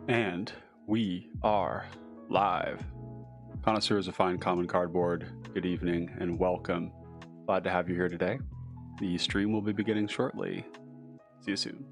And we are live. Connoisseurs of fine common cardboard, good evening and welcome. Glad to have you here today. The stream will be beginning shortly. See you soon.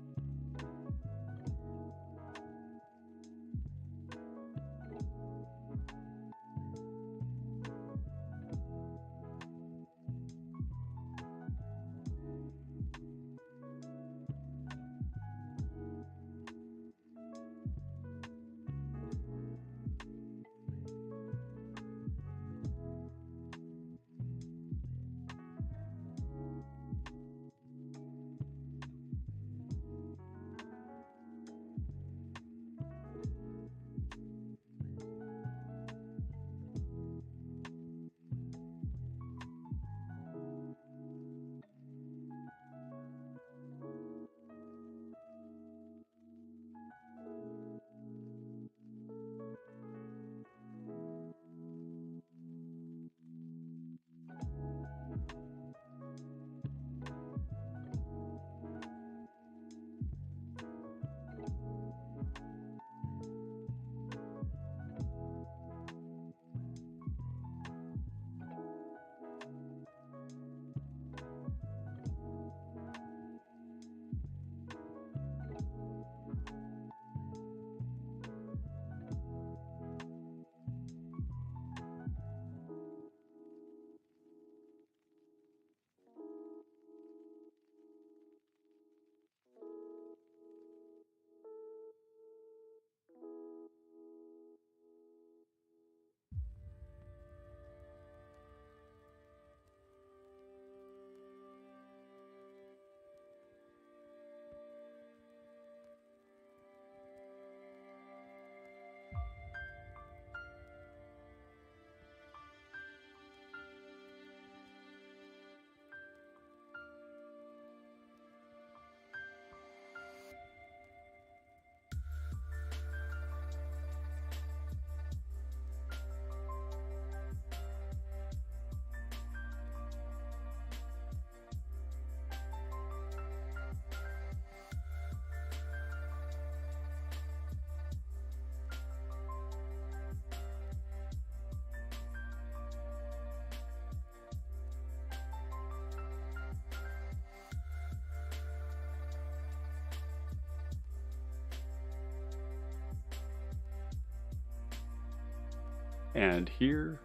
And here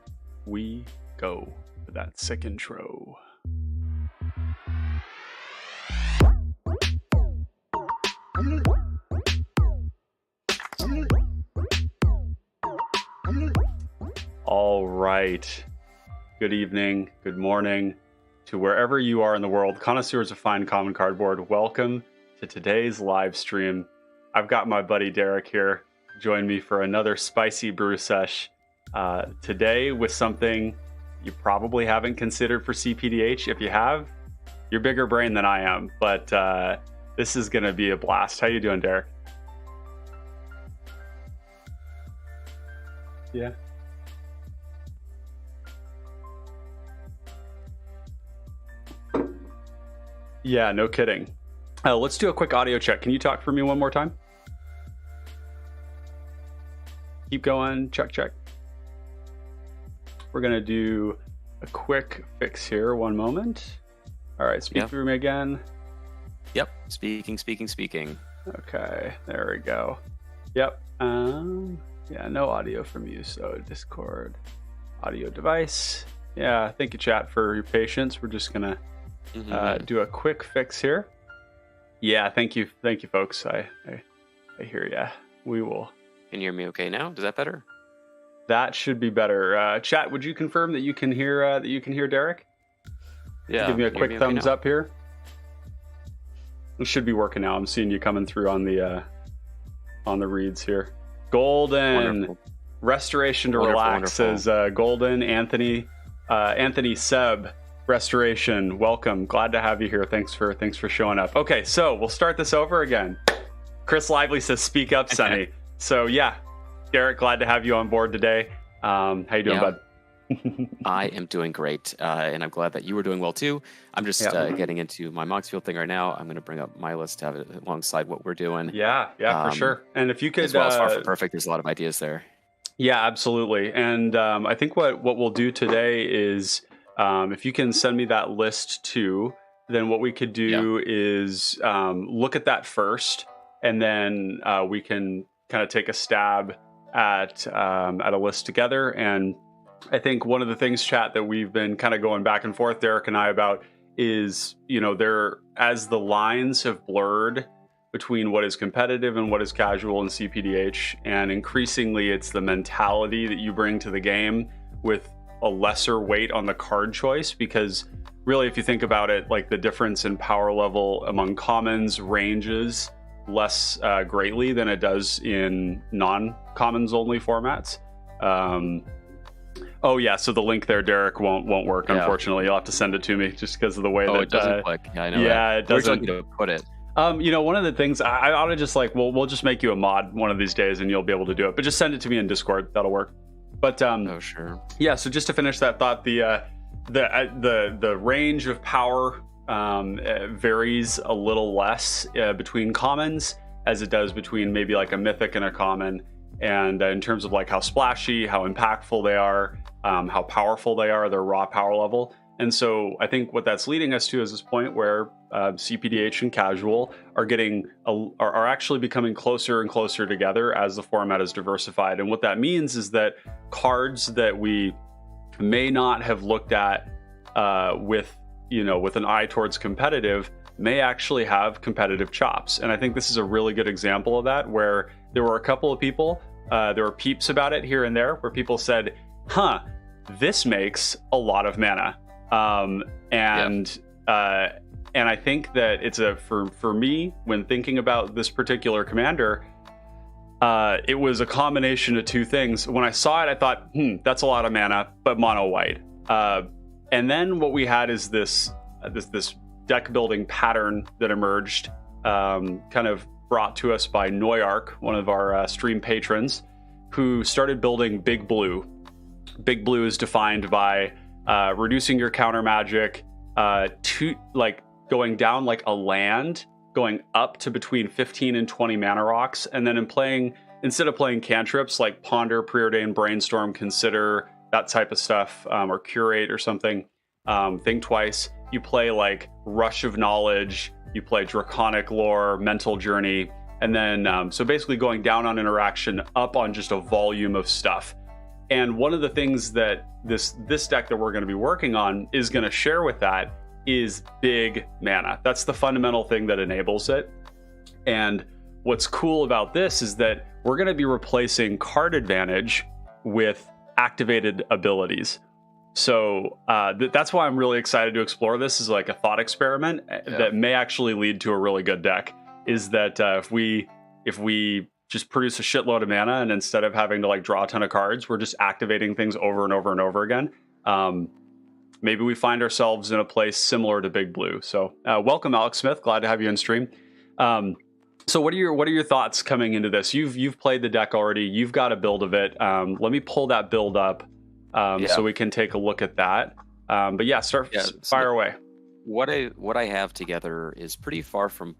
we go with that sick intro. All right. Good evening, good morning to wherever you are in the world. Connoisseurs of fine common cardboard, welcome to today's live stream. I've got my buddy Derek here. Join me for another spicy brew sesh. Today with something you probably haven't considered for cPDH. If you have, you're bigger brain than I am, but this is going to be a blast. How you doing, Derek? Yeah. Yeah, no kidding. Let's do a quick audio check. Can you talk for me one more time? Keep going. Check, check. We're going to do a quick fix here. One moment. All right, speak through me again. Yep, speaking. Okay, there we go. Yep. Yeah, no audio from you, so Discord audio device. Yeah, thank you, chat, for your patience. We're just going to do a quick fix here. Yeah, thank you, folks. I hear ya. We will. Can you hear me okay now? Is that better? That should be better. Chat, would you confirm that you can hear Derek? Yeah. Give me a quick thumbs up here. It should be working now. I'm seeing you coming through on the reads here. Golden Wonderful. Restoration to Relax says Golden Anthony Seb Restoration. Welcome. Glad to have you here. Thanks for showing up. Okay, so we'll start this over again. Chris Lively says, "Speak up, Sonny." So yeah. Derek, glad to have you on board today. How you doing, bud? I am doing great, and I'm glad that you were doing well too. I'm just getting into my Moxfield thing right now. I'm going to bring up my list to have it alongside what we're doing. Yeah, for sure. And if you could, as well as Far From Perfect, there's a lot of ideas there. Yeah, absolutely. And I think what we'll do today is, if you can send me that list too, then what we could do is look at that first, and then we can kind of take a stab at a list together. And I think one of the things, chat, that we've been kind of going back and forth, Derek and I, about is, as the lines have blurred between what is competitive and what is casual in cPDH, and increasingly it's the mentality that you bring to the game with a lesser weight on the card choice, because really, if you think about it, like the difference in power level among commons ranges less greatly than it does in non-commons only formats. Oh yeah, so the link there, Derek, won't work. Unfortunately, you'll have to send it to me just because of the way that it doesn't click. Yeah, I know. Yeah, it doesn't. Where'd you like me to put it? One of the things I ought to just we'll just make you a mod one of these days and you'll be able to do it. But just send it to me in Discord. That'll work. But oh sure. Yeah. So just to finish that thought, the range of power varies a little less between commons as it does between maybe like a mythic and a common. And in terms of like how splashy, how impactful they are, how powerful they are, their raw power level. And so I think what that's leading us to is this point where cPDH and casual are actually becoming closer and closer together as the format is diversified. And what that means is that cards that we may not have looked at with an eye towards competitive may actually have competitive chops. And I think this is a really good example of that, where there were a couple of people, there were peeps about it here and there, where people said, this makes a lot of mana. And I think that it's for me, when thinking about this particular commander, it was a combination of two things. When I saw it, I thought, that's a lot of mana, but mono white. And then what we had is this deck building pattern that emerged, kind of brought to us by Noyark, one of our stream patrons, who started building Big Blue. Big Blue is defined by reducing your counter magic to going down like a land, going up to between 15 and 20 mana rocks, and then instead of playing cantrips like Ponder, Preordain, Brainstorm, Consider, that type of stuff, or Curate or something, think twice. You play like Rush of Knowledge, you play Draconic Lore, Mental Journey, and then so basically going down on interaction, up on just a volume of stuff. And one of the things that this deck that we're going to be working on is going to share with that is big mana. That's the fundamental thing that enables it. And what's cool about this is that we're going to be replacing card advantage with activated abilities. So that's why I'm really excited to explore this as like a thought experiment that may actually lead to a really good deck. Is that if we just produce a shitload of mana, and instead of having to like draw a ton of cards, we're just activating things over and over and over again. Maybe we find ourselves in a place similar to Big Blue. So welcome, Alex Smith. Glad to have you in stream. So what are your thoughts coming into this? You've played the deck already. You've got a build of it. Let me pull that build up so we can take a look at that. But yeah, fire away. What I have together is pretty far from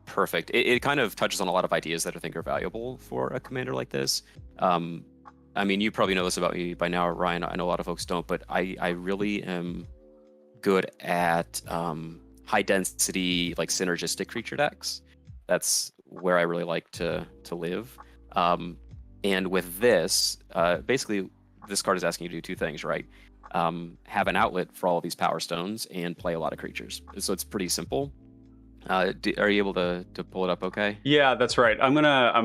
perfect. It kind of touches on a lot of ideas that I think are valuable for a commander like this. I mean, you probably know this about me by now, Ryan. I know a lot of folks don't, but I really am good at high density, like synergistic creature decks. That's where I really like to live. And with this, basically, this card is asking you to do two things, right? Have an outlet for all of these power stones and play a lot of creatures. So it's pretty simple. Are you able to pull it up okay? Yeah, that's right. I'm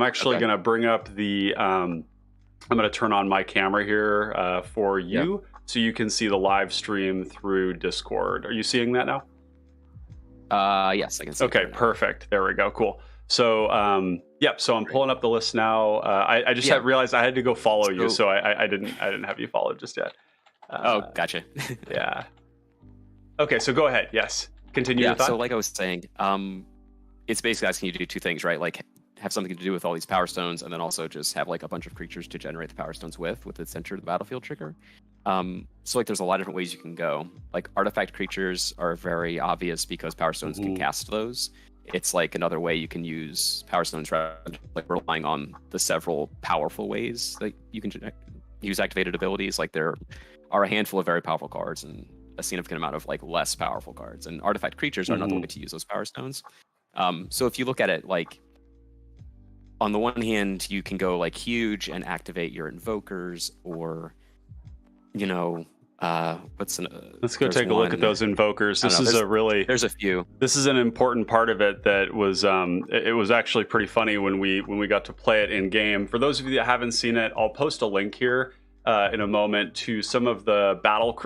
actually gonna bring up the I'm gonna turn on my camera here for you so you can see the live stream through Discord. Are you seeing that now? Yes, I can see. Okay, perfect. There we go. Cool. So so I'm pulling up the list now. I just realized I had to go follow you, so I didn't have you followed just yet. Gotcha. Yeah. Okay, so go ahead. Yes. Continue your thought. So like I was saying, it's basically asking you to do two things, right? Like have something to do with all these power stones, and then also just have like a bunch of creatures to generate the power stones with its enter the battlefield trigger. So like there's a lot of different ways you can go. Like artifact creatures are very obvious because Power Stones can cast those. It's like another way you can use Power Stones rather than like relying on the several powerful ways that you can use activated abilities. Like there are a handful of very powerful cards and a significant amount of like less powerful cards. And artifact creatures are another way to use those Power Stones. So if you look at it like on the one hand, you can go like huge and activate your invokers, or you know, let's go take a look at those invokers. This is there's a few. This is an important part of it that was it was actually pretty funny when we got to play it in game. For those of you that haven't seen it, I'll post a link here in a moment to some of the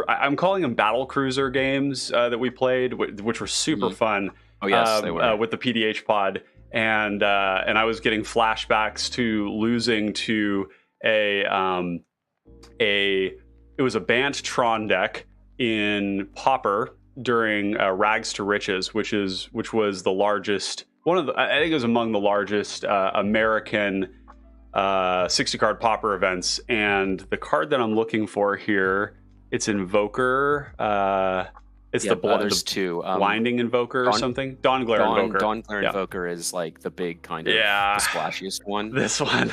I'm calling them battle cruiser games that we played, which were super fun. Oh yes, they were. With the PDH pod, and I was getting flashbacks to losing to it was a Bant Tron deck in Pauper during Rags to Riches, which was the largest, I think it was among the largest American 60-card Pauper events. And the card that I'm looking for here, it's Invoker. It's there's two. Blinding Invoker or something. Dawnglare Invoker. Dawnglare Invoker is like the big kind of the splashiest one. This one.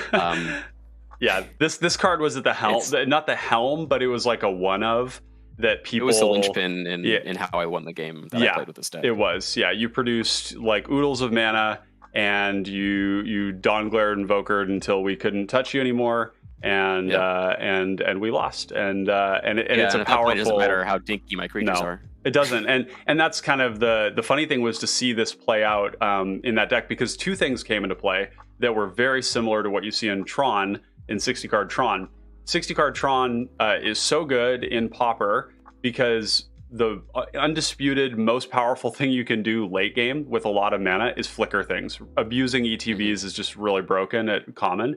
Yeah, this card was at the helm, not the helm, but it was like a one of that people. It was the linchpin in how I won the game that I played with this deck. It was, you produced like oodles of mana, and you Dawnglare Invokered until we couldn't touch you anymore, and we lost, and it's a powerful. It doesn't matter how dinky my creatures are. It doesn't, and that's kind of the funny thing was to see this play out in that deck, because two things came into play that were very similar to what you see in Tron. In 60-card Tron. 60-card Tron is so good in Pauper because the undisputed most powerful thing you can do late game with a lot of mana is flicker things. Abusing ETBs is just really broken at common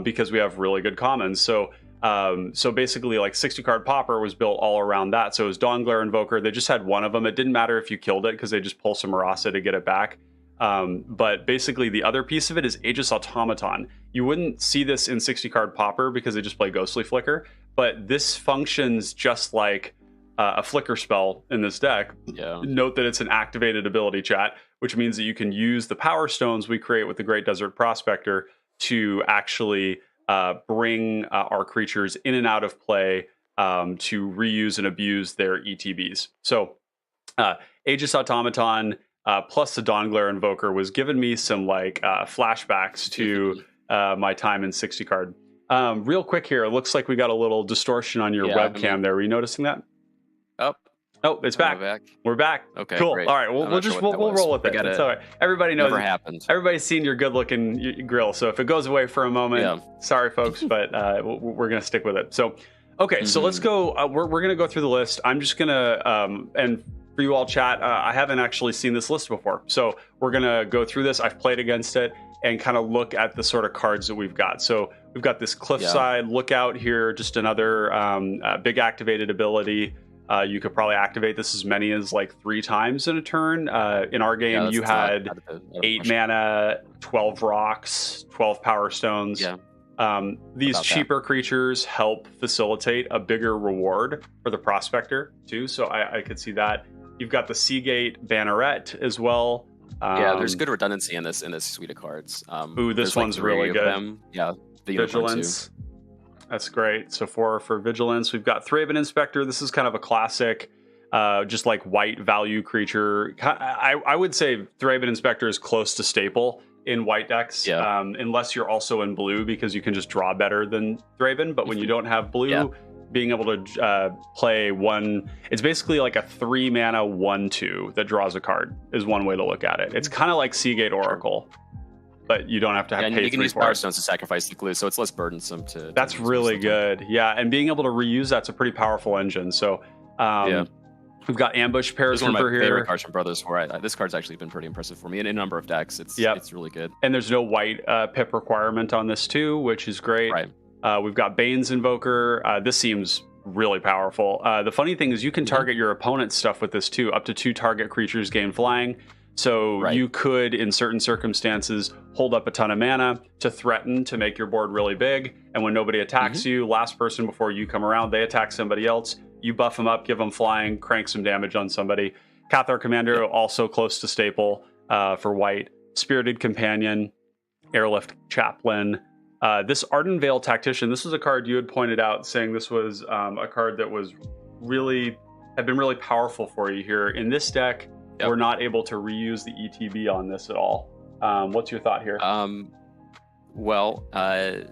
because we have really good commons. So basically like 60-card Pauper was built all around that. So it was Dawnglare Invoker. They just had one of them. It didn't matter if you killed it because they just pull some Marasa to get it back. But basically the other piece of it is Aegis Automaton. You wouldn't see this in 60-card Pauper because they just play Ghostly Flicker, but this functions just like a flicker spell in this deck. Note that it's an activated ability, chat, which means that you can use the Power Stones we create with the Great Desert Prospector to actually bring our creatures in and out of play to reuse and abuse their ETBs. So Aegis Automaton plus the Dawnglare Invoker was giving me some like flashbacks to my time in 60-card. Real quick here, it looks like we got a little distortion on your webcam there. Were you noticing that? Oh, it's back. We're back. Okay, cool. great. All right, we'll roll with it. It's all right. Everybody knows. Never happened. Everybody's seen your good-looking grill, so if it goes away for a moment, sorry, folks, but we're gonna stick with it. So, okay, so let's go. We're gonna go through the list. I'm just gonna and. For you all chat, I haven't actually seen this list before, so we're gonna go through this. I've played against it and kind of look at the sort of cards that we've got. So we've got this Cliffside Lookout here, just another big activated ability. You could probably activate this as many as like 3 times in a turn. In our game, you had 8 mana, 12 rocks, 12 Power Stones. These cheaper creatures help facilitate a bigger reward for the Prospector too, so I could see that. You've got the Seagate Banneret as well. There's good redundancy in this suite of cards. This one's really good. The Vigilance. That's great. So for Vigilance, we've got Thraben Inspector. This is kind of a classic, just like white value creature. I would say Thraben Inspector is close to staple in white decks, unless you're also in blue, because you can just draw better than Thraben. But when you don't have blue, being able to play one, it's basically like a 3 mana 1/2 that draws a card is one way to look at it. It's kind of like Seagate Oracle, but you don't have to have and you can use Power Stones to sacrifice the glue, so it's less burdensome to. That's really good. And being able to reuse that's a pretty powerful engine. So we've got Ambush Paratrooper here. One of my favorite cards from Brothers where this card's actually been pretty impressive for me in a number of decks. It's really good. And there's no white pip requirement on this too, which is great. We've got Bane's Invoker. This seems really powerful. The funny thing is you can target your opponent's stuff with this too. Up to 2 target creatures gain flying. So Right. you could, in certain circumstances, hold up a ton of mana to threaten to make your board really big. And when nobody attacks you, last person before you come around, they attack somebody else. You buff them up, give them flying, crank some damage on somebody. Cathar Commander, also close to staple for white. Spirited Companion, Airlift Chaplain. This Ardenvale Tactician, this was a card you had pointed out, saying this was a card that was had been really powerful for you here. In this deck, we're not able to reuse the ETB on this at all. What's your thought here?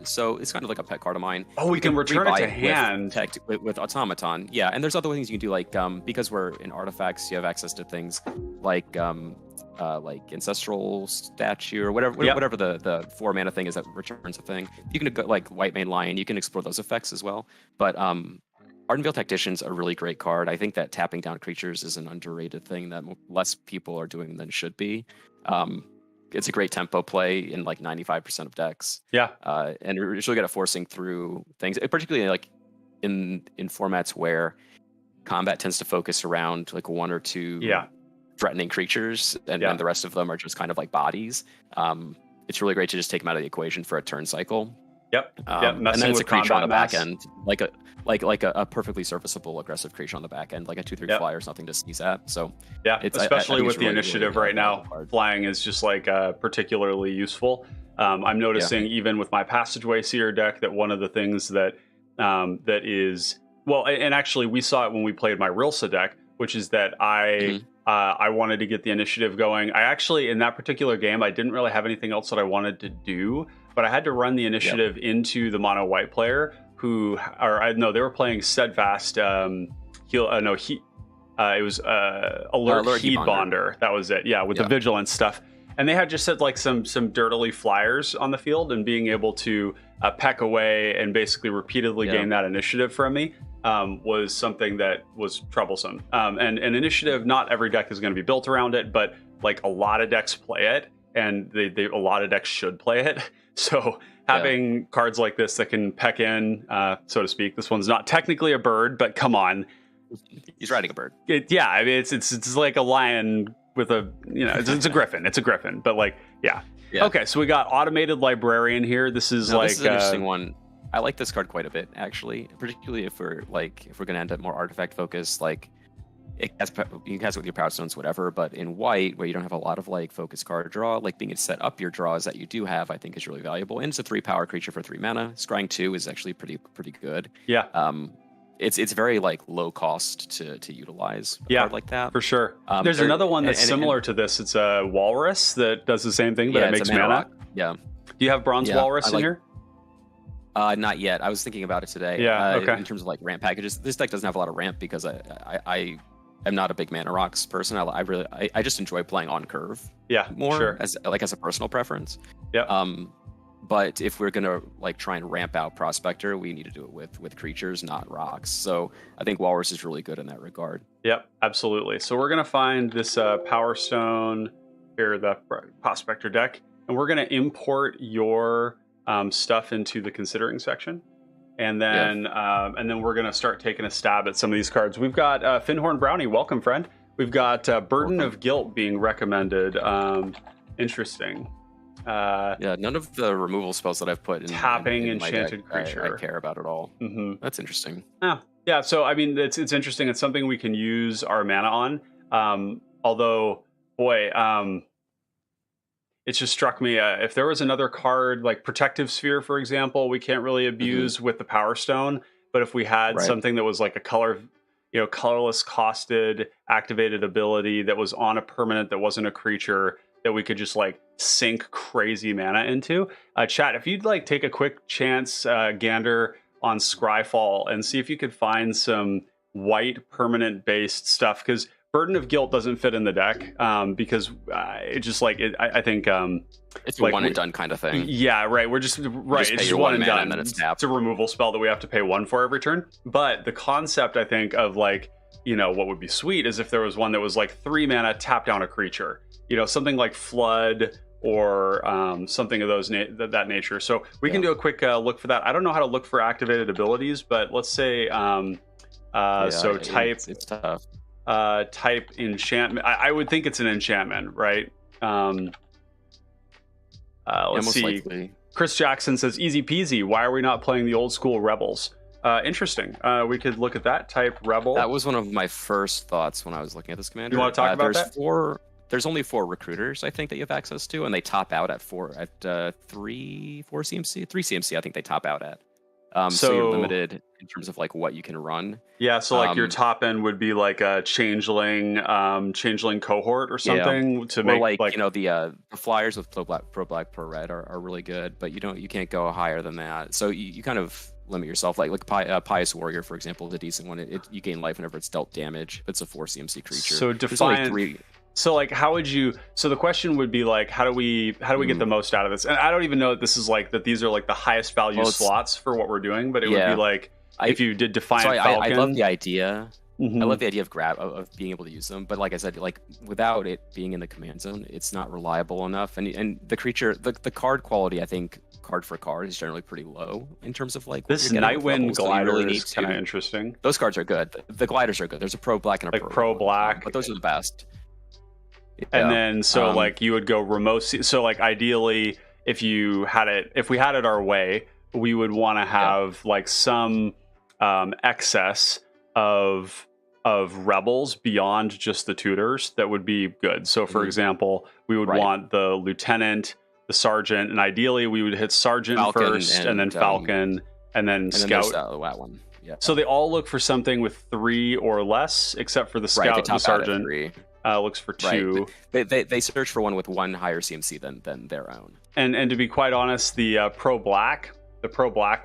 So it's kind of like a pet card of mine. Oh, we can return it to hand with Automaton. Yeah, and there's other things you can do, like because we're in artifacts, you have access to things like Ancestral Statue or whatever the 4 mana thing is that returns a thing. You can go like White Mane Lion. You can explore those effects as well. But Ardenvale Tactician's a really great card. I think that tapping down creatures is an underrated thing that less people are doing than should be. It's a great tempo play in like 95% of decks. Yeah. And you're really good at forcing through things, particularly like in formats where combat tends to focus around like 1 or 2 threatening creatures, and the rest of them are just kind of like bodies. It's really great to just take them out of the equation for a turn cycle. And then it's a creature on the back end, like a perfectly serviceable aggressive creature on the back end, like a 2/3 flyer or something to sneeze at. So especially with the really, initiative really right now, flying is just like particularly useful. I'm noticing even with my Passageway Seer deck that one of the things that that is and actually we saw it when we played my Rilsa deck, which is that I wanted to get the initiative going. I actually, in that particular game, I didn't really have anything else that I wanted to do, but I had to run the initiative into the mono white player they were playing Steadfast. It was Alert Heed Bonder. That was it. Yeah, with the vigilance stuff. And they had just said like some dirtily flyers on the field, and being able to peck away and basically repeatedly gain that initiative from me was something that was troublesome. And an initiative, not every deck is going to be built around it, but like a lot of decks play it, and a lot of decks should play it. So having cards like this that can peck in, so to speak. This one's not technically a bird, but come on, he's riding a bird. I mean, it's like a lion with a it's a griffin. It's a griffin, but like Okay, so we got Automated Librarian here. This is this is an interesting one. I like this card quite a bit, actually, particularly if we're going to end up more artifact focused. Like, you can cast it with your Power Stones, whatever. But in white, where you don't have a lot of like focus card draw, like being able to set up your draws that you do have, I think is really valuable. And it's a 3-power creature for 3 mana. Scrying 2 is actually pretty good. Yeah. It's very like low cost to utilize a card like that. For sure. There's another one that's similar to this. It's a Walrus that does the same thing, but it makes mana. Yeah. Do you have Bronze Walrus in here? Not yet. I was thinking about it today. In terms of like ramp packages, this deck doesn't have a lot of ramp because I am not a big mana rocks person. I just enjoy playing on curve. More as a personal preference. But if we're gonna like try and ramp out Prospector, we need to do it with creatures, not rocks. So I think Walrus is really good in that regard. Yep, absolutely. So we're gonna find this Power Stone here, the Prospector deck, and we're gonna import your stuff into the considering section, and then we're gonna start taking a stab at some of these cards. We've got Finhorn Brownie, welcome friend. We've got Burden of Guilt being recommended. Interesting. None of the removal spells that I've put in tapping in enchanted my deck, creature I care about at all. That's interesting. Yeah, so I mean it's interesting. It's something we can use our mana on. Although boy, it just struck me, if there was another card like Protective Sphere, for example, we can't really abuse with the Power Stone. But if we had something that was like a colorless costed activated ability that was on a permanent that wasn't a creature, that we could just like sink crazy mana into. Chat, if you'd like take a quick chance gander on Scryfall and see if you could find some white permanent based stuff, because Burden of Guilt doesn't fit in the deck because it just like I think it's a one and done kind of thing. Yeah, right. We're just it's just one and done. And then it's a removal spell that we have to pay 1 for every turn. But the concept, I think, of like what would be sweet is if there was one that was like 3 mana, tap down a creature. Something like Flood or something of that nature. So we can do a quick look for that. I don't know how to look for activated abilities, but let's say type. It's tough. type enchantment. I would think it's an enchantment, right? Let's see. Likely. Chris Jackson says, easy peasy. Why are we not playing the old school Rebels? Interesting. We could look at that type Rebel. That was one of my first thoughts when I was looking at this commander. You want to talk about that? There's only 4 recruiters, I think, that you have access to, and they top out at 3 CMC. I think they top out at. So you're limited in terms of like what you can run. Yeah, so like your top end would be like a changeling cohort or something to make like you know the flyers with pro black pro red are really good, but you can't go higher than that. So you kind of limit yourself. Like Pious Warrior, for example, is a decent one. You gain life whenever it's dealt damage. It's a 4 CMC creature. So Defiant. So like, how would you? So the question would be like, how do we get the most out of this? And I don't even know that this is like that. These are like the highest value slots for what we're doing. But it would be like if you did Defiant Falcon. I love the idea. Mm-hmm. I love the idea of being able to use them. But like I said, like without it being in the command zone, it's not reliable enough. And the creature, the card quality, I think card for card is generally pretty low in terms of like this Nightwind glider is kind of interesting. Those cards are good. The gliders are good. There's a pro black and a pro black, but those are the best. And then so like you would go remote. So like ideally, if we had it our way, we would want to have like some excess of rebels beyond just the tutors that would be good. So for example, we would want the lieutenant, the sergeant, and ideally we would hit sergeant Falcon first, and then Falcon, and then scout. That one. Yeah. So they all look for something with 3 or less, except for the scout and the sergeant. Looks for 2. Right. They search for one with 1 higher CMC than their own. And to be quite honest, the pro black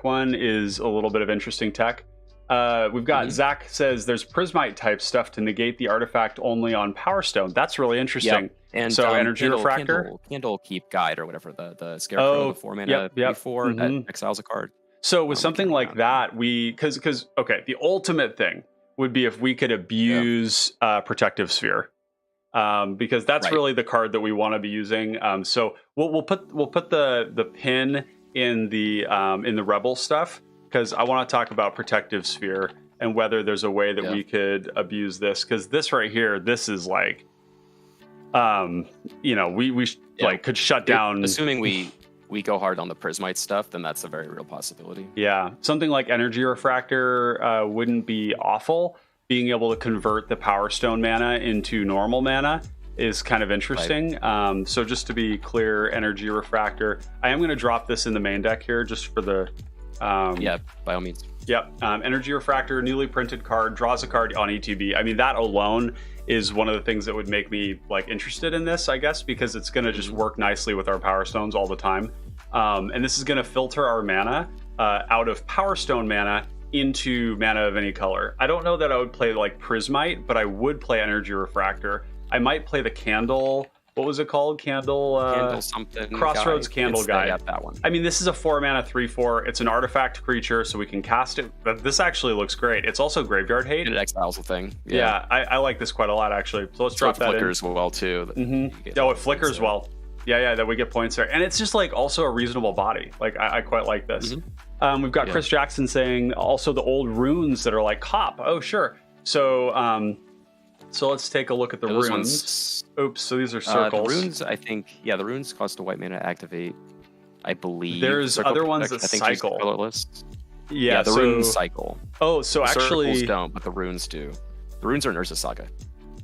one is a little bit of interesting tech. We've got Zach says there's prismite type stuff to negate the artifact only on Power Stone. That's really interesting. Yep. And so energy refractor, candle keep guide or whatever the scarecrow, the 4 mana before that exiles a card. So with something like that, because the ultimate thing would be if we could abuse Protective Sphere. Because that's really the card that we want to be using. So we'll put the pin in the Rebel stuff, because I want to talk about Protective Sphere and whether there's a way that we could abuse this. Because this right here, this is like, we could shut down. Assuming we go hard on the prismite stuff, then that's a very real possibility. Yeah, something like energy refractor wouldn't be awful. Being able to convert the Power Stone mana into normal mana is kind of interesting. Right. So just to be clear, energy refractor. I am going to drop this in the main deck here just for the. By all means. Yep. Energy refractor, newly printed card, draws a card on ETB. I mean, that alone is one of the things that would make me like interested in this, I guess, because it's going to just work nicely with our Power Stones all the time. And this is going to filter our mana out of Power Stone mana into mana of any color. I don't know that I would play like Prismite, but I would play Energy Refractor. I might play the Candle. What was it called? Candle something. Crossroads Candle Guide. Yeah, that one. I mean, this is a 4 mana 3/4. It's an artifact creature, so we can cast it. But this actually looks great. It's also Graveyard Hate. It exiles a thing. Yeah, I like this quite a lot actually. So let's drop that in. It flickers well too. Oh, it flickers well. Yeah, that we get points there. And it's just like also a reasonable body. Like I quite like this. We've got Chris Jackson saying also the old runes that are like cop. Oh, sure. So so let's take a look at the runes. Oops, so these are circles. The runes, I think, the runes cost a white mana to activate, I believe. There's other ones that cycle. Yeah, the runes cycle. Oh, so the actually... circles don't, but the runes do. The runes are in Urza Saga.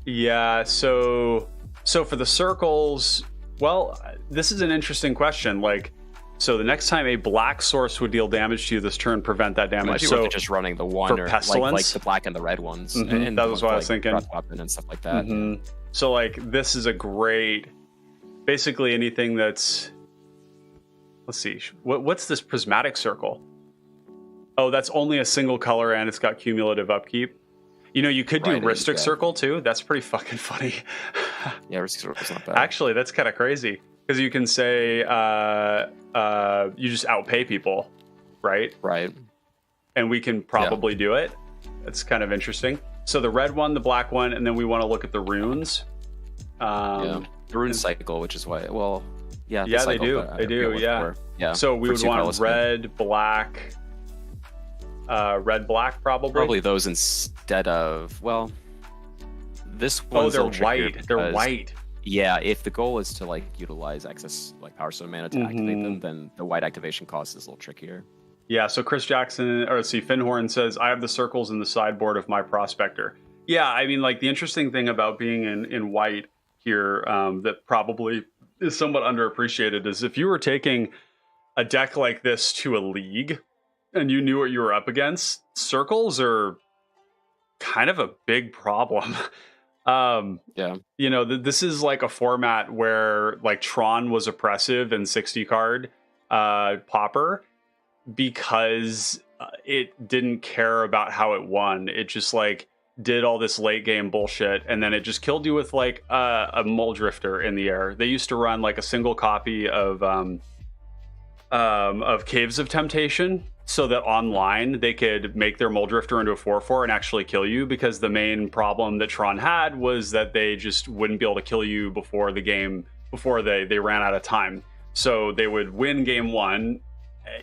Yeah, so for the circles... Well, this is an interesting question. Like, so the next time a black source would deal damage to you this turn, prevent that damage. So just running the one for Pestilence, like the black and the red ones, and that was what I was thinking. Weapon and stuff like that. So like this is a great, basically anything that's. Let's see, what's this prismatic circle? Oh, that's only a single color and it's got cumulative upkeep. You know, you could do Rhystic Circle too. That's pretty fucking funny. Yeah, Rhystic Circle's not bad. Actually, that's kind of crazy because you can say you just outpay people, right? Right. And we can probably do it. That's kind of interesting. So the red one, the black one, and then we want to look at the runes. The rune cycle, which is why. Well, yeah, they do. They do. Yeah. So we would want red, black. Red black probably those instead of this Oh, one's a they're little trickier white. They're because, white. yeah, if the goal is to like utilize excess like Power Stone mana to activate them, then the white activation cost is a little trickier. Yeah, so Chris Jackson, or let's see, Finhorn says, I have the circles in the sideboard of my Prospector. Yeah, I mean, like, the interesting thing about being in white here that probably is somewhat underappreciated is if you were taking a deck like this to a league and you knew what you were up against, circles are kind of a big problem. Yeah. You know, this is like a format where like Tron was oppressive in 60 card Pauper because it didn't care about how it won. It just like did all this late game bullshit, and then it just killed you with like a Mole Drifter in the air. They used to run like a single copy of Caves of Temptation, so that online they could make their Mole Drifter into a 4/4 and actually kill you, because the main problem that Tron had was that they just wouldn't be able to kill you before the game, before they ran out of time. So they would win game one,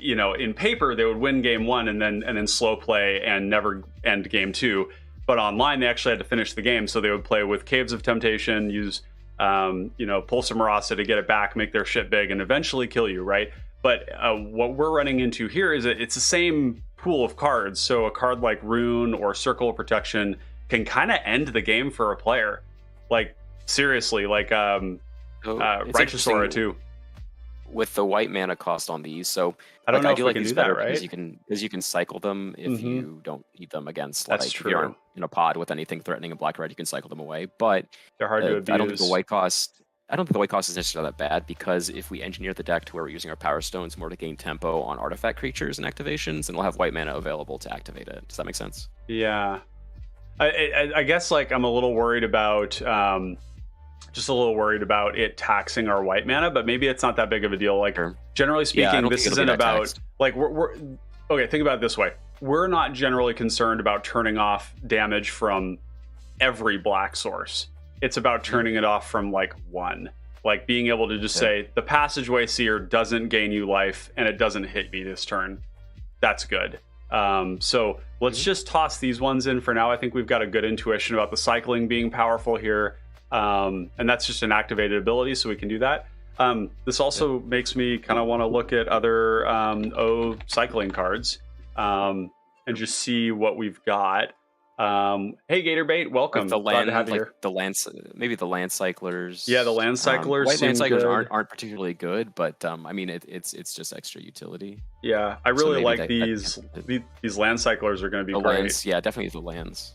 you know, in paper they would win game one and then slow play and never end game two. But online they actually had to finish the game, so they would play with Caves of Temptation, use you know, Pulse of Marasa to get it back, make their shit big, and eventually kill you, right? But what we're running into here is that it's the same pool of cards. So a card like Rune or Circle of Protection can kind of end the game for a player. Like, seriously, like Righteous Aura too. With the white mana cost on these, so I don't know if do we like can these do that, better right? because you can cycle them if you don't need them against. That's like true. if you aren't in a pod with anything threatening a black or red, you can cycle them away. But They're hard to abuse. I don't think the white cost. I don't think the white cost is necessarily that bad, because if we engineer the deck to where we're using our Power Stones more to gain tempo on artifact creatures and activations, then we'll have white mana available to activate it. Does that make sense? Yeah, I guess like I'm a little worried about just a little worried about it taxing our white mana, but maybe it's not that big of a deal. Like, generally speaking, this isn't about like we're okay. Think about it this way: we're not generally concerned about turning off damage from every black source. It's about turning it off from like one, like being able to just say the Passageway Seer doesn't gain you life and it doesn't hit me this turn. That's good. So let's just toss these ones in for now. I think we've got a good intuition about the cycling being powerful here. And that's just an activated ability, so we can do that. This also makes me kind of want to look at other O cycling cards and just see what we've got. Hey Gatorbait, welcome. With the land, glad to have you like here. the land, maybe the land cyclers. Yeah, the land cyclers. White land seem cyclers good. aren't particularly good, but I mean it's just extra utility. Yeah, I So really maybe like that these land cyclers are going to be The great. lands, yeah, definitely the lands.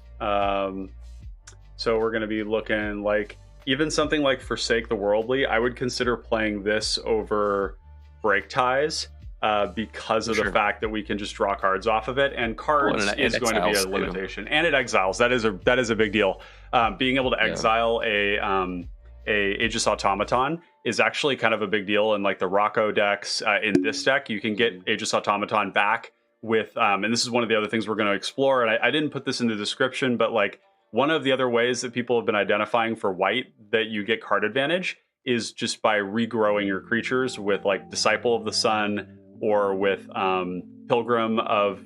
So we're going to be looking like even something like Forsake the Worldly. I would consider playing this over Break Ties because of the fact that we can just draw cards off of it, and cards is going to be a limitation, and it exiles. That is a big deal. Being able to exile a Aegis Automaton is actually kind of a big deal. In like the Rocco decks, in this deck, you can get Aegis Automaton back with, and this is one of the other things we're going to explore. And I didn't put this in the description, but like one of the other ways that people have been identifying for white that you get card advantage is just by regrowing your creatures with like Disciple of the Sun or with Pilgrim of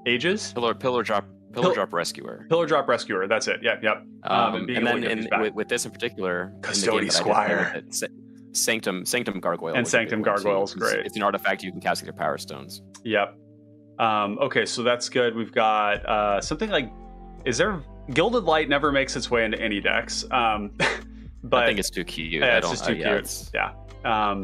Ages. Pillar Drop Rescuer. Pillar Drop Rescuer. That's it. Yep. And then with this in particular, Custody Squire, Sanctum Gargoyle, and Sanctum Gargoyle is great. It's an artifact you can cast with your Power Stones. Yep. Okay, so that's good. We've got something like, is there Gilded Light never makes its way into any decks, but I think it's too cute. Yeah, it's just too cute. Yeah.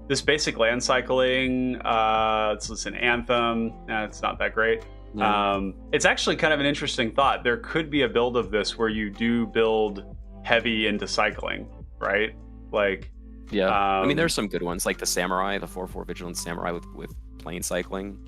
This basic land cycling, it's an Anthem. It's not that great. It's actually kind of an interesting thought. There could be a build of this where you do build heavy into cycling, right? Like, yeah. I mean, there's some good ones, like the Samurai, the 4/4 Vigilant Samurai with plane cycling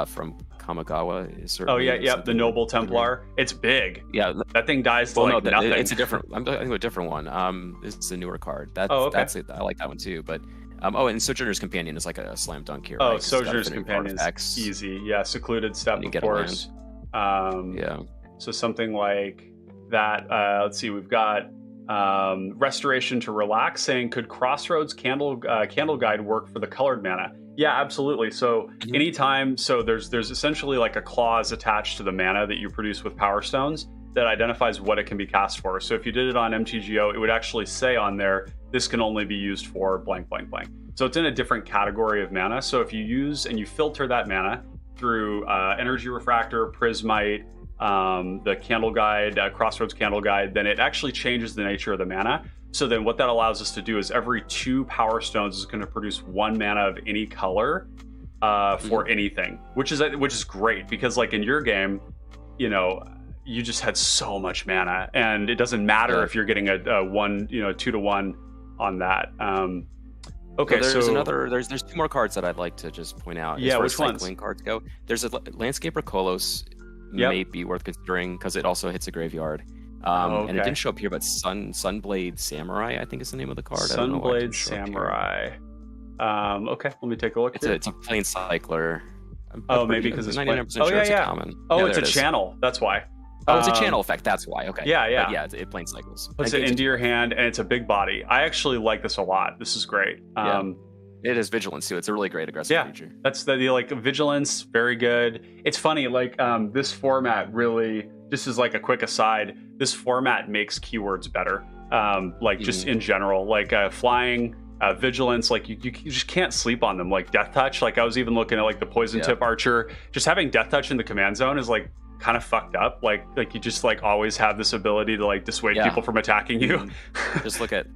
from Kamigawa. Is certainly the Noble Templar. It's big. Yeah, that thing dies to nothing. It's a different. I'm talking about a different one. This is a newer card. That's it. I like that one too. But and Sojourner's Companion is like a slam dunk here. Oh, right? Sojourner's Companion is easy. Yeah, Secluded Step, of course. So something like that. Let's see. We've got Restoration to Relax, saying, could Crossroads Candle Guide work for the colored mana? Yeah, absolutely. So anytime, so there's essentially like a clause attached to the mana that you produce with Power Stones that identifies what it can be cast for. So if you did it on MTGO, it would actually say on there, this can only be used for blank, blank, blank. So it's in a different category of mana. So if you use and you filter that mana through Energy Refractor, Prismite, the Candle Guide, Crossroads Candle Guide, then it actually changes the nature of the mana. So then what that allows us to do is every 2 Power Stones is going to produce 1 mana of any color for anything, which is great, because like in your game, you know, you just had so much mana, and it doesn't matter if you're getting a 1, 2 to 1 on that. Okay, so there's 2 more cards that I'd like to just point out. Yeah, which ones? Cycling cards go. There's a Landscaper Kolos may be worth considering because it also hits a graveyard. And it didn't show up here, but Sunblade Samurai, I think is the name of the card. Sunblade Samurai. Okay, let me take a look. It's a plain cycler. Maybe because it's 99% sure it's a common. Oh, it's a channel. That's why. Oh, it's a channel effect. That's why. Okay. Yeah. But yeah, it plain cycles. Puts it into your hand, and it's a big body. I actually like this a lot. This is great. It is vigilance too. It's a really great aggressive creature. That's the like vigilance. Very good. It's funny. Like this format really. Just as like a quick aside, this format makes keywords better. Just in general, like flying, vigilance. Like you just can't sleep on them. Like Death Touch. Like I was even looking at like the Poison Tip Archer. Just having Death Touch in the command zone is like kind of fucked up. Like you just like always have this ability to like dissuade people from attacking you. Just look at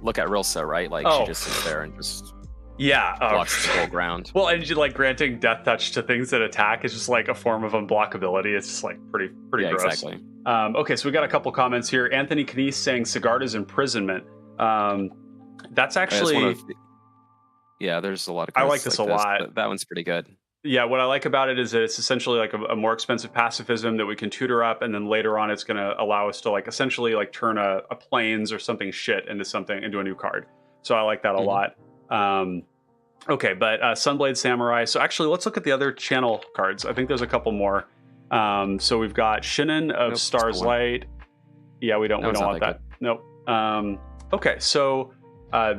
Rilsa, right? Like she just sits there and just blocks the whole ground. Well, and you like granting Death Touch to things that attack is just like a form of unblockability. It's just like pretty gross. Exactly. Okay, so we got a couple comments here. Anthony Knese saying Sigarda's imprisonment. That's actually there's a lot of cards. I like this a lot. That one's pretty good. Yeah, what I like about it is that it's essentially like a more expensive pacifism that we can tutor up, and then later on it's going to allow us to like essentially like turn a plains or something shit into a new card. So I like that a lot. Okay, but Sunblade Samurai. So actually, let's look at the other channel cards. I think there's a couple more. So we've got Shinnin of Star's Light. Yeah, we don't want that. Nope. Okay, so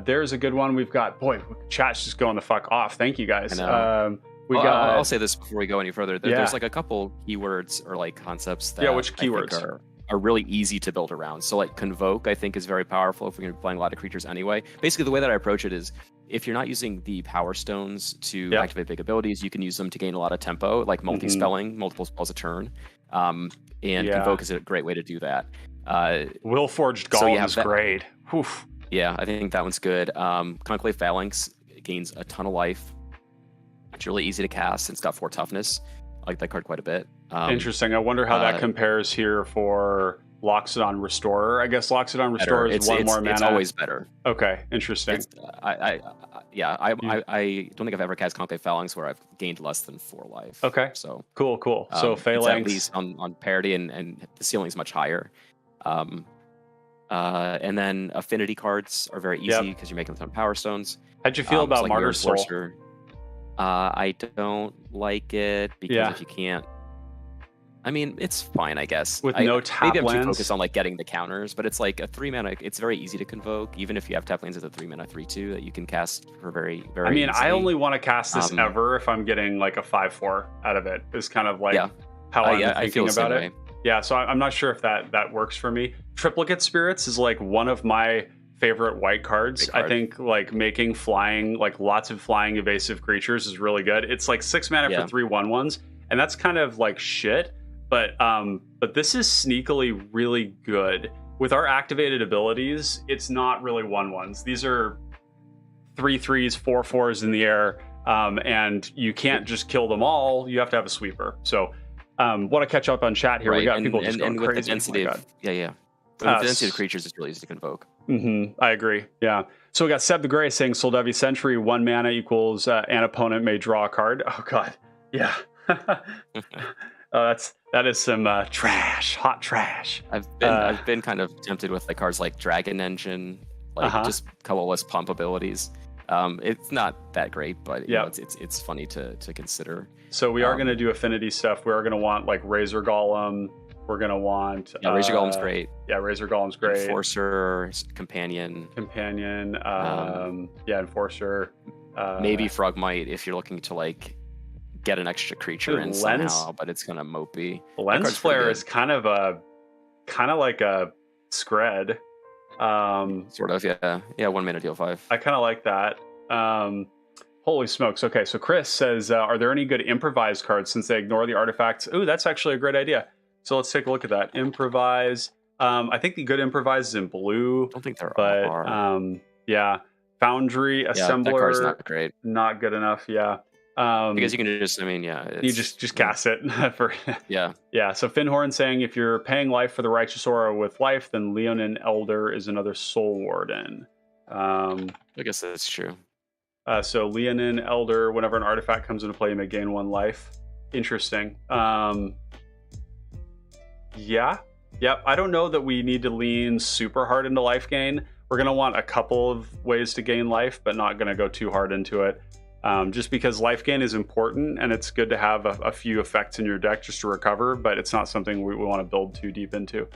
there's a good one. We've got chat's just going the fuck off. Thank you guys. I'll say this before we go any further. There's like a couple keywords or like concepts that which keywords are really easy to build around. So like Convoke, I think, is very powerful if we're going to be playing a lot of creatures anyway. Basically, the way that I approach it is if you're not using the Power Stones to activate big abilities, you can use them to gain a lot of tempo, like multi-spelling, multiple spells a turn. Convoke is a great way to do that. Will-Forged Golem is great. Oof. Yeah, I think that one's good. Conclave Phalanx gains a ton of life. It's really easy to cast, and it's got 4 toughness. I like that card quite a bit. Interesting. I wonder how that compares here for Loxodon Restorer. I guess Loxodon Restorer is one more mana. It's always better. Okay, interesting. I don't think I've ever cast Conclave Phalanx where I've gained less than 4 life. Okay. So cool. So Phalanx at least on parity, and the ceiling is much higher. And then affinity cards are very easy because you're making them Power Stones. How'd you feel about Martyr Soul? I don't like it because if you can't, I mean, it's fine, I guess. With no tap maybe I'm lands? too focused on like getting the counters, but it's like a 3 mana. It's very easy to convoke, even if you have tap lands at a 3 mana 3/2 that you can cast for very very. I mean, easily. I only want to cast this ever if I'm getting like a 5/4 out of it. Is kind of like how I'm thinking about it. Yeah, so I'm not sure if that works for me. Triplicate Spirits is like one of my favorite white cards. I think like making flying, like lots of flying evasive creatures is really good. It's like 6 mana for 3 1/1s, and that's kind of like shit. But this is sneakily really good. With our activated abilities, it's not really 1/1s. These are 3/3s, 4/4s in the air, and you can't just kill them all. You have to have a sweeper. So want to catch up on chat here. We got people just going crazy. With the density with the density of creatures, it's really easy to convoke. I agree. Yeah. So we got Seb the Grey saying Soldevi Sentry, 1 mana equals an opponent may draw a card. Oh god. Yeah. That is some trash, hot trash. I've been kind of tempted with the cards like Dragon Engine, like just colorless pump abilities. It's not that great, but you know, it's funny to consider. So we are going to do affinity stuff. We are going to want like Razor Golem. We're going to want Razor Golem's great. Yeah, Razor Golem's great. Enforcer, Companion. Enforcer. Maybe Frogmite if you're looking to like get an extra creature in somehow, but it's kind of mopey. Lens Flare is kind of a kind of like a Scred. Sort of, yeah. Yeah, 1 mana deal 5. I kind of like that. Holy smokes. Okay, so Chris says, are there any good improvised cards since they ignore the artifacts? Ooh, that's actually a great idea. So let's take a look at that. Improvise. I think the good improvise is in blue. I don't think there but, are. Yeah. Foundry, Assembler. That card's not great. Not good enough, yeah. Because you can just, I mean, yeah. You just cast it. for Yeah. Yeah, so Finhorn saying, if you're paying life for the Righteous Aura with life, then Leonin Elder is another Soul Warden. I guess that's true. So Leonin Elder, whenever an artifact comes into play, you may gain 1 life. Interesting. Yeah. Yep. I don't know that we need to lean super hard into life gain. We're going to want a couple of ways to gain life, but not going to go too hard into it. Just because life gain is important, and it's good to have a few effects in your deck just to recover, but it's not something we want to build too deep into.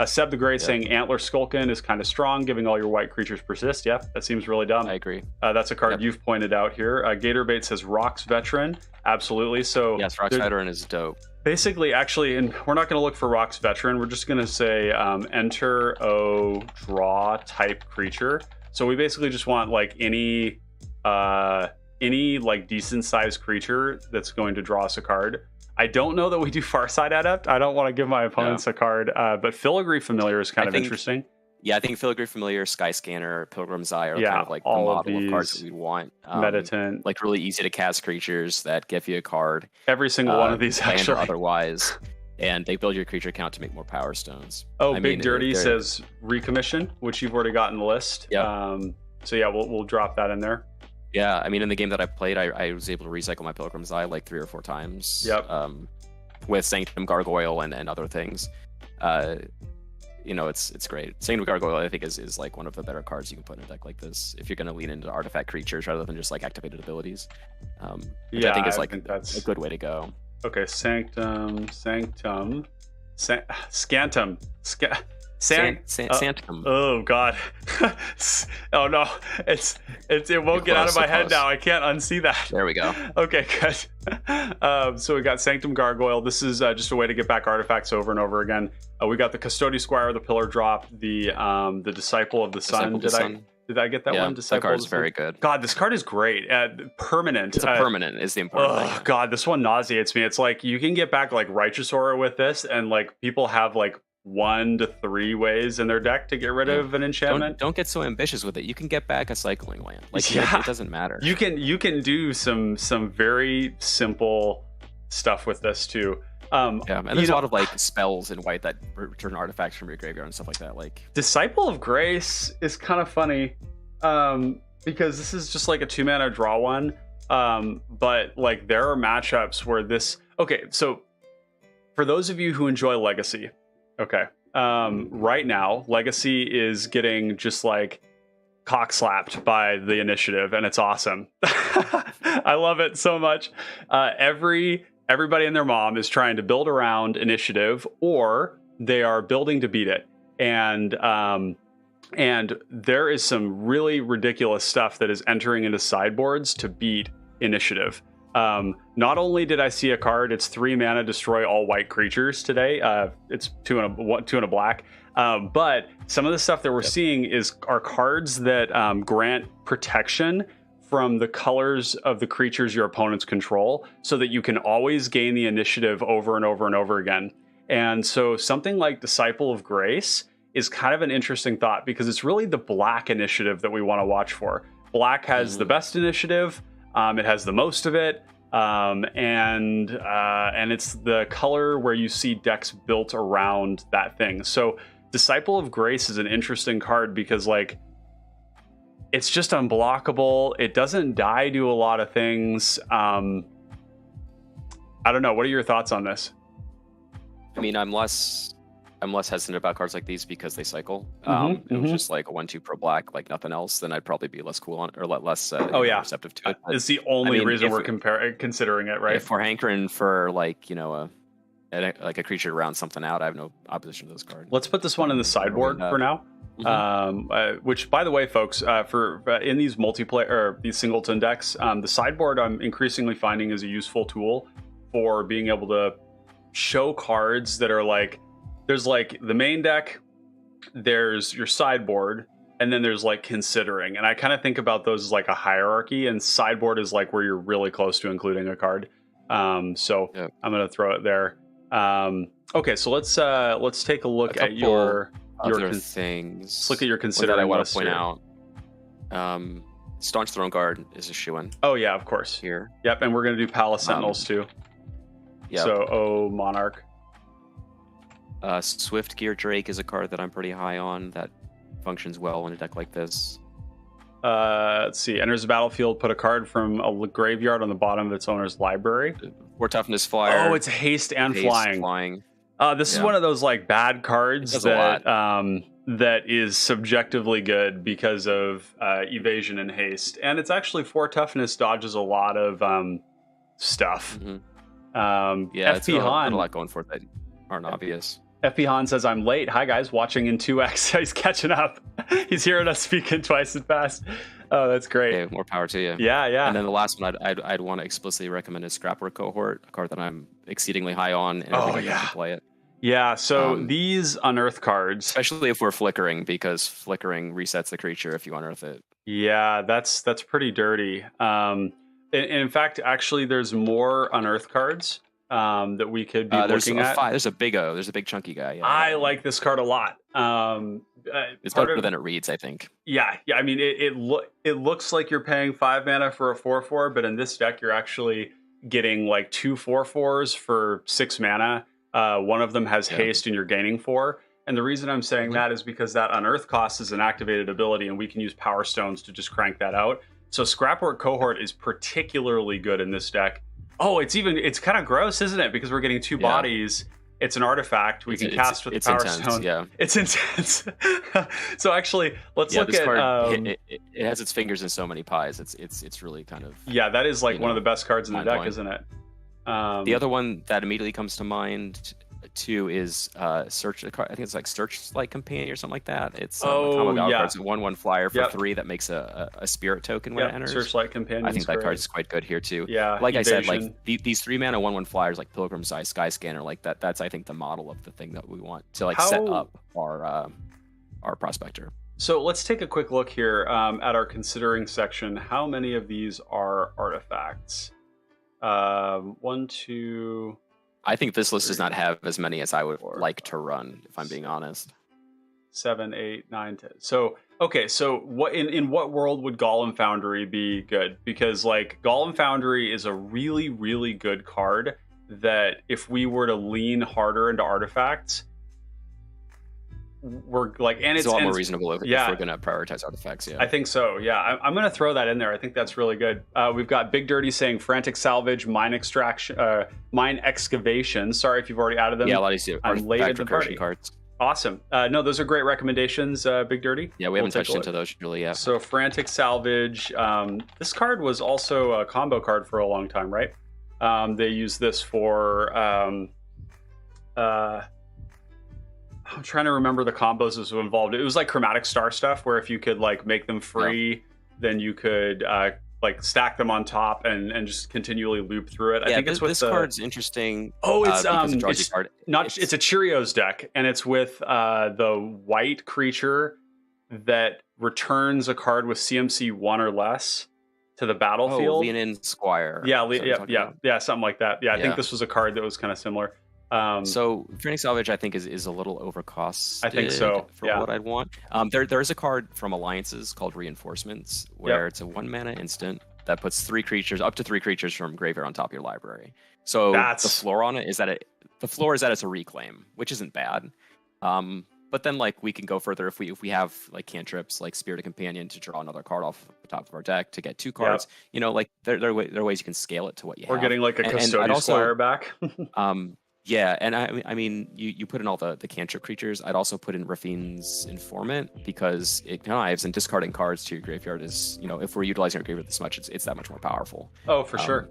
Seb the Grey saying Antler Skulkin is kind of strong, giving all your white creatures persist. Yeah, that seems really dumb. I agree. That's a card you've pointed out here. Gatorbait says Rocks Veteran. Absolutely. So yes, Rocks Veteran is dope. Basically, actually, and we're not going to look for Rocks Veteran. We're just going to say enter O draw type creature. So we basically just want like any like decent sized creature that's going to draw us a card. I don't know that we do Farsight Adept. I don't want to give my opponents a card, but Filigree Familiar is kind of interesting. Yeah, I think Filigree Familiar, Sky Scanner, Pilgrim's Eye are kind of like the all model of cards that we want. Meditant. Like really easy to cast creatures that give you a card. Every single one of these, actually. Otherwise. And they build your creature count to make more Power Stones. Oh, Big Dirty says Recommission, which you've already got in the list. Yeah. So yeah, we'll drop that in there. Yeah, I mean, in the game that I played, I was able to recycle my Pilgrim's Eye like 3 or 4 times. Yep. With Sanctum Gargoyle and other things. You know, it's great. Sanctum Gargoyle, I think, is like one of the better cards you can put in a deck like this if you're going to lean into artifact creatures rather than just like activated abilities. Which I think is like a good way to go. Okay, Scantum. Sanctum. Oh god. Oh no. It won't get out of my head now. I can't unsee that. There we go. Okay, good. So we got Sanctum Gargoyle. This is just a way to get back artifacts over and over again. We got the Custody Squire, the Pillar Drop, the Disciple of the Sun. Did I get that one? Disciple that card is very good. God, this card is great. Permanent. It's a permanent is the important thing. Oh god, this one nauseates me. It's like you can get back like Righteous Aura with this, and like people have like 1 to 3 ways in their deck to get rid of an enchantment. Don't get so ambitious with it. You can get back a cycling land. Like it doesn't matter. You can do some very simple stuff with this too. And there's a lot of like spells in white that return artifacts from your graveyard and stuff like that. Like Disciple of Grace is kind of funny because this is just like a 2 mana draw one. But like there are matchups where this. Okay, so for those of you who enjoy Legacy. Okay. Right now, Legacy is getting just like cock slapped by the initiative, and it's awesome. I love it so much. Everybody and their mom is trying to build around initiative, or they are building to beat it. And there is some really ridiculous stuff that is entering into sideboards to beat initiative. Not only did I see a card, it's 3 mana, destroy all white creatures today. It's 2 and a black. But some of the stuff that we're seeing are cards that grant protection from the colors of the creatures your opponents control, so that you can always gain the initiative over and over and over again. And so something like Disciple of Grace is kind of an interesting thought, because it's really the black initiative that we want to watch for. Black has the best initiative. It has the most of it, and it's the color where you see decks built around that thing. So Disciple of Grace is an interesting card because like it's just unblockable. It doesn't die to a lot of things. I don't know. What are your thoughts on this? I mean, I'm less hesitant about cards like these because they cycle. It was just like a 1/2 pro black, like nothing else. Then I'd probably be less cool on it, or less receptive to it. It's the only reason we're considering it, right? If we're hankering for like a creature to round something out, I have no opposition to those cards. Let's put this one in the sideboard for now. Which, by the way, folks, for in these multiplayer or these singleton decks, the sideboard I'm increasingly finding is a useful tool for being able to show cards that are like there's like the main deck, there's your sideboard, and then there's like considering. And I kind of think about those as like a hierarchy, and sideboard is like where you're really close to including a card. So Yep. I'm gonna throw it there. Okay, so let's take a look at your things. Let's look at your considering. That I want to list point here. out. Staunch Throne Guard is a shoo-in. Oh yeah, of course. Here. Yep, and we're gonna do Palace Sentinels too. Yeah. So Monarch. Swift Gear Drake is a card that I'm pretty high on that functions well in a deck like this. Let's see. Enters the battlefield, put a card from a graveyard on the bottom of its owner's library. 4 toughness flyer. Oh, it's haste and flying. This is one of those like bad cards that is subjectively good because of evasion and haste, and it's actually 4 toughness, dodges a lot of stuff. FP Han, a lot going for it that aren't obvious. FP Han says, "I'm late. Hi guys, watching in 2x." He's catching up. He's hearing us speaking twice as fast. Oh, that's great. Okay, more power to you. Yeah. And then the last one I'd want to explicitly recommend is Scrapwork Cohort, a card that I'm exceedingly high on, and I can play it. Yeah, so these unearth cards, especially if we're flickering, because flickering resets the creature if you unearth it. Yeah, that's pretty dirty. In fact, actually, there's more unearth cards that we could be looking at. There's a big chunky guy. Yeah. I like this card a lot. It's better than it reads, I think. Yeah. I mean, it looks like you're paying 5 mana for a 4/4, but in this deck, you're actually getting like 2 4/4s for 6 mana. One of them has haste, and you're gaining 4. And the reason I'm saying that is because that unearth cost is an activated ability, and we can use Power Stones to just crank that out. So Scrapwork Cohort is particularly good in this deck. Oh, it's kind of gross, isn't it? Because we're getting 2 bodies. It's an artifact. We can cast with the Power Stone. Yeah, it's intense. So actually, let's look at. It has its fingers in so many pies. It's really kind of. Yeah, that is like one of the best cards in the deck, isn't it? The other one that immediately comes to mind too is Search. I think it's like Searchlight Companion or something like that. It's cards, a 1/1 flyer for 3 that makes a spirit token when it enters. Searchlight Companion. I think that card is quite good here too. Yeah, like I said, like these 3 mana 1/1 flyers like Pilgrim's Eye, Sky Scanner, like that. That's I think the model of the thing that we want to like set up our prospector. So let's take a quick look here at our considering section. How many of these are artifacts? 1, 2. I think this list does not have as many as I would like to run, if I'm being honest. 7, 8, 9, 10. So okay, so what in what world would Golem Foundry be good? Because like Golem Foundry is a really, really good card that if we were to lean harder into artifacts, we're like, and it's a lot more reasonable if we're going to prioritize artifacts. Yeah, I think so. Yeah, I'm going to throw that in there. I think that's really good. We've got Big Dirty saying Frantic Salvage, Mine Extraction, Mine Excavation. Sorry if you've already added them. Yeah, a lot of these I'm late at the party. Cards. Awesome. No, those are great recommendations, Big Dirty. Yeah, we haven't touched into those really yet. So Frantic Salvage. This card was also a combo card for a long time, right? They use this for. I'm trying to remember the combos that were involved. It was like Chromatic Star stuff, where if you could like make them free, then you could like stack them on top and just continually loop through it. Yeah, I think it's with this card's interesting. Oh, it's it's a Cheerios deck, and it's with the white creature that returns a card with CMC 1 or less to the battlefield. Lean In Squire. Yeah, something like that. Yeah, I think this was a card that was kind of similar. So Frantic Salvage, I think, is a little overcosted. I think so. For what I'd want. There is a card from Alliances called Reinforcements, where it's a 1 mana instant that puts up to 3 creatures from graveyard on top of your library. So the floor on it is that it's a reclaim, which isn't bad. But then like we can go further if we have like cantrips like Spirited Companion to draw another card off the top of our deck to get 2 cards. You know, like there are ways you can scale it to what you have. Or getting like a Custodian Squire back. Yeah, and I mean, you put in all the cantrip creatures. I'd also put in Rafine's Informant because it connives, and discarding cards to your graveyard is, if we're utilizing our graveyard this much, it's that much more powerful. Oh, for sure.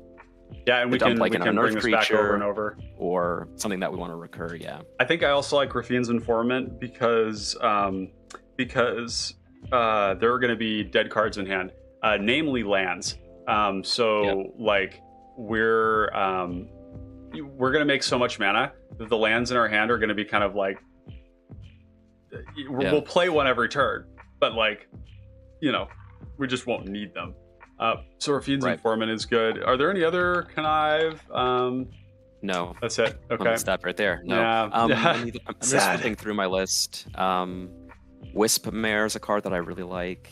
Yeah, and we can bring this back over and over. Or something that we want to recur, yeah. I think I also like Rafine's Informant because there are going to be dead cards in hand, namely lands. Like we're... we're gonna make so much mana that the lands in our hand are gonna be kind of like we'll play one every turn, but like, you know, we just won't need them. So Rafine's Informant is good. Are there any other connive? No. That's it. Okay. Stop right there. No. Yeah. I'm just flipping through my list. Wisp Mare is a card that I really like.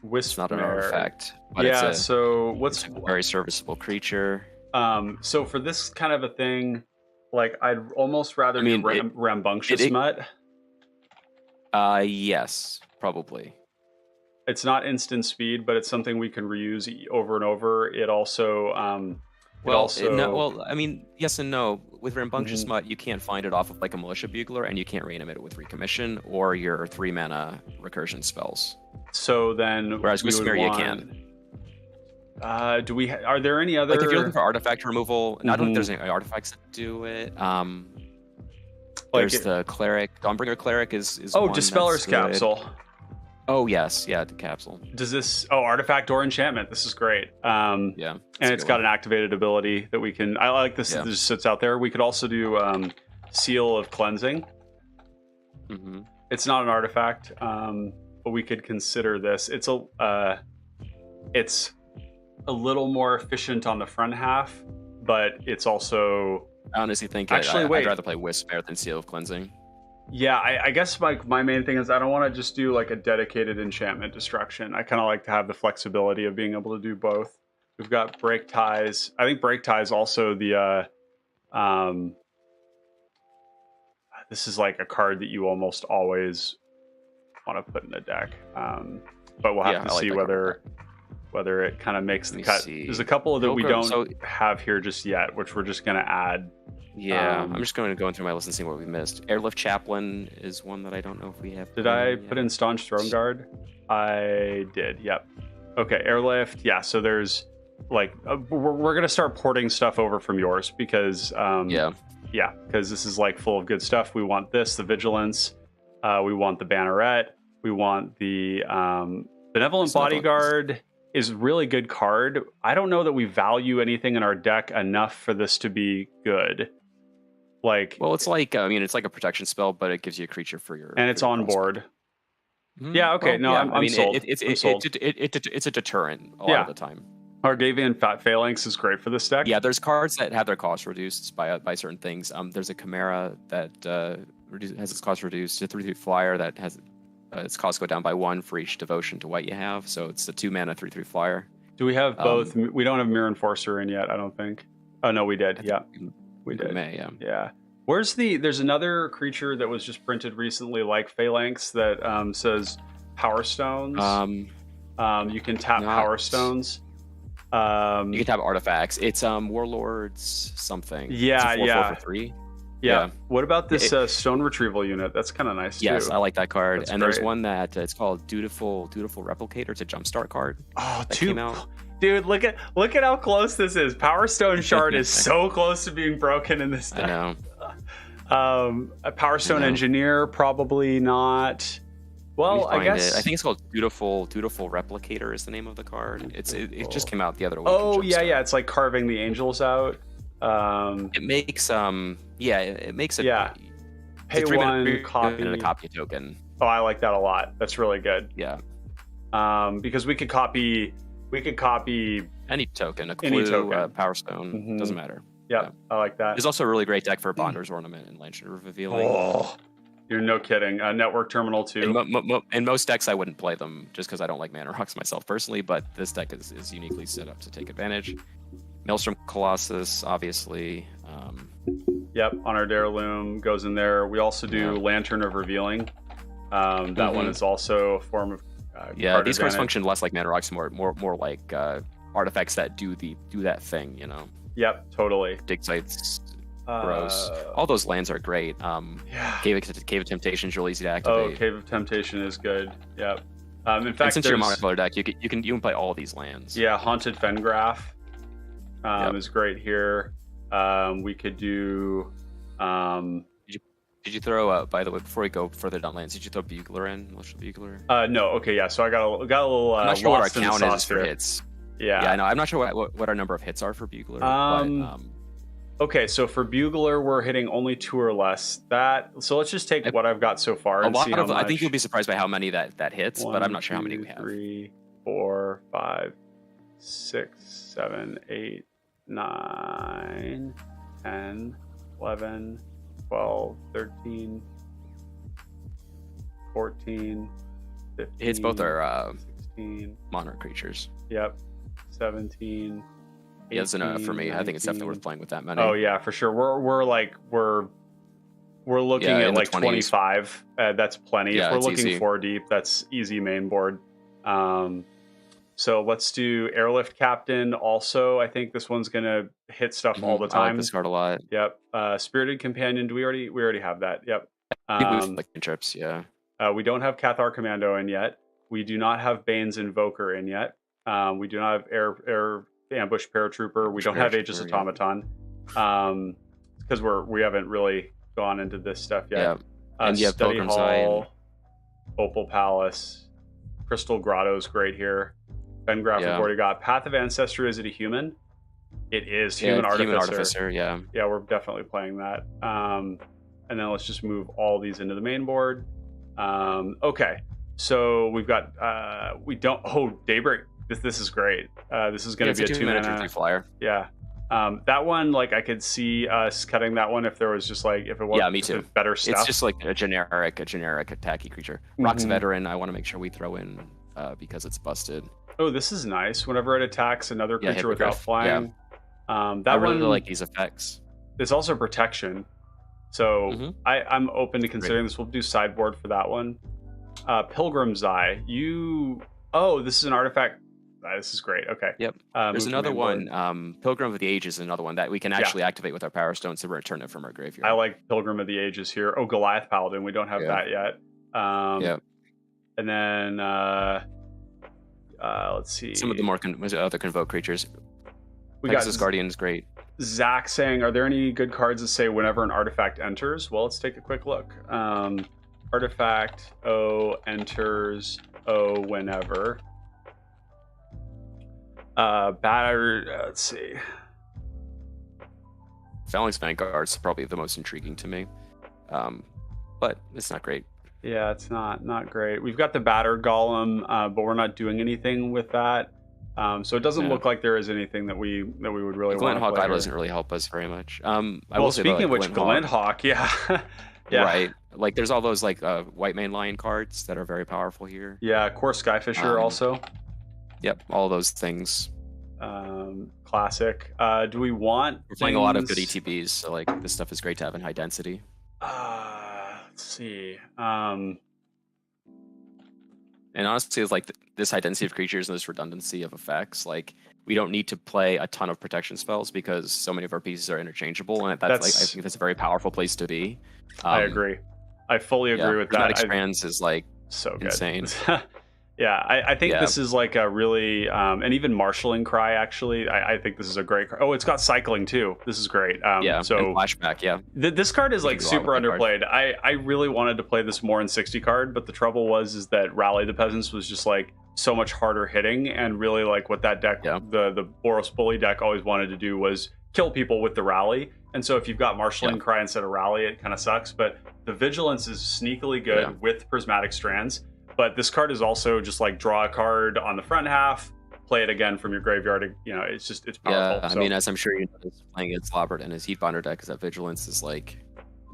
Wisp It's not an Mare. Artifact. But Yeah, it's what's a very serviceable creature. So for this kind of a thing, like I'd almost rather do Rambunctious Mutt. Yes, probably. It's not instant speed, but it's something we can reuse over and over. It also I mean, yes and no. With Rambunctious Mutt, you can't find it off of like a Militia Bugler, and you can't reanimate it with Recommission or your 3-mana recursion spells. So then, whereas Wisp Mare you can. Are there any other? Like if you're looking for artifact removal, and I don't think there's any artifacts that do it. There's the Cleric. Dawnbringer Cleric is Dispeller's Capsule. Oh yes, yeah, the capsule. Does this? Oh, artifact or enchantment. This is great. And it's got an activated ability that we can. I like this. Yeah. That just sits out there. We could also do Seal of Cleansing. It's not an artifact, but we could consider this. It's a little more efficient on the front half, but it's also. I honestly think I'd rather play Wisp Mare than Seal of Cleansing. Yeah, I guess my main thing is I don't want to just do like a dedicated enchantment destruction. I kind of like to have the flexibility of being able to do both. We've got Break Ties. I think Break Ties also the this is like a card that you almost always want to put in a deck. But we'll have to see whether it kind of makes the cut. There's a couple that we don't have here just yet, which we're just going to add. Yeah, I'm just going to go through my list and see what we missed. Airlift Chaplain is one that I don't know if we have. Did I put in Staunch Throne Guard? I did, yep. Okay, Airlift, yeah, so there's like, we're going to start porting stuff over from yours because, because this is like full of good stuff. We want this, the Vigilance, we want the Banneret, we want the Benevolent Bodyguard is a really good card. I don't know that we value anything in our deck enough for this to be good. Like, well, it's like it's like a protection spell, but it gives you a creature for your it's on board. Yeah, okay. I'm sold. It's a deterrent a lot of the time. Argavian Phalanx is great for this deck. Yeah, there's cards that have their cost reduced by certain things. There's a Chimera that has its cost reduced. A 3/3 flyer that has its cost go down by 1 for each devotion to white you have. So it's the 2-mana 3/3 flyer. Do we have both? We don't have Mirror Enforcer in yet, I don't think. Oh no, we did. Yeah, we did. Yeah. There's another creature that was just printed recently, like Phalanx, that says Power Stones. You can tap Power Stones. You can tap artifacts. It's Warlords something. Yeah, it's a 4/4 for 3. Yeah. What about this Stone Retrieval unit? That's kind of nice too. Yes, I like that card. That's great. There's one that it's called Dutiful Replicator. It's a Jumpstart card. Oh, came out. Dude, look at how close this is. Power Stone Shard is so close to being broken in this deck. I know. A Power Stone Engineer, probably not. Well, I guess I think it's called Dutiful Replicator is the name of the card. It just came out the other week. Oh yeah, it's like carving the angels out. It makes it makes a pay 1 copy and a copy token. Oh, I like that a lot. That's really good. Yeah. Because we could copy any token, a clue, Power Stone, doesn't matter. Yeah, I like that. There's also a really great deck for Bonder's Ornament and Lantern Revealing. Oh, you're no kidding. Network Terminal too. In most decks, I wouldn't play them just because I don't like mana rocks myself personally, but this deck is uniquely set up to take advantage. Maelstrom Colossus, obviously. Yep, on our Heirloom goes in there. We also do Lantern of Revealing. That one is also a form of these cards function less like mana rocks, more like artifacts that do that thing, you know. Yep, totally. Dig Sites, gross. All those lands are great. Cave of Temptation is really easy to activate. Oh, Cave of Temptation is good. Yep. In fact, since you're a monocolor deck, you can play all these lands. Yeah, Haunted Fengraf is great here. We could do. Did you throw? By the way, before we go further down lands, did you throw Bugler in? Militia Bugler? No. Okay, yeah. So I got a little. I'm not sure what our count is for hits. Yeah, I know. I'm not sure what our number of hits are for Bugler. Okay, so for Bugler, we're hitting only 2 or less. So let's just take what I've got so far and see how much. I think you'll be surprised by how many that hits, but I'm not sure how many we have. 3, 4, 5, 6, 7, 8, 9, 10, 11, 12, 13, 14, 15. It hits both our 16. monarch creatures. Yep. 17. Yeah, that's enough for me. I think it's definitely worth playing with that many. Oh yeah, for sure. We're looking at like 25. That's plenty. Yeah, if we're looking easy. 4 deep, that's easy main board. So let's do Airlift Captain. Also, I think this one's gonna hit stuff all the time. I like this card a lot. Yep. Spirited Companion. We already have that. Yep. Like trips. Yeah. We don't have Cathar Commando in yet. We do not have Bane's Invoker in yet. We do not have Air Ambush Paratrooper. We don't have Aegis Automaton. Because we haven't really gone into this stuff yet. Yeah. And you have Study Pilgrim's Hall, Opal Palace, Crystal Grotto's great here. Ben Graff, we've already got Path of Ancestry. Is it a human? It is. Human Artificer. Yeah. Yeah, we're definitely playing that. And then let's just move all these into the main board. Okay. So we've got Daybreak. This is great. This is going to be a 2-mana flyer. Yeah. That one, like, I could see us cutting that one if there was just like, if it was me too. better stuff. It's just like a generic attacky creature. Rock's Veteran, I want to make sure we throw in because it's busted. Oh, this is nice. Whenever it attacks another creature without flying. I really like these effects. It's also protection. So I'm open to considering this. We'll do sideboard for that one. Pilgrim's Eye. This is an artifact. This is great. Okay. Yep. There's another one. Pilgrim of the Ages is another one that we can actually activate with our Power Stones to return it from our graveyard. I like Pilgrim of the Ages here. Oh, Goliath Paladin. We don't have that yet. And then let's see. Some of the more other Convoke creatures. Pegasus Guardian is great. Zach saying, are there any good cards that say whenever an artifact enters? Well, let's take a quick look. Artifact enters whenever. Let's see. Phalanx Vanguard's probably the most intriguing to me, but it's not great. Yeah, it's not great. We've got the Battered Golem, but we're not doing anything with that. So it doesn't look like there is anything that we would really want to play. Glinthawk Idol doesn't really help us very much. Speaking of which, Glinthawk, yeah. Right. Like there's all those like White Mane Lion cards that are very powerful here. Yeah, Core Skyfisher also. Yep, all those things. Classic. Do we want? We're playing a lot of good ETBs, so like this stuff is great to have in high density. Let's see. And honestly, it's like this high density of creatures and this redundancy of effects, like we don't need to play a ton of protection spells because so many of our pieces are interchangeable, and I think that's a very powerful place to be. I agree. I fully agree with that. Strands is like so good. Insane. Yeah, I think this is like a really, and even Marshalling Cry, actually, I think this is a great card. Oh, it's got cycling too. This is great. So and flashback, this card is like super underplayed. I really wanted to play this more in 60 card, but the trouble is that Rally the Peasants was just like so much harder hitting, and really like what that deck, the Boros Bully deck always wanted to do was kill people with the Rally. And so if you've got Marshalling Cry instead of Rally, it kind of sucks, but the Vigilance is sneakily good with Prismatic Strands. But this card is also just like draw a card on the front half, play it again from your graveyard. You know, it's powerful. Yeah, I mean, as I'm sure you know, playing against Lobbert and his Heatbinder deck is that Vigilance is like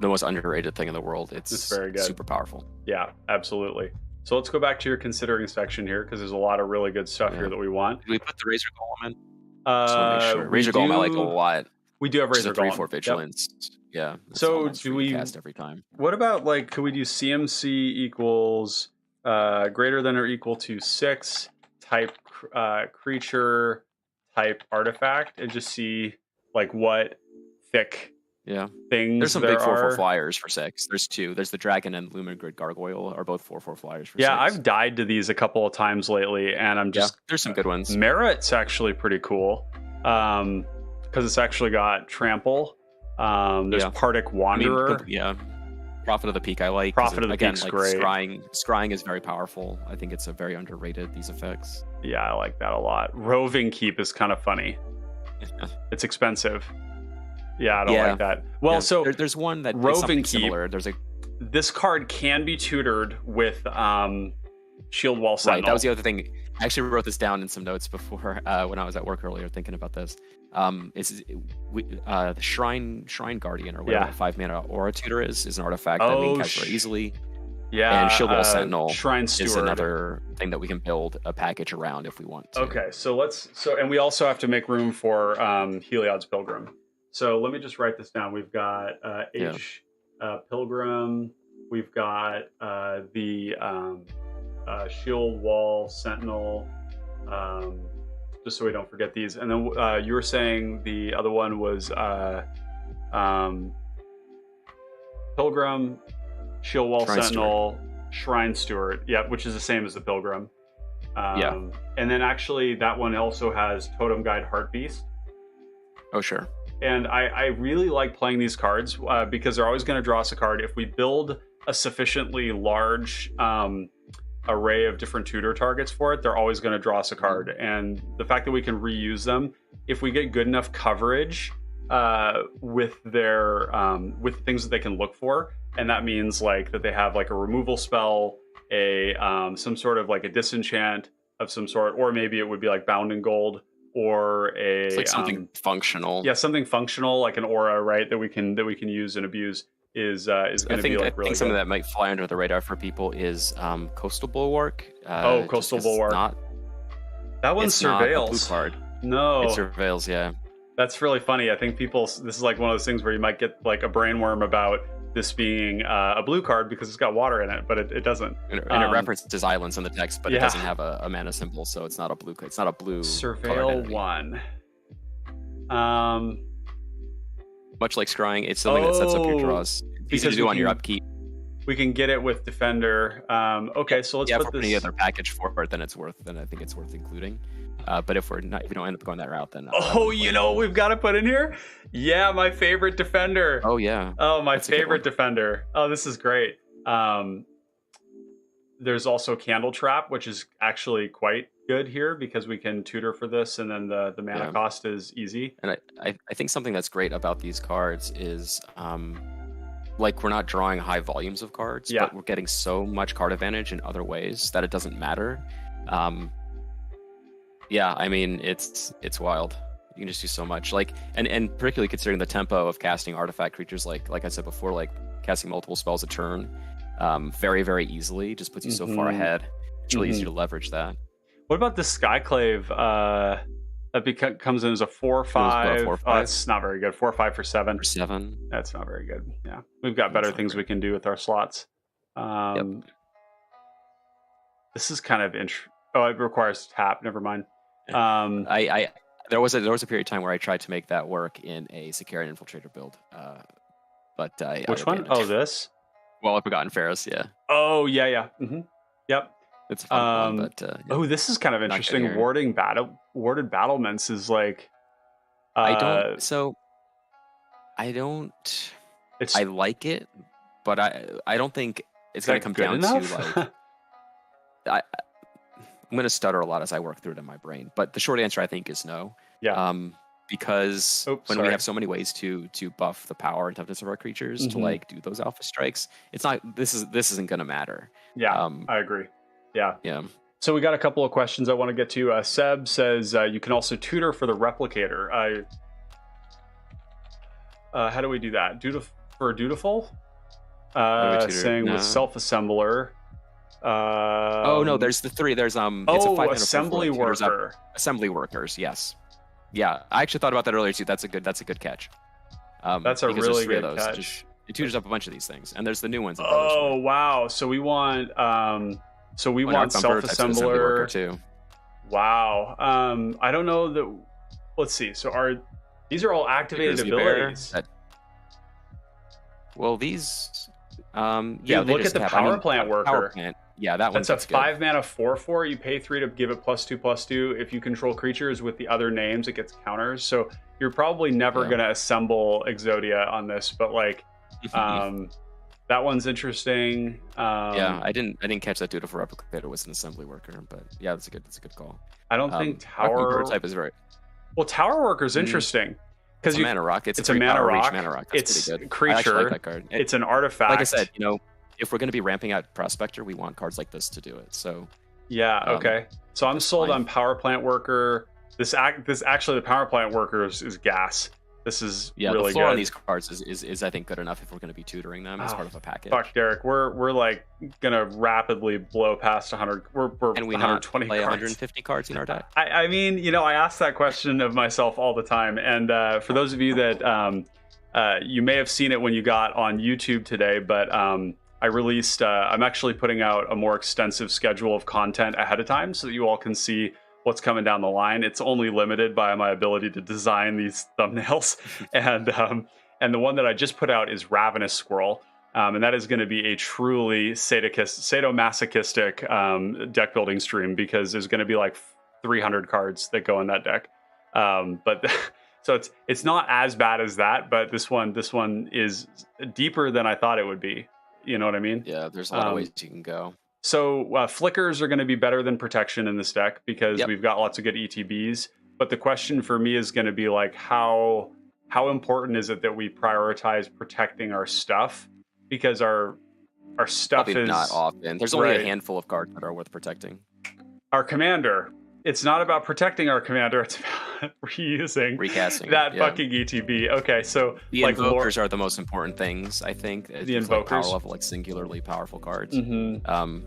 the most underrated thing in the world. It's very good. Super powerful. Yeah, absolutely. So let's go back to your considering section here because there's a lot of really good stuff here that we want. Did we put the Razor Golem in? Razor Golem I like a lot. We do have Razor Golem. 3/4 Vigilance. Yep. Yeah. So do we cast every time? What about like could we do CMC equals greater than or equal to 6 type creature type artifact and just see like what thick things there's some big 4/4 flyers for 6. There's 2. There's the Dragon and Luminous Gargoyle are both 4/4 flyers for 6. I've died to these a couple of times lately, and I'm just there's some good ones. Merit's actually pretty cool because it's actually got trample. There's Partick Wanderer. Prophet of the Peak I like. Prophet of the Peak's great. Scrying is very powerful. I think it's a very underrated, these effects. Yeah, I like that a lot. Roving Keep is kind of funny. It's expensive. Yeah, I don't like that. Well, yeah. so there's one that is Roving something Keep. similar. There's a This card can be tutored with Shield Wall Sentinel. Right, that was the other thing. I actually wrote this down in some notes before when I was at work earlier thinking about this. The Shrine Guardian, or whatever, 5-mana Aura Tutor is an artifact that we can cast very easily. Yeah, and Shield Wall Sentinel Shrine Steward is another thing that we can build a package around if we want to. Okay, and we also have to make room for Heliod's Pilgrim. So let me just write this down. We've got Pilgrim. We've got the Shield Wall Sentinel. Just so we don't forget these. And then you were saying the other one was Pilgrim, Shield Wall Sentinel, Shrine Steward. Yeah, which is the same as the Pilgrim. And then actually that one also has Totem Guide Heart Beast. Oh, sure. And I really like playing these cards because they're always going to draw us a card. If we build a sufficiently large array of different tutor targets for it, they're always going to draw us a card. And the fact that we can reuse them, if we get good enough coverage with their with things that they can look for, and that means like that they have like a removal spell, a some sort of like a disenchant of some sort, or maybe it would be like Bound in Gold, or it's like something functional. Yeah, something functional like an aura, right? That we can use and abuse is going to be like really I think something that might fly under the radar for people is Coastal Bulwark. Coastal Bulwark. That one's Surveils. Blue card. No, it Surveils. Yeah, that's really funny. I think this is like one of those things where you might get like a brainworm about this being a blue card because it's got water in it, but it doesn't. And it references islands in the text, but it doesn't have a mana symbol, so it's not a blue. It's not a blue. Surveil 1. Much like scrying, it's something that sets up your draws. It's easy to do on your upkeep. We can get it with Defender. Okay, so let's put this. Any other package for it, then I think it's worth including. But if we don't end up going that route, then you know what we've got to put in here? Yeah, my favorite Defender. Oh yeah. Oh, my favorite Defender. Oh, this is great. There's also Candle Trap, which is actually quite good here because we can tutor for this, and then the mana cost is easy. And I think something that's great about these cards is like we're not drawing high volumes of cards, but we're getting so much card advantage in other ways that it doesn't matter. Yeah, I mean it's wild. You can just do so much, like and particularly considering the tempo of casting artifact creatures, like I said before, like casting multiple spells a turn, very very easily, just puts you so far ahead. It's really easy to leverage that. What about the Skyclave? That comes in as a 4/5. Oh, it's not very good. 4/5 for 7. For 7. That's not very good. Yeah, we've got better things we can do with our slots. This is kind of Oh, it requires tap. Never mind. There was a period of time where I tried to make that work in a Sicarian Infiltrator build, but which one? Oh, this. Well, I've forgotten Ferris. Yeah. Oh yeah. Yep. It's a fun one, but oh, this is kind of interesting. Warded battlements is like. I like it, but I don't think it's going to come down to like. I'm going to stutter a lot as I work through it in my brain, but the short answer I think is no. Yeah. Because we have so many ways to buff the power and toughness of our creatures to like do those alpha strikes, it's not. This isn't going to matter. Yeah, I agree. Yeah. Yeah. So we got a couple of questions I want to get to. Seb says you can also tutor for the replicator. How do we do that? Dutiful? Saying with self-assembler. Oh no, there's the 3. There's it's a 5 assembly worker. Assembly workers, yes. Yeah, I actually thought about that earlier too. That's a good catch. That's a really good catch. It tutors up a bunch of these things, and there's the new ones. Oh wow! So we want self-assembler too. Wow. I don't know that. Let's see. So these are all activated abilities? Well, these. Look at the power plant worker. Power plant. Yeah, that one's That's a 5 mana 4/4. You pay 3 to give it +2/+2. If you control creatures with the other names, it gets counters. So you're probably never going to assemble Exodia on this, but like, that one's interesting. I didn't catch that dutiful replicator was an assembly worker, but yeah, that's a good call. I don't think tower prototype is right. Well, tower worker is interesting It's a mana rock. It's a a mana rock. Mana rock. That's It's pretty good. creature. I actually like that card. It's an artifact. Like I said, you know, if we're going to be ramping out Prospector, we want cards like this to do it. So yeah, okay. So I'm sold on Power Plant Worker. This actually, the Power Plant Worker is gas. This is really the floor good. On these cards is I think good enough if we're going to be tutoring them as part of a package. Fuck, Derek, we're like gonna rapidly blow past 100. We're and we 120 not play cards. 150 cards in our deck. I mean, you know, I ask that question of myself all the time, and for those of you that you may have seen it when you got on YouTube today, but I released. I'm actually putting out a more extensive schedule of content ahead of time so that you all can see what's coming down the line. It's only limited by my ability to design these thumbnails, and the one that I just put out is Ravenous Squirrel, and that is going to be a truly sadomasochistic deck building stream, because there's going to be like 300 cards that go in that deck. But so it's not as bad as that, but this one is deeper than I thought it would be. You know what I mean? Yeah, there's a lot of ways you can go. So flickers are going to be better than protection in this deck because we've got lots of good ETBs. But the question for me is going to be like, how important is it that we prioritize protecting our stuff? Because our stuff Probably is not often. There's only a handful of cards that are worth protecting. Our commander. It's not about protecting our commander. It's about recasting that fucking ETB. Okay, so the invokers are the most important things, I think. The invokers, like power level, like singularly powerful cards. Expel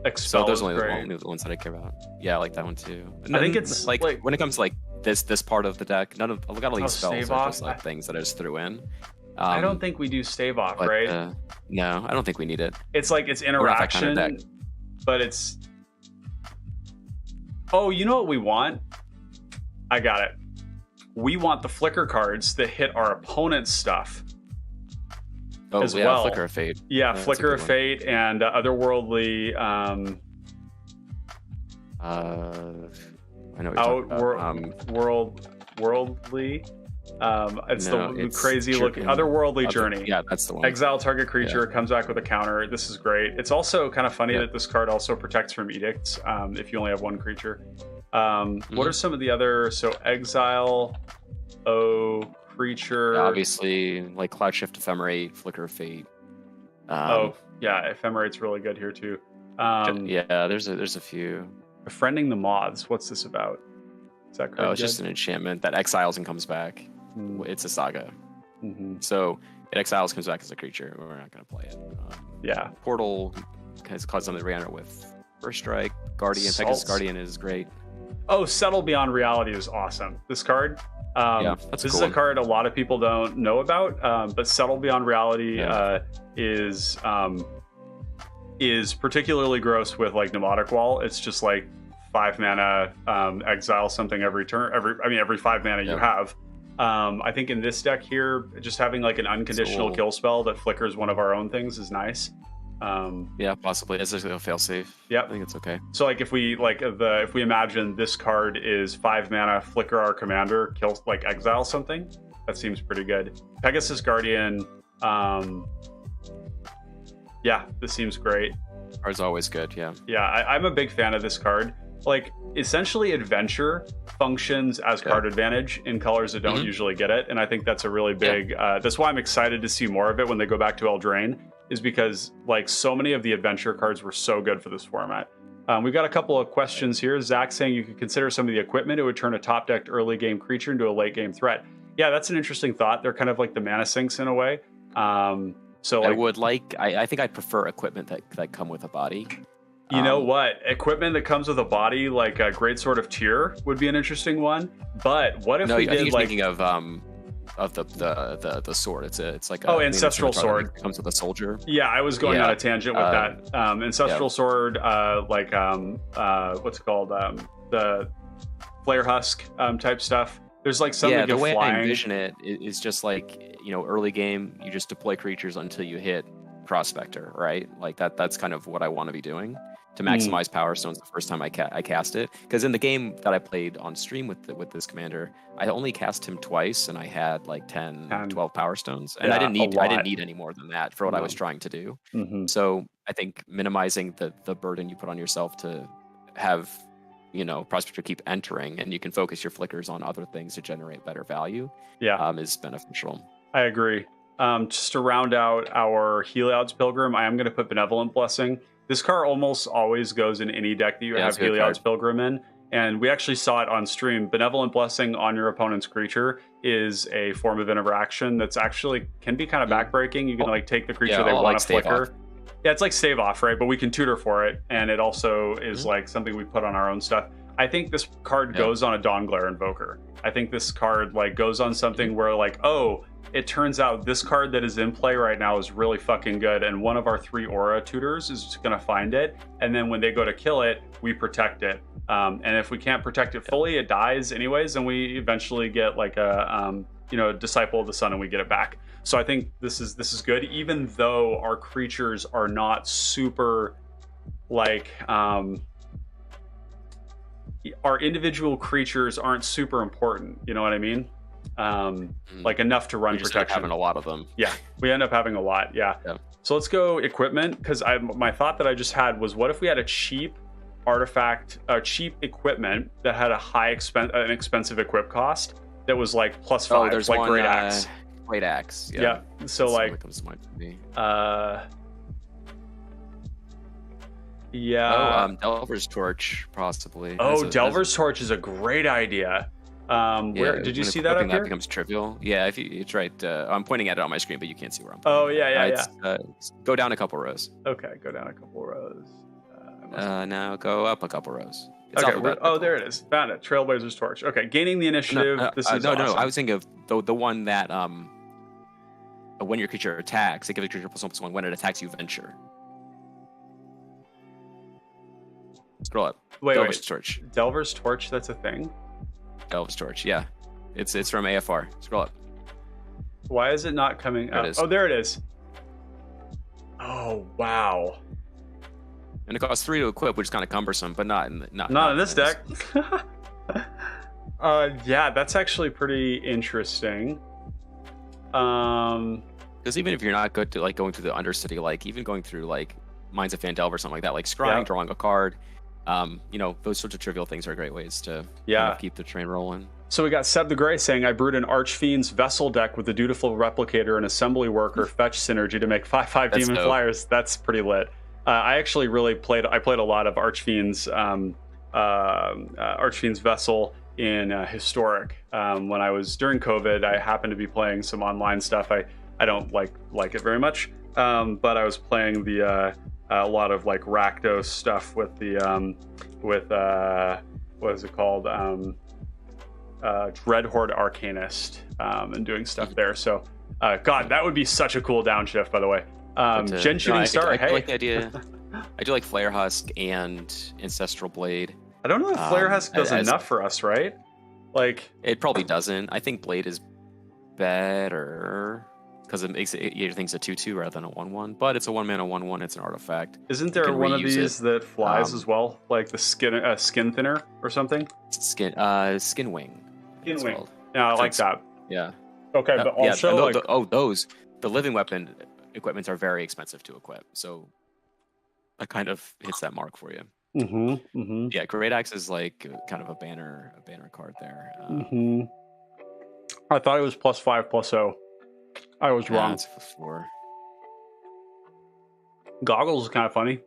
so those are only the ones that I care about. Yeah, I like that one too. I think it's like when it comes to like this part of the deck, none of I've got all these spells are just like things that I just threw in. I don't think we do stave off, right? No, I don't think we need it. It's like it's interaction, kind of but it's. Oh, you know what we want? I got it. We want the flicker cards that hit our opponent's stuff. Oh, as well. Flicker of Fate. Yeah, Flicker of Fate and Otherworldly. I know what you're talking about. Worldly. It's the crazy looking Otherworldly Journey. Yeah, that's the one. Exile target creature, comes back with a counter. This is great. It's also kind of funny that this card also protects from edicts if you only have one creature. What are some of the other? So exile, creature. Obviously, like Cloud Shift, Ephemerate, Flicker of Fate. Ephemerate's really good here too. There's a few. Befriending the Moths. What's this about? Is that it's just an enchantment that exiles and comes back. It's a saga. So it exiles, comes back as a creature. We're not going to play it. Portal has caused them to re-enter with First Strike. Guardian, Pegasus Guardian is great. Oh, Settle Beyond Reality is awesome. This card. This is a card a lot of people don't know about, but Settle Beyond Reality is particularly gross with like Pneumatic Wall. It's just like 5 mana, exile something every turn. Every 5 mana you have. I think in this deck here, just having like an unconditional kill spell that flickers one of our own things is nice. Possibly. It's just a failsafe. Yeah, I think it's okay. So like if we imagine this card is 5 mana, flicker our commander, kill like exile something, that seems pretty good. Pegasus Guardian. This seems great. Card's always good. Yeah, I'm a big fan of this card. Like essentially Adventure functions as card advantage in colors that don't usually get it, and I think that's a really big that's why I'm excited to see more of it when they go back to Eldraine, is because like so many of the Adventure cards were so good for this format. We've got a couple of questions here. Zach saying you could consider some of the equipment. It would turn a top decked early game creature into a late game threat. Yeah, that's an interesting thought. They're kind of like the mana sinks in a way. So like, I think I'd prefer equipment that come with a body. You know what? Equipment that comes with a body, like a Great Sword of Tyr, would be an interesting one. But what if we did I think like? Thinking of the sword. It's like Ancestral Sword. It comes with a soldier. Yeah, I was going on a tangent with that. Ancestral Sword, what's it called? The Flare Husk type stuff. There's like something the way flying. I envision it is just like, early game, you just deploy creatures until you hit Prospector, right? Like that's kind of what I want to be doing to maximize Power Stones the first time I cast it. Because in the game that I played on stream with this commander, I only cast him twice and I had like 10 12 Power Stones, and I didn't need any more than that for what I was trying to do. So I think minimizing the burden you put on yourself to have Prospector keep entering, and you can focus your flickers on other things to generate better value. Yeah, is beneficial. I agree. Just to round out our Heliod's Pilgrim, I am going to put Benevolent Blessing. This card almost always goes in any deck that you have Heliod's Pilgrim in. And we actually saw it on stream. Benevolent Blessing on your opponent's creature is a form of interaction that's actually can be kind of backbreaking. You can like take the creature they want to flicker. Yeah, it's like save off, right? But we can tutor for it. And it also is like something we put on our own stuff. I think this card goes on a Dawnglare Invoker. I think this card like goes on something where like, oh, it turns out this card that is in play right now is really fucking good, and one of our 3 aura tutors is just going to find it, and then when they go to kill it, we protect it. And if we can't protect it fully, it dies anyways, and we eventually get like a Disciple of the Sun, and we get it back. So I think this is good, even though our creatures are not super like our individual creatures aren't super important. You know what I mean? Like enough to run protection. Having a lot of them. Yeah, we end up having a lot. Yeah. So let's go equipment, because my thought that I just had was, what if we had a cheap artifact, cheap equipment that had an expensive equip cost that was like +5, there's like one, Great Axe. Great Axe. Yeah. So that's like, comes to mind for me. Yeah. Delver's Torch, possibly. Delver's Torch is a great idea. Where did you see that up here? That becomes trivial. Yeah, it's right. I'm pointing at it on my screen, but you can't see where I'm pointing. Oh, yeah. Go down a couple rows. Okay, go down a couple rows. Now go up a couple rows. There it is. Found it. Trailblazer's Torch. Okay, gaining the initiative. This is awesome. No. I was thinking of the one that when your creature attacks, it gives a creature +1/+1. When it attacks, you venture. Scroll up. Delver's Torch. Delver's Torch. That's a thing. Delver's Torch. Yeah, it's from AFR. Scroll up. Why is it not coming up? Oh, there it is. Oh wow. And it costs 3 to equip, which is kind of cumbersome, but not in this deck. Yeah, that's actually pretty interesting. Because even if you're not good to like going through the Undercity, like even going through like Mines of Phandelver or something like that, like scrying, drawing a card, those sorts of trivial things are great ways to keep the train rolling. So we got Seb the Grey saying, I brewed an Archfiend's Vessel deck with the Dutiful Replicator and Assembly Worker fetch synergy to make 5/5 Demon Flyers. That's pretty lit. I actually played a lot of Archfiend's Vessel in Historic. When I was during COVID, I happened to be playing some online stuff. I don't like it very much, but I was playing the a lot of like Rakdos stuff with the what is it called, Dreadhorde Arcanist, and doing stuff there. So God, that would be such a cool downshift, by the way. Gen Shooting Star. I like the idea. I do like Flare Husk and Ancestral Blade. I don't know if Flare Husk does enough for us, right? Like, it probably doesn't. I think Blade is better because it makes it things a 2/2 rather than a 1/1. But it's a 1-mana 1/1. It's an artifact. Isn't there one of these that flies as well, like the skin thinner or something? Skin Wing. Skin Wing. Yeah, I like that. Yeah. Okay, but also the living weapon equipments are very expensive to equip, so that kind of hits that mark for you. Yeah, Great Axe is like kind of a banner card there. I thought it was +5/+0. I was wrong. It's +4. Goggles is kind of funny.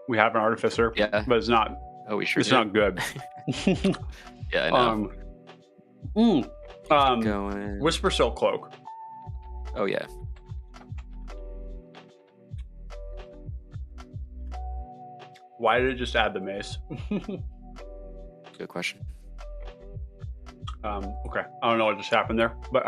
We have an Artificer, but it's not. Oh, we sure. It's not good. Yeah, I know. Whisper Silk Cloak. Oh yeah. Why did it just add the mace? Good question. Okay, I don't know what just happened there, but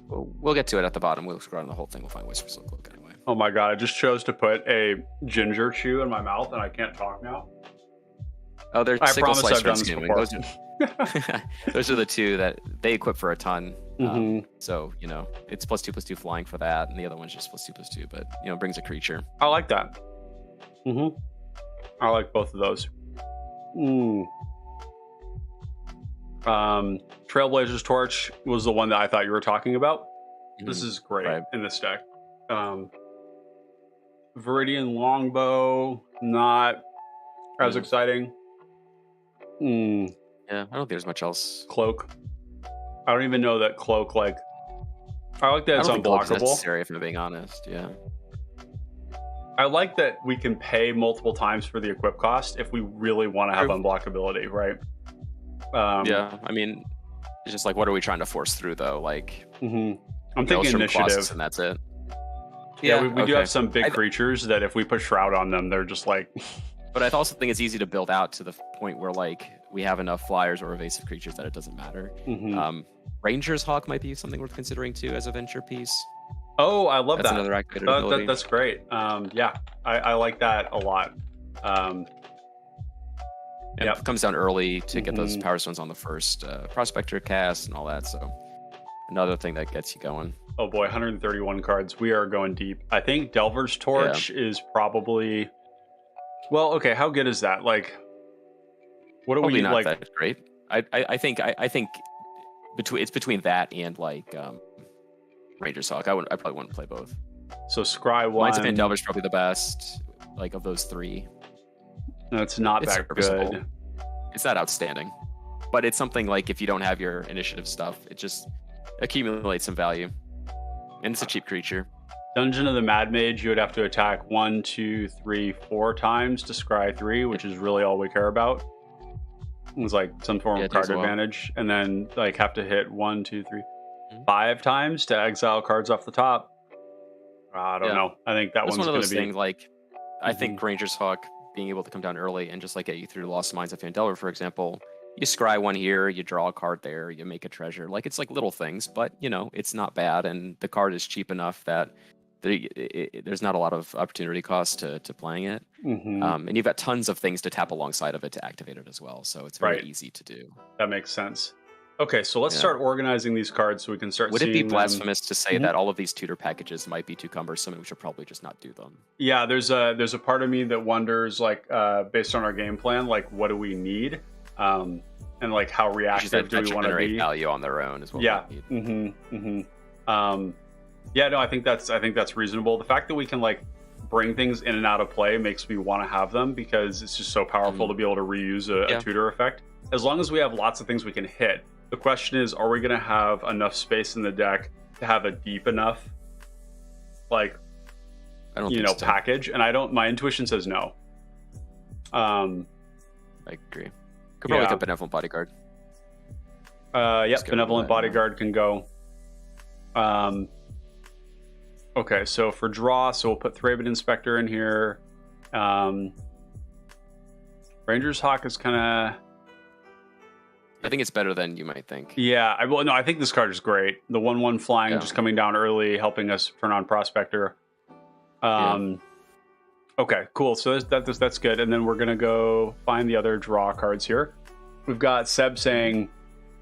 we'll get to it at the bottom. We'll scroll on the whole thing. We'll find Whisper Silk Cloak anyway. Oh my god! I just chose to put a ginger chew in my mouth, and I can't talk now. Oh, there's I promise I've done this before. Those are the two that they equip for a ton. So it's +2/+2 flying for that, and the other one's just +2/+2, but brings a creature. I like that. I like both of those. Trailblazer's Torch was the one that I thought you were talking about. This is great in this deck. Viridian Longbow, not as exciting. Mm, Yeah, I don't think there's much else. Cloak. I don't even know that Cloak, like... I like that I it's don't think cloak's unblockable. necessary, if I'm being honest. Yeah. I like that we can pay multiple times for the equip cost if we really want to have True. unblockability, right? Yeah, I mean, it's just like, what are we trying to force through, though? Like, I'm thinking Maelstrom initiative. Colossus and that's it. Yeah, we do okay. have some big creatures that if we put Shroud on them, they're just like... But I also think it's easy to build out to the point where, like, we have enough flyers or evasive creatures that it doesn't matter. Ranger's Hawk might be something worth considering, too, as a venture piece. Oh, I love That's that. another activated ability. That's great. Yeah, I like that a lot. It comes down early to get those power stones on the first Prospector cast and all that, so another thing that gets you going. Oh boy, 131 cards. We are going deep. I think Delver's Torch is probably... Well, okay, how good is that? Like, what do Probably we not like? that great. I think it's between that and like Ranger's Hawk. I probably wouldn't play both. So Scry 1. Minds of Delver's probably the best, like, of those three. No, it's not that good. It's not outstanding, but it's something like, if you don't have your initiative stuff, it just accumulates some value, and it's a cheap creature. Dungeon of the Mad Mage, you would have to attack 1, 2, 3, 4 times to scry 3, which is really all we care about. It's like some form of card advantage, and then like have to hit 1, 2, 3, 5 times to exile cards off the top. I don't know. I think that one's one of going those to be... things. Like, I think Ranger's Hawk being able to come down early and just like get you through Lost Mines of Phandelver, for example. You scry one here, you draw a card there, you make a treasure. Like, it's like little things, but you know, it's not bad, and the card is cheap enough that there's not a lot of opportunity cost to playing it. And you've got tons of things to tap alongside of it to activate it as well, so it's very easy to do. That makes sense. Okay, so let's start organizing these cards so we can start Would seeing it be blasphemous to say Mm-hmm. that all of these tutor packages might be too cumbersome and we should probably just not do them? Yeah, there's a part of me that wonders, like, based on our game plan, like, what do we need? And like, how reactive do we want to be? Value on their own is what we need. Yeah, no, I think that's reasonable. The fact that we can like bring things in and out of play makes me want to have them, because it's just so powerful to be able to reuse a tutor effect. As long as we have lots of things we can hit. The question is, are we going to have enough space in the deck to have a deep enough, like, package? And my intuition says no. I agree. Could probably get Benevolent Bodyguard. Yep, Benevolent Bodyguard can go. Okay, so for draw, so we'll put Thraben Inspector in here. Ranger's Hawk is kind of... I think it's better than you might think. Yeah, I think this card is great. The 1/1 flying just coming down early, helping us turn on Prospector. Okay, cool. So that's good. And then we're going to go find the other draw cards here. We've got Seb saying,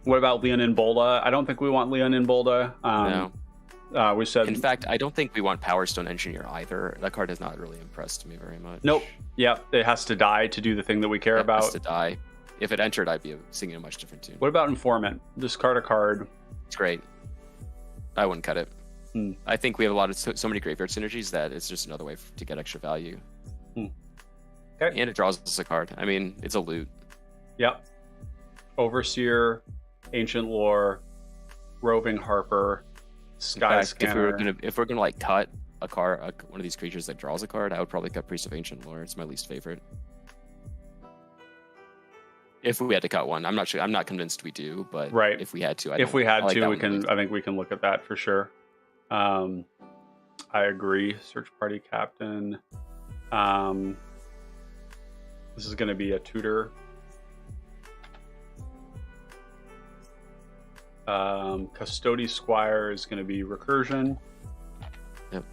what about Leonin Bolda? I don't think we want Leonin Bolda. No. We said... In fact, I don't think we want Power Stone Engineer either. That card has not really impressed me very much. Nope. Yep, it has to die to do the thing that we care about. It has to die. If it entered, I'd be singing a much different tune. What about Informant? Discard a card. It's great. I wouldn't cut it. I think we have a lot of so many graveyard synergies that it's just another way to get extra value. Okay. And it draws us a card. I mean, it's a loot. Yep. Overseer, Ancient Lore, Roving Harper, Sky Scanner. If we're gonna like cut a card, one of these creatures that draws a card, I would probably cut Priest of Ancient Lore. It's my least favorite. If we had to cut one, I'm not sure. I'm not convinced we do, but if we had to, I think we can look at that for sure. I agree. Search Party Captain. This is going to be a tutor. Custody Squire is going to be recursion. Yep.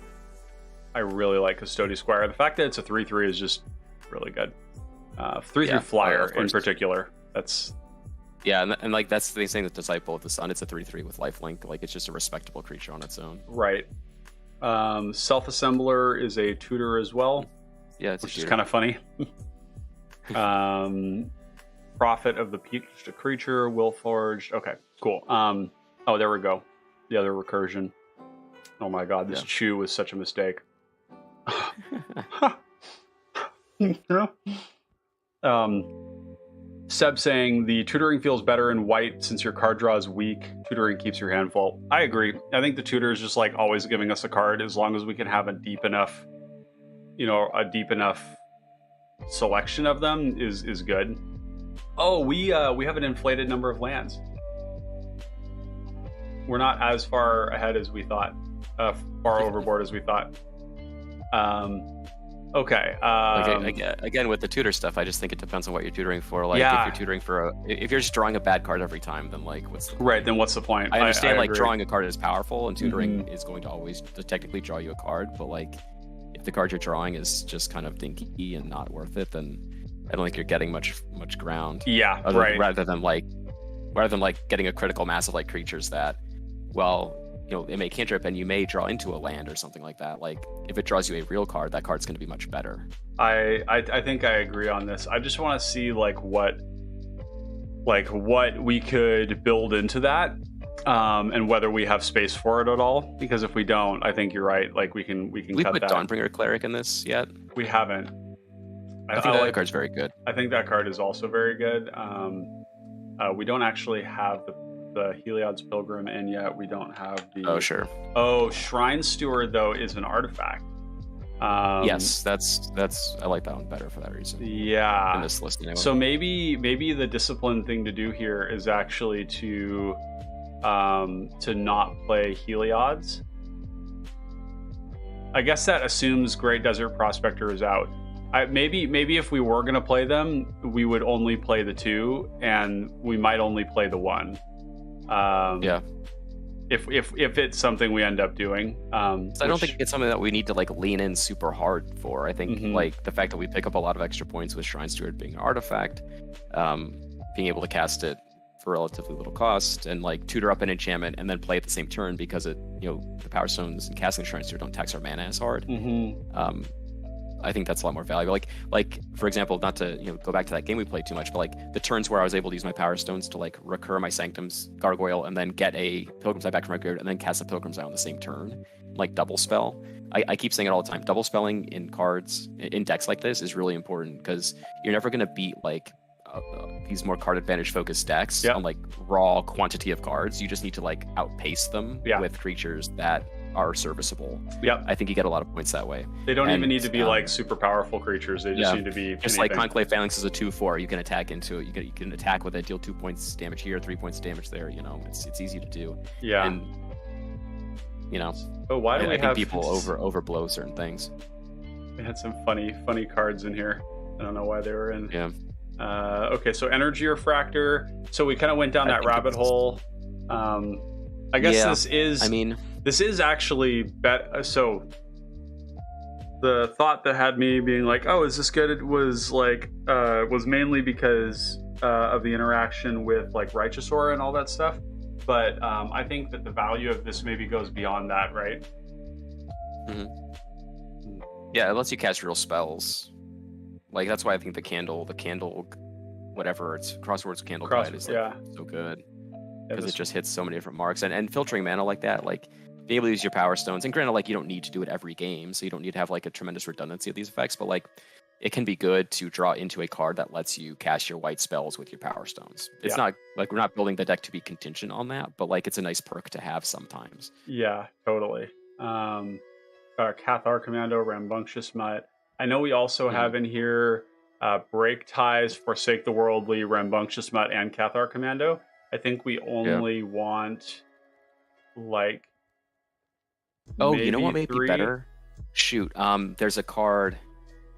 I really like Custody Squire. The fact that it's a 3/3 is just really good. 3/3 flyer in particular. That's and like that's the thing with Disciple of the Sun. It's a 3/3 with lifelink. Like, it's just a respectable creature on its own. Right. Self-Assembler is a tutor as well. Yeah, which is kind of funny. Prophet of the Peaked Creature, Will Forged. Okay, cool. Oh, there we go. The other recursion. Oh my god, this chew was such a mistake. Seb saying the tutoring feels better in white since your card draw is weak. Tutoring keeps your hand full. I agree. I think the tutor is just like always giving us a card as long as we can have a deep enough, selection of them is good. Oh, we have an inflated number of lands. We're not as far ahead as we thought, far overboard as we thought. Okay. Again, with the tutor stuff, I just think it depends on what you're tutoring for. Like, Yeah. if you're tutoring for if you're just drawing a bad card every time, then like, what's the point? Right, then what's the point? I understand like agree. drawing a card is powerful, and tutoring is going to always technically draw you a card. But like, if the card you're drawing is just kind of dinky and not worth it, then I don't think you're getting much ground. Yeah, Rather than like getting a critical mass of like creatures that, well, it may cantrip and you may draw into a land or something like that. Like, if it draws you a real card, that card's going to be much better. I think I agree on this. I just want to see what we could build into that, and whether we have space for it at all. Because if we don't, I think you're right. Like, we can we cut put that. Dawnbringer Cleric in this yet? We haven't. I think that card's very good. I think that card is also very good. We don't actually have the Heliod's Pilgrim in yet. We don't have the... Oh, sure. Oh, Shrine Steward, though, is an artifact. Yes, that's I like that one better for that reason. Yeah. In this list, anyway. So maybe the disciplined thing to do here is actually to not play Heliod's. I guess that assumes Great Desert Prospector is out. Maybe if we were going to play them, we would only play the 2, and we might only play the 1. Yeah. If it's something we end up doing. So I don't think it's something that we need to like lean in super hard for. I think like the fact that we pick up a lot of extra points with Shrine Steward being an artifact, being able to cast it for relatively little cost, and like tutor up an enchantment and then play at the same turn because the Power Stones and casting Shrine Steward don't tax our mana as hard. I think that's a lot more valuable. Like for example, not to go back to that game we played too much, but like the turns where I was able to use my Power Stones to like recur my Sanctum's Gargoyle and then get a Pilgrim's Eye back from my graveyard and then cast a Pilgrim's Eye on the same turn, like double spell. I keep saying it all the time. Double spelling in cards in decks like this is really important because you're never going to beat like these more card advantage focused decks on like raw quantity of cards. You just need to like outpace them with creatures that are serviceable. I think you get a lot of points that way. They don't even need to be like super powerful creatures. They just need to be just anything. Like Conclave Phalanx is a 2/4. You can attack into it. You can attack with it, deal 2 points damage here, 3 points damage there. It's easy to do. And oh, why do we I have think people overblow certain things. We had some funny cards in here. I don't know why they were in. Okay, so Energy Refractor. So we kind of went down that rabbit hole. I guess this is. I mean, this is actually better. So the thought that had me being like, "Oh, is this good?" It was like was mainly because of the interaction with like Righteous Aura and all that stuff. But I think that the value of this maybe goes beyond that, right? Yeah, it lets you cast real spells. Like that's why I think the candle, whatever it's Crosswords Candle Tide is like, so good. Because it just hits so many different marks, and filtering mana like that, like being able to use your Power Stones, and granted, like you don't need to do it every game, so you don't need to have like a tremendous redundancy of these effects, but like it can be good to draw into a card that lets you cast your white spells with your Power Stones. It's not like we're not building the deck to be contingent on that, but like it's a nice perk to have sometimes. Yeah, totally. Cathar Commando, Rambunctious Mutt. I know we also have in here Break Ties, Forsake the Worldly, Rambunctious Mutt, and Cathar Commando. I think we only want like. Oh, you know what may be better? Shoot, there's a card.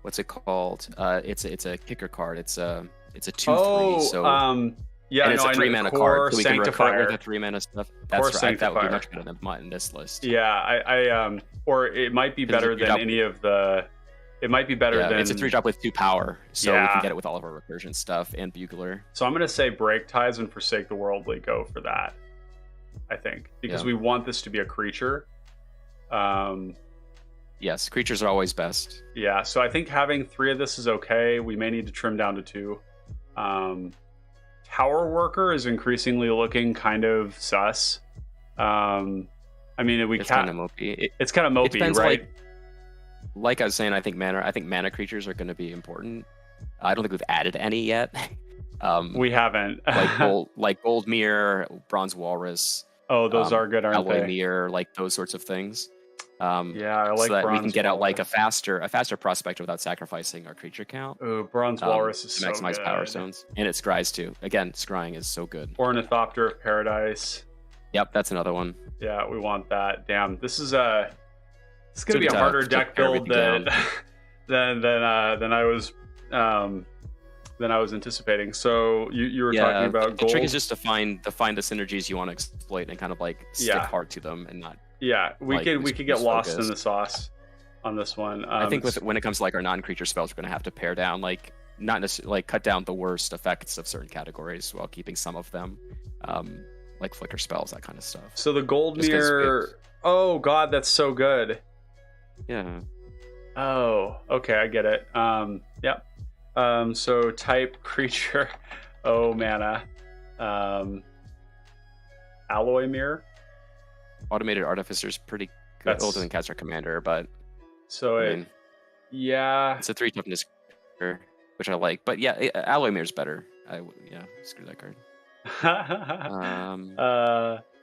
What's it called? It's a kicker card. It's a 2/3. So yeah, and it's a 3 mana card, so we can recur with the 3 mana stuff. That's right. That would be much better than Mutt in this list. Yeah, or it might be better than any of the. It might be better than... It's a 3-drop with 2 power, so we can get it with all of our recursion stuff and Bugler. So I'm going to say Break Ties and Forsake the Worldly go for that, I think. Because we want this to be a creature. Yes, creatures are always best. Yeah, so I think having 3 of this is okay. We may need to trim down to 2. Tower Worker is increasingly looking kind of sus. I mean, it's kind of mopey. It's kind of mopey, right? Like I was saying, I think mana creatures are going to be important. I don't think we've added any yet, We haven't. like gold mirror, bronze walrus. Oh, those are good, aren't alloy they? mirror, like those sorts of things. Yeah, I like so that bronze we can get out like walrus. a faster prospector without sacrificing our creature count. Oh, bronze walrus is to so maximize good. power stones, and it scries too. Again, scrying is so good. Ornithopter of Paradise. Yep, that's another one. Yeah, we want that. Damn, this is gonna be a harder deck build than I was anticipating. So you were talking about the gold. trick is just to find the synergies you want to exploit and kind of like stick hard to them and not. Yeah, we could get lost in the sauce on this one. I think when it comes to like our non-creature spells, we're gonna have to pare down, like not necessarily like cut down the worst effects of certain categories while keeping some of them, like flicker spells, that kind of stuff. So the gold mirror. Oh god, that's so good. Yeah. Oh, okay, I get it. Yep. So type creature. Oh, mana. Alloy mirror. Automated Artificer is pretty good. That's... older than Caster Commander, but so yeah, it's a 3 toughness, which I like. But yeah, Alloy Mirror is better. Screw that card.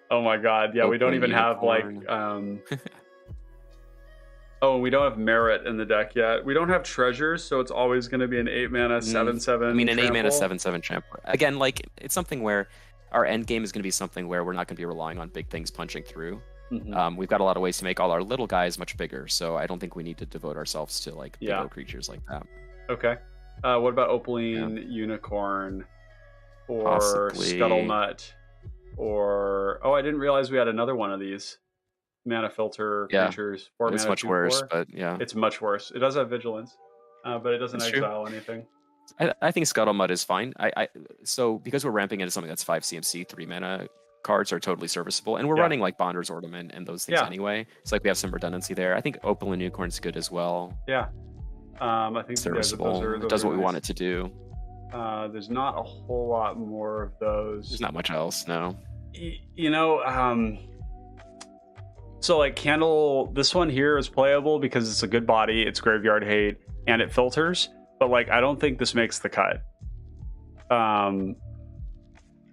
Oh my god, yeah, we don't even have like oh, we don't have merit in the deck yet. We don't have treasures, so it's always going to be an 8 mana 7/7. I mean, an trample. 8 mana 7/7 trample. Again, like it's something where our end game is going to be something where we're not going to be relying on big things punching through. We've got a lot of ways to make all our little guys much bigger, so I don't think we need to devote ourselves to like bigger creatures like that. Okay. What about Opaline Unicorn or Possibly. Scuttlenut or I didn't realize we had another one of these mana filter creatures. It's much worse, but yeah, it's much worse. It does have vigilance, but it doesn't exile anything. I think Scuttlemud is fine. So because we're ramping into something that's 5 CMC, 3 mana cards are totally serviceable, and we're running like Bonder's Ornament and those things anyway. It's like we have some redundancy there. I think Opaline Unicorn's good as well. Yeah, I think serviceable. It does what we want it to do. There's not a whole lot more of those. There's not much else, no. So like Candle, this one here is playable because it's a good body, it's graveyard hate, and it filters. But like, I don't think this makes the cut,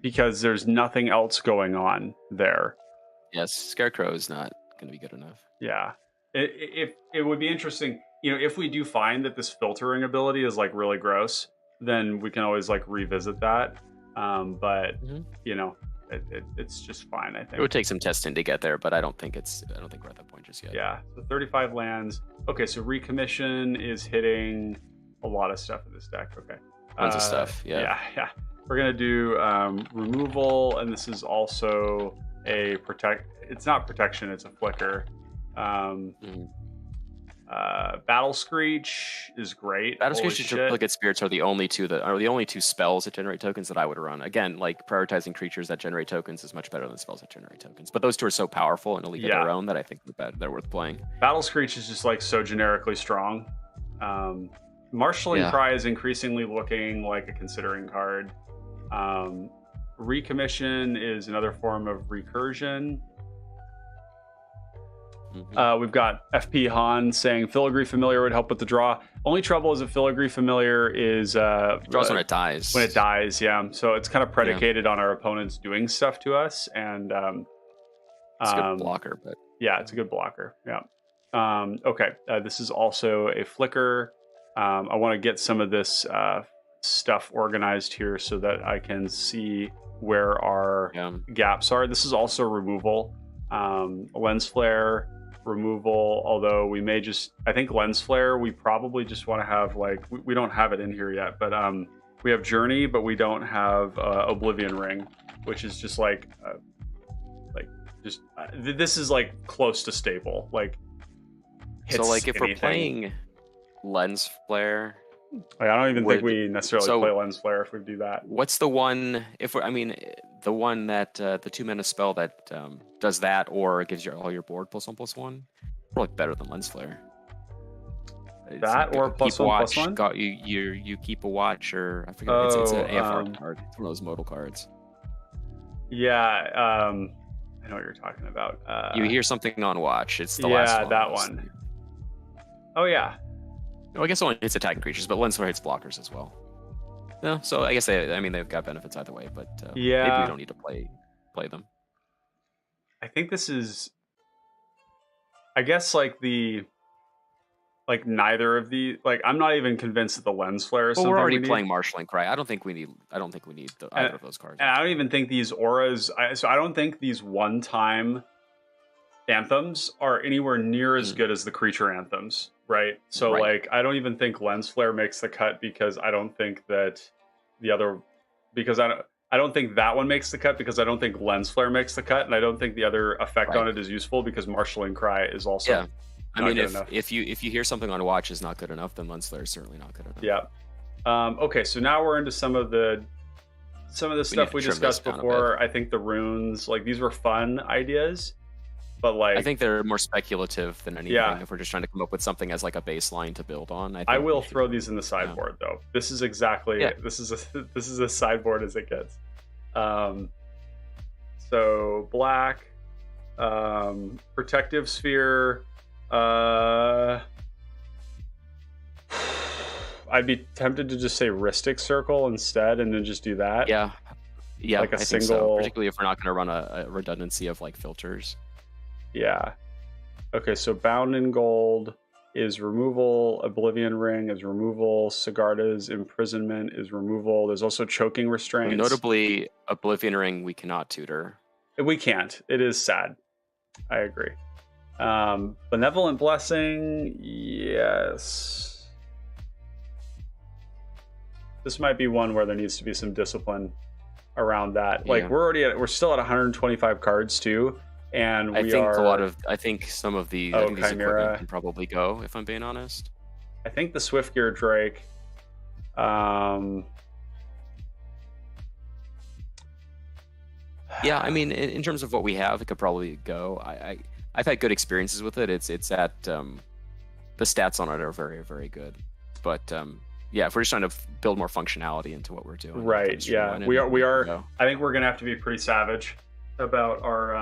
because there's nothing else going on there. Yes, Scarecrow is not going to be good enough. Yeah, it would be interesting. If we do find that this filtering ability is like really gross, then we can always like revisit that. But it's just fine. I think it would take some testing to get there, but I don't think we're at that point just yet. Yeah, so 35 lands. Okay, so Recommission is hitting a lot of stuff in this deck. Okay, tons of stuff. Yeah. We're gonna do removal, and this is also a protect. It's not protection; it's a flicker. Battle Screech is great. Battle Screech and Triplicate Spirits are the only two spells that generate tokens that I would run. Again, like prioritizing creatures that generate tokens is much better than spells that generate tokens. But those two are so powerful and elite of their own that I think they're worth playing. Battle Screech is just like so generically strong. Marshalling Cry is increasingly looking like a considering card. Recommission is another form of recursion. We've got FP Han saying Filigree Familiar would help with the draw. Only trouble is that Filigree Familiar is draws when it dies. When it dies, yeah. So it's kind of predicated on our opponents doing stuff to us, and it's a good blocker, but yeah, it's a good blocker. Yeah. Okay. This is also a flicker. I want to get some of this stuff organized here so that I can see where our gaps are. This is also removal. Lens Flare. Removal, although we may I think Lens Flare, we probably just want to have like, we don't have it in here yet, but we have Journey, but we don't have Oblivion Ring, which is just like this is like close to stable. Like, so like if we're playing Lens Flare, I don't even think we necessarily play Lens Flare if we do that. What's the one? The one that the 2 mana spell that does that or gives you all your board +1/+1, probably better than Lens Flare. That like or +1/+1. You keep a watch, or I forget. It's an AFR card. It's one of those modal cards. Yeah, I know what you're talking about. You hear something on watch. It's the last one. Yeah, that one. Oh yeah. No, I guess it only hits attacking creatures, but Lens Flare hits blockers as well. No, so I guess I mean they've got benefits either way, but yeah, maybe we don't need to play them. I think this is, I guess like neither of the, like I'm not even convinced that the lens flare is Well, something we're already we need. playing Marshalling Cry. I don't think we need either of those cards. And I don't even think these auras. So I don't think these one-time anthems are anywhere near as good as the creature anthems, right? So like I don't even think lens flare makes the cut because I don't think that the other, because I don't think that one makes the cut because I don't think lens flare makes the cut, and I don't think the other effect on it is useful because Marshalling Cry is also. Yeah. I mean, if you hear something on watch is not good enough, then lens flare is certainly not good enough. Yeah. Okay, so now we're into some of the stuff we discussed before. I think the runes, like these were fun ideas, but like I think they're more speculative than anything. Yeah. If we're just trying to come up with something as like a baseline to build on, I will throw these in the sideboard though. This is exactly this is a sideboard as it gets. So black, protective sphere. I'd be tempted to just say Rhystic Circle instead, and then just do that. Yeah, like a single. So. Particularly if we're not going to run a redundancy of like filters. Yeah. Okay, so Bound in Gold is removal. Oblivion Ring is removal. Sigarda's Imprisonment is removal. There's also Choking Restraints. Notably, Oblivion Ring we cannot tutor. We can't. It is sad. I agree. Benevolent Blessing, yes. This might be one where there needs to be some discipline around that. Like we're still at 125 cards too, and I think some of these equipment can probably go, if I'm being honest. I think the Swiftgear Drake. Yeah, I mean, in terms of what we have, it could probably go. I've had good experiences with it. It's at the stats on it are very, very good. But yeah, if we're just trying to build more functionality into what we're doing, right? Yeah, we are. I think we're gonna have to be pretty savage about our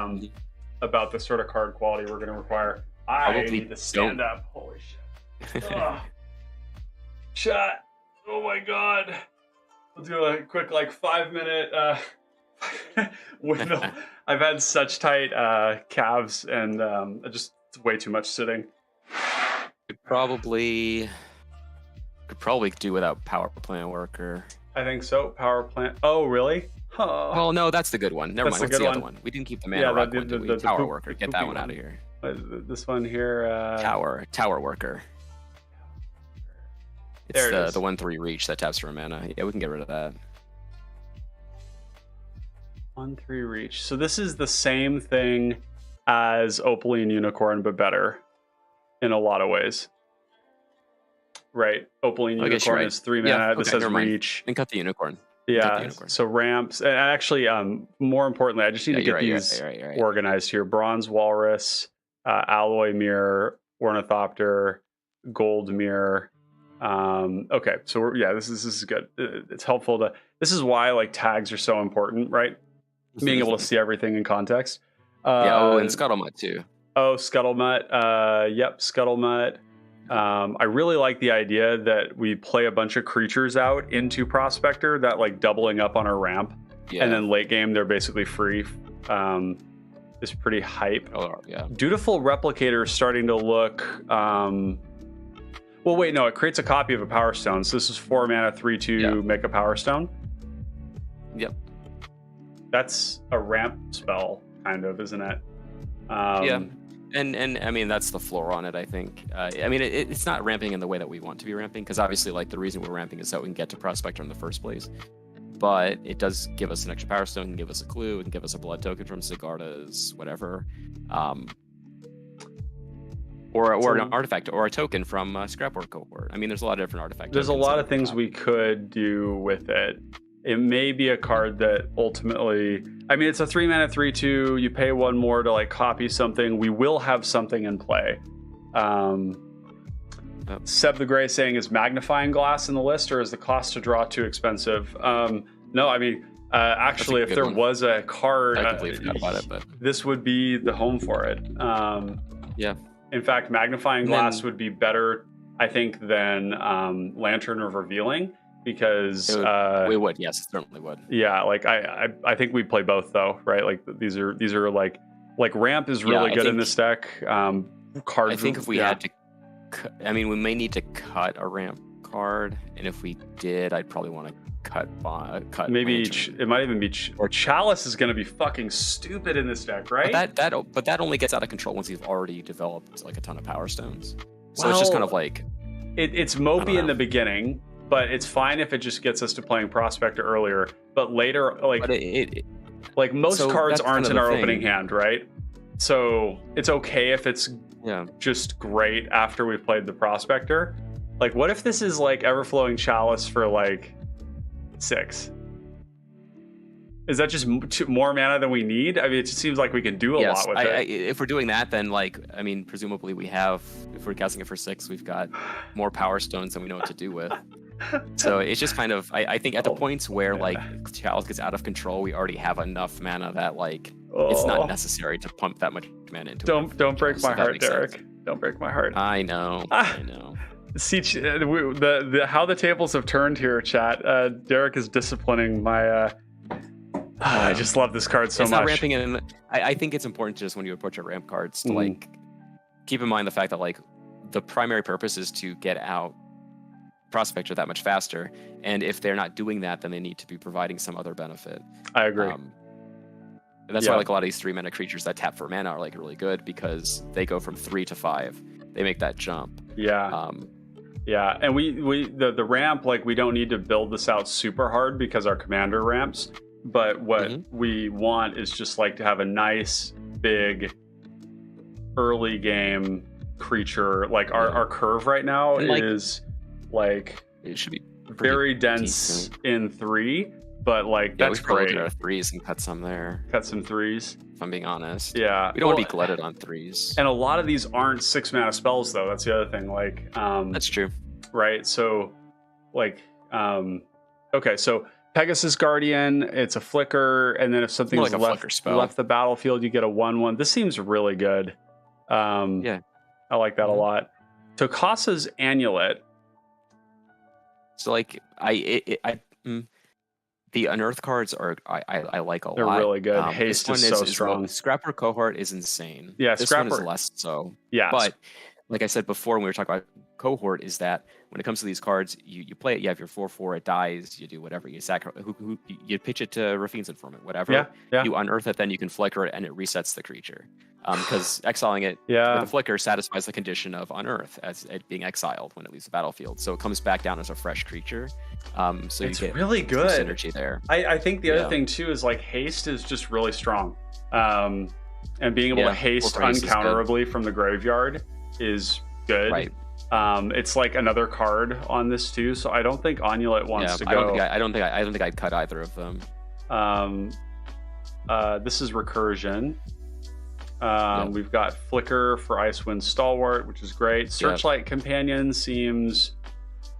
about the sort of card quality we're gonna require. I need to stand up. Holy shit! Shot. Oh my god. We'll do a quick 5-minute. I've had such tight calves and just way too much sitting. Could probably do without power plant worker. I think so. Power plant. Oh, really? Oh. Well, no, that's the good one. Never mind. What's the other one? We didn't keep the mana rock one. The power worker. Get that one out of here. This one here. Tower worker. It's the 1/3 reach that taps for a mana. Yeah, we can get rid of that. 1/3 reach. So this is the same thing as Opaline Unicorn, but better in a lot of ways. Right? Opaline Unicorn is 3 mana. This has reach. And cut the Unicorn. Yeah. So ramps. And actually, more importantly, I just need to get these organized here. Bronze Walrus, Alloy Mirror, Ornithopter, Gold Mirror. Okay. So this is good. It's helpful to. This is why tags are so important, right? Being able to see everything in context. And Scuttlemutt too. Oh, Scuttlemutt. Yep, Scuttlemutt. I really like the idea that we play a bunch of creatures out into Prospector that doubling up on our ramp. Yeah. And then late game, they're basically free. Is pretty hype. Oh, yeah. Dutiful Replicator is starting to look... well, wait, no, it creates a copy of a Power Stone. So this is 4 mana, 3/2, make a Power Stone. Yep. That's a ramp spell, kind of, isn't it? Yeah. And I mean, that's the floor on it, I think. I mean, it's not ramping in the way that we want to be ramping, because obviously, the reason we're ramping is so we can get to Prospector in the first place. But it does give us an extra Power Stone, can give us a clue, and give us a blood token from Sigarda's whatever. Or an artifact, or a token from Scrapboard Cohort. I mean, there's a lot of different artifacts. There's a lot of things we could do with it. It may be a card that ultimately... I mean, it's a 3 mana, 3/2. You pay 1 more to copy something. We will have something in play. Seb the Grey saying, is Magnifying Glass in the list, or is the cost to draw too expensive? No, I mean, actually, if there was a card... I completely forgot about it, but... This would be the home for it. Yeah. In fact, Magnifying Glass would be better, I think, than Lantern of Revealing. because we would, yes, it certainly would. yeah, like I think we play both though, right? Like these are like ramp is really good in this deck. Cards. I think if we had to, I mean, we may need to cut a ramp card, and if we did, I'd probably want to cut maybe Lantern. it might even be or Chalice is going to be fucking stupid in this deck, right? But that only gets out of control once you've already developed like a ton of power stones. So it's just kind of like it's mopey in the beginning, but it's fine if it just gets us to playing Prospector earlier. But later, like most cards aren't in our opening hand, right? So it's okay if it's just great after we've played the Prospector. Like, what if this is like Everflowing Chalice for like 6? Is that just more mana than we need? I mean, it just seems like we can do a lot with it. If we're doing that, then like, I mean, presumably we have, if we're casting it for 6, we've got more power stones than we know what to do with. So it's just kind of, I think at the points where like Chalice gets out of control, we already have enough mana that like it's not necessary to pump that much mana into it. Don't break my heart, Derek. Don't break my heart. I know. I know. See, how the tables have turned here, chat. Derek is disciplining my. I just love this card so much. Not ramping in. I think it's important just when you approach your ramp cards to like keep in mind the fact that like the primary purpose is to get out Prospector that much faster, and if they're not doing that, then they need to be providing some other benefit. I agree. That's why like a lot of these 3-mana creatures that tap for mana are like really good, because they go from 3 to 5. They make that jump. Yeah. Yeah, and the ramp, like, we don't need to build this out super hard because our commander ramps, but what we want is just like to have a nice big early game creature. Like our curve right now is like it should be very dense in 3, but like that's great. We could our 3s and cut some there. Cut some 3s. If I'm being honest. Yeah. We don't want to be glutted on 3s. And a lot of these aren't 6-mana spells though. That's the other thing. Like that's true. Right. So like okay, so Pegasus Guardian, it's a flicker, and then if something is left the battlefield, you get a 1/1. This seems really good. Yeah. I like that a lot. Tokasa's Amulet. So like the unearth cards are I like a lot. They're really good. Haste is so strong. Scrapper Cohort is insane. Yeah, this Scrapper one is less so. Yeah, but like I said before when we were talking about Cohort, is that when it comes to these cards, you play it, you have your 4/4, it dies, you do whatever, you you pitch it to Rafine's Informant, whatever. Yeah. You unearth it, then you can flicker it, and it resets the creature. Because exiling it with a flicker satisfies the condition of unearth as it being exiled when it leaves the battlefield. So it comes back down as a fresh creature. So it's you get really good synergy there. I think the other thing too is like haste is just really strong. And being able to haste uncounterably from the graveyard is good. Right. It's like another card on this too, so I don't think Amulet wants to go. I don't think I'd cut either of them. This is Recursion. We've got Flicker for Icewind Stalwart, which is great. Searchlight Companion seems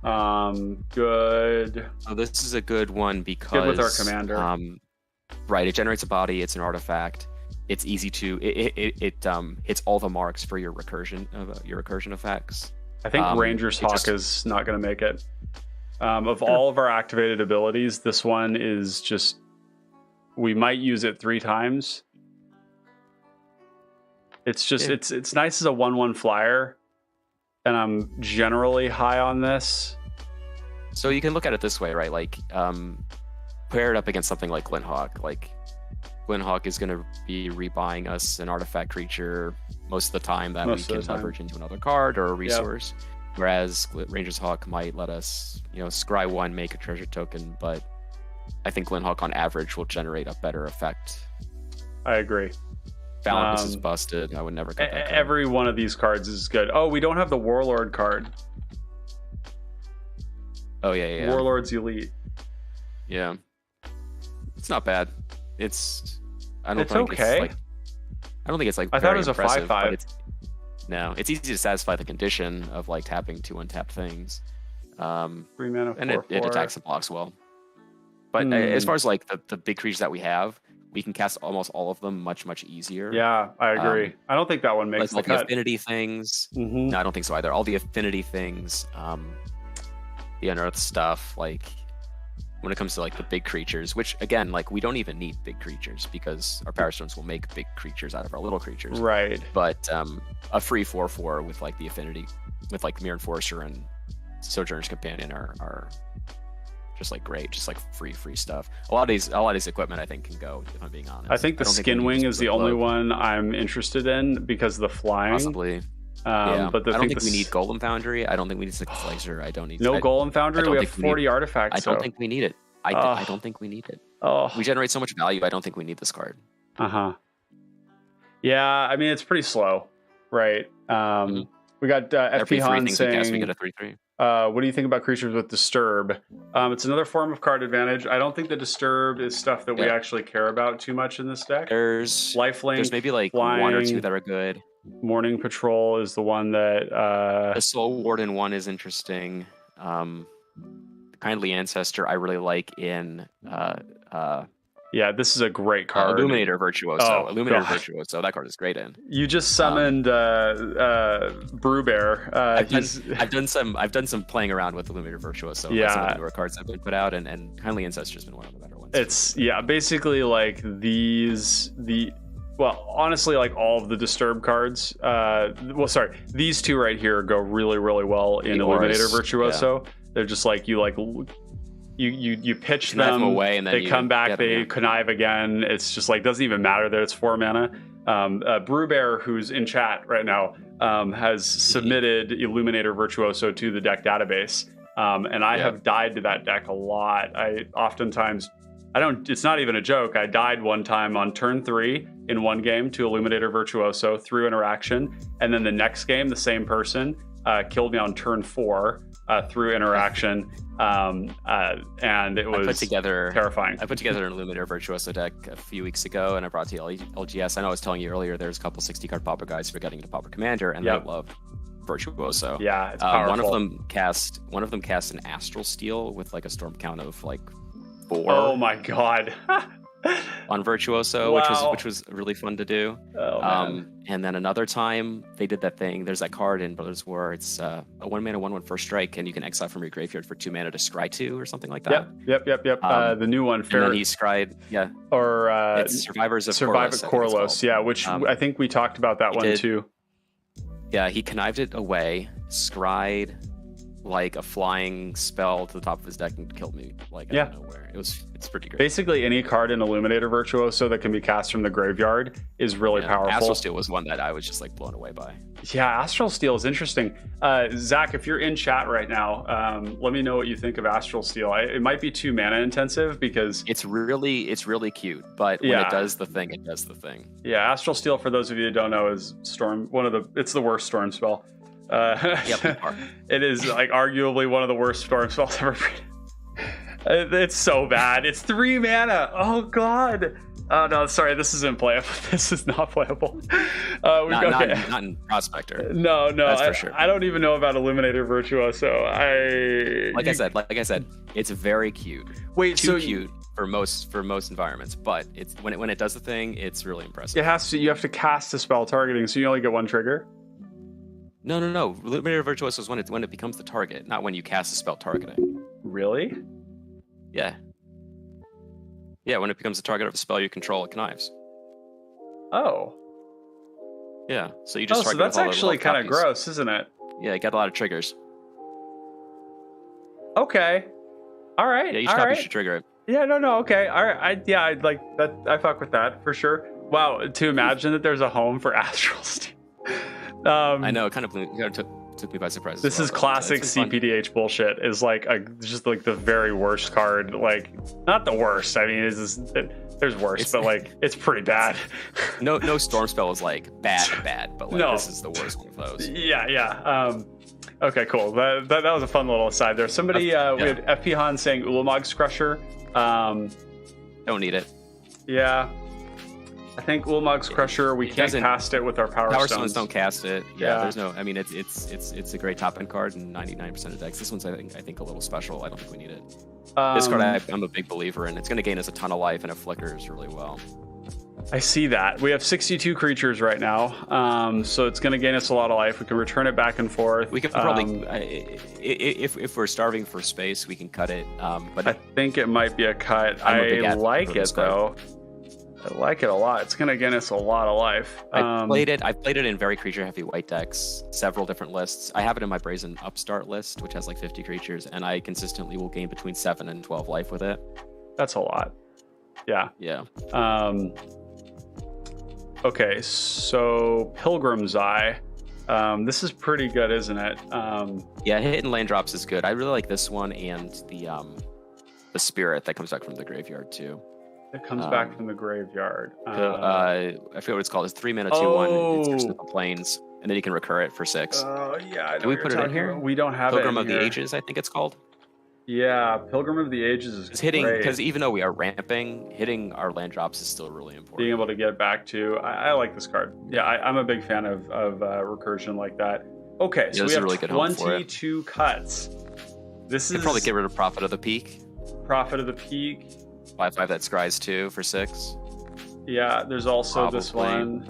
good. Oh, this is a good one because good with our commander. Right, it generates a body. It's an artifact. It's easy to it hits all the marks for your recursion effects. I think Ranger's Hawk is not going to make it. Of all of our activated abilities, this one is just, we might use it 3 times. It's just it's nice as a 1/1 flyer, and I'm generally high on this. So you can look at it this way, right? Like pair it up against something like Glinthawk. Like Glinthawk is going to be rebuying us an artifact creature most of the time that we can leverage into another card or a resource. Whereas Ranger's Hawk might let us, scry 1, make a treasure token, but I think Glinthawk on average will generate a better effect. I agree. Balance is busted. I would never cut that card. Every one of these cards is good. Oh, we don't have the Warlord card. Oh, yeah. Warlord's Elite. Yeah. It's not bad. It's okay. I don't think it's like I thought it was a 5/5. No, it's easy to satisfy the condition of like tapping 2 untapped things. 3 mana, 4/4. And it attacks and blocks well. But as far as like the big creatures that we have, we can cast almost all of them much easier. Yeah, I agree. I don't think that one makes like the cut. Affinity things. No, I don't think so either. All the affinity things, the unearthed stuff, like when it comes to like the big creatures, which again, like we don't even need big creatures because our Power Stones will make big creatures out of our little creatures. Right. But a free 4/4 with like the affinity, with like Mirror Enforcer and Sojourner's Companion are just like great, just like free stuff. A lot of these equipment I think can go, if I'm being honest. I think the Skin Wing is the only one I'm interested in because of the flying. Possibly. Yeah. But I don't think we need Golem Foundry. I don't think we need Cyclic Slicer. I don't need Golem Foundry. We have 40 artifacts. I don't think we need it. I don't think we need it. We generate so much value. I don't think we need this card. Yeah, I mean it's pretty slow, right? We got FP Han saying we get a 3/3. What do you think about creatures with Disturb? It's another form of card advantage. I don't think the Disturb is stuff that we actually care about too much in this deck. There's Lifelink. There's maybe like flying, 1 or 2 that are good. Morning Patrol is the one that the Soul Warden one is interesting. Kindly Ancestor I really like in yeah, this is a great card. Illuminator Virtuoso. Virtuoso. That card is great in. You just summoned Brewbear. I've done some playing around with Illuminator Virtuoso. Some of the newer cards have been put out, and Kindly Ancestor has been one of the better ones. It's basically like honestly, like all of the Disturb cards. These two right here go really, really well in Illuminator Virtuoso. They're just like you pitch them away, and then they come back, they connive again. It's just like doesn't even matter that it's 4 mana. Brewbear, who's in chat right now, has submitted Illuminator Virtuoso to the deck database, and I have died to that deck a lot. It's not even a joke. I died one time on turn 3 in one game to Illuminator Virtuoso through interaction, and then the next game the same person killed me on turn 4 through interaction, and it was terrifying. I put together an Illuminator Virtuoso deck a few weeks ago, and I brought to LGS. I know I was telling you earlier, there's a couple 60-card Pauper guys for getting into Pauper Commander, and they loved Virtuoso. Yeah, it's powerful. One of them cast an Astral Steel with like a storm count of like 4. Oh my god. On Virtuoso, which was really fun to do. And then another time they did that thing. There's that card in Brothers War. It's a 1-mana 1/1 first strike, and you can exile from your graveyard for 2 mana to scry 2 or something like that. Yep. The new one, and then he scried, or it's Survivors of Corlos, which I think we talked about that one too. Yeah, he connived it away, scried like a flying spell to the top of his deck and killed me like out of nowhere. It's pretty great. Basically any card in Illuminator Virtuoso that can be cast from the graveyard is really powerful. Astral Steel was one that I was just like blown away by. Yeah, Astral Steel is interesting. Zach, if you're in chat right now, let me know what you think of Astral Steel. It might be 2 mana intensive because it's really cute, but when it does the thing, it does the thing. Yeah, Astral Steel, for those of you that don't know, is it's the worst storm spell. It is like arguably one of the worst storm spells ever printed. It's so bad. It's 3 mana. Oh god. Oh no, sorry, this isn't playable. This is not playable. Not in Prospector. No, that's for sure. I don't even know about Illuminator Virtuoso. Like I said, it's very cute. Wait, too cute for most environments, but it's when it does the thing, it's really impressive. You have to cast a spell targeting, so you only get 1 trigger. No. Illuminator Virtuoso is when it becomes the target, not when you cast a spell targeting. Really? Yeah. Yeah, when it becomes the target of a spell you control, it connives. Oh. Yeah, so you just so that's actually kind of gross, isn't it? Yeah, you got a lot of triggers. Okay. All right. Yeah, each copy should trigger it. Yeah, no, okay. All right. I'd like that. I fuck with that for sure. Wow, to imagine that there's a home for Astral Steel. I know, it kind of took me by surprise. This is classic cPDH bullshit. Is like just like the very worst card. Like, not the worst. I mean, there's worse, but like it's pretty bad. No storm spell is like bad, but like this is the worst one of those. Yeah. Okay, cool. That was a fun little aside there. Somebody we had FP Han saying Ulamog's Crusher. Don't need it. Yeah. I think Ulamog's Crusher, we can't cast it with our Power Stones. Don't cast it. Yeah, there's no. I mean, it's a great top end card in 99% of decks. This one's I think a little special. I don't think we need it. This card I'm a big believer in. It's going to gain us a ton of life and it flickers really well. I see that. We have 62 creatures right now, so it's going to gain us a lot of life. We can return it back and forth. We can probably, if we're starving for space, we can cut it. But I think it might be a cut. I like it though. I like it a lot. It's going to gain us a lot of life. I played it in very creature heavy white decks, several different lists. I have it in my Brazen Upstart list, which has like 50 creatures, and I consistently will gain between 7 and 12 life with it. That's a lot. Yeah. Yeah. Okay, so Pilgrim's Eye. This is pretty good, isn't it? Yeah, hitting land drops is good. I really like this one and the Spirit that comes back from the graveyard too. It comes back from the graveyard. I forget what it's called. It's 3 mana, 2/1. It's just with the planes, and then you can recur it for 6. Oh yeah. Did we put it in here? We don't have Pilgrim it of in the here. Ages, I think it's called. Yeah, Pilgrim of the Ages is It's hitting, great. because even though we are ramping, hitting our land drops is still really important. Being able to get back to, I like this card. Yeah, I'm a big fan of recursion like that. Okay, so we have really good home for it. 22 cuts. This is probably get rid of Prophet of the Peak. Prophet of the Peak. 5/5 that scries 2 for 6. Yeah, there's also this Probably. one.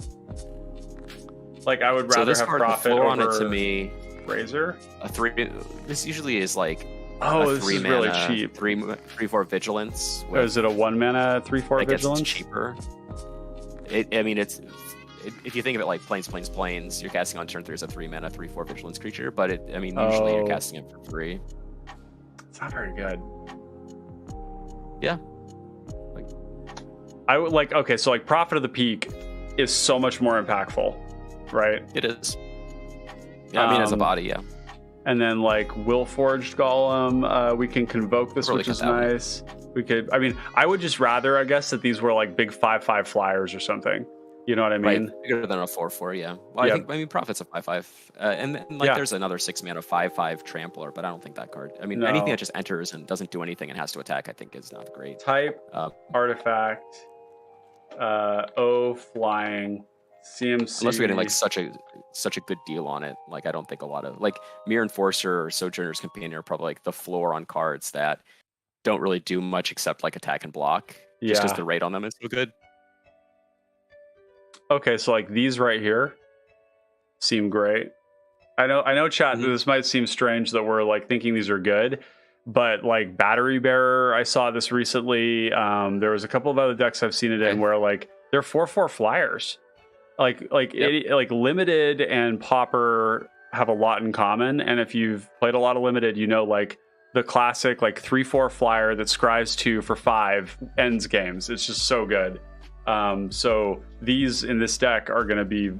Like I would So rather this have card, the Prophet floor over on it to me, Razor. a 3. This usually is like Oh, a this 3 is mana, really cheap. 3/4 Vigilance. Or is it a 1 mana 3/4 I guess vigilance? it's cheaper. I mean, if you think of it like planes, you're casting on turn 3 as a 3 mana 3/4 Vigilance creature, but usually you're casting it for 3. It's not very good. Yeah. I would like, okay, so like Prophet of the Peak is so much more impactful, right? It is. Yeah, I mean, as a body, yeah. And then like Willforged Golem, we can convoke this, Really which is cut that one. nice. We could, I mean, I would just rather, I guess, that these were like big 5/5 flyers or something. You know what I mean? Right, bigger than a 4/4, yeah. Well, Yep. I mean, Prophet's a 5/5, and then, like Yeah. there's another 6 mana 5/5 Trampler, but I don't think that card. I mean, No. anything that just enters and doesn't do anything and has to attack, I think is not great. Type, artifact, flying, CMC. Unless we're getting like such a good deal on it, like I don't think a lot of like Mere Enforcer or Sojourner's Companion are probably like the floor on cards that don't really do much except like attack and block, just because Yeah. the rate on them is so good. Okay, so like these right here seem great. I know, chat. Mhm. This might seem strange that we're like thinking these are good, but like Battery Bearer, I saw this recently. There was a couple of other decks I've seen it in Okay. where like they're 4/4 flyers. Like like Limited and Pauper have a lot in common, and if you've played a lot of Limited, you know like the classic like 3/4 flyer that scries 2 for 5 ends games. It's just so good. So these in this deck are going to be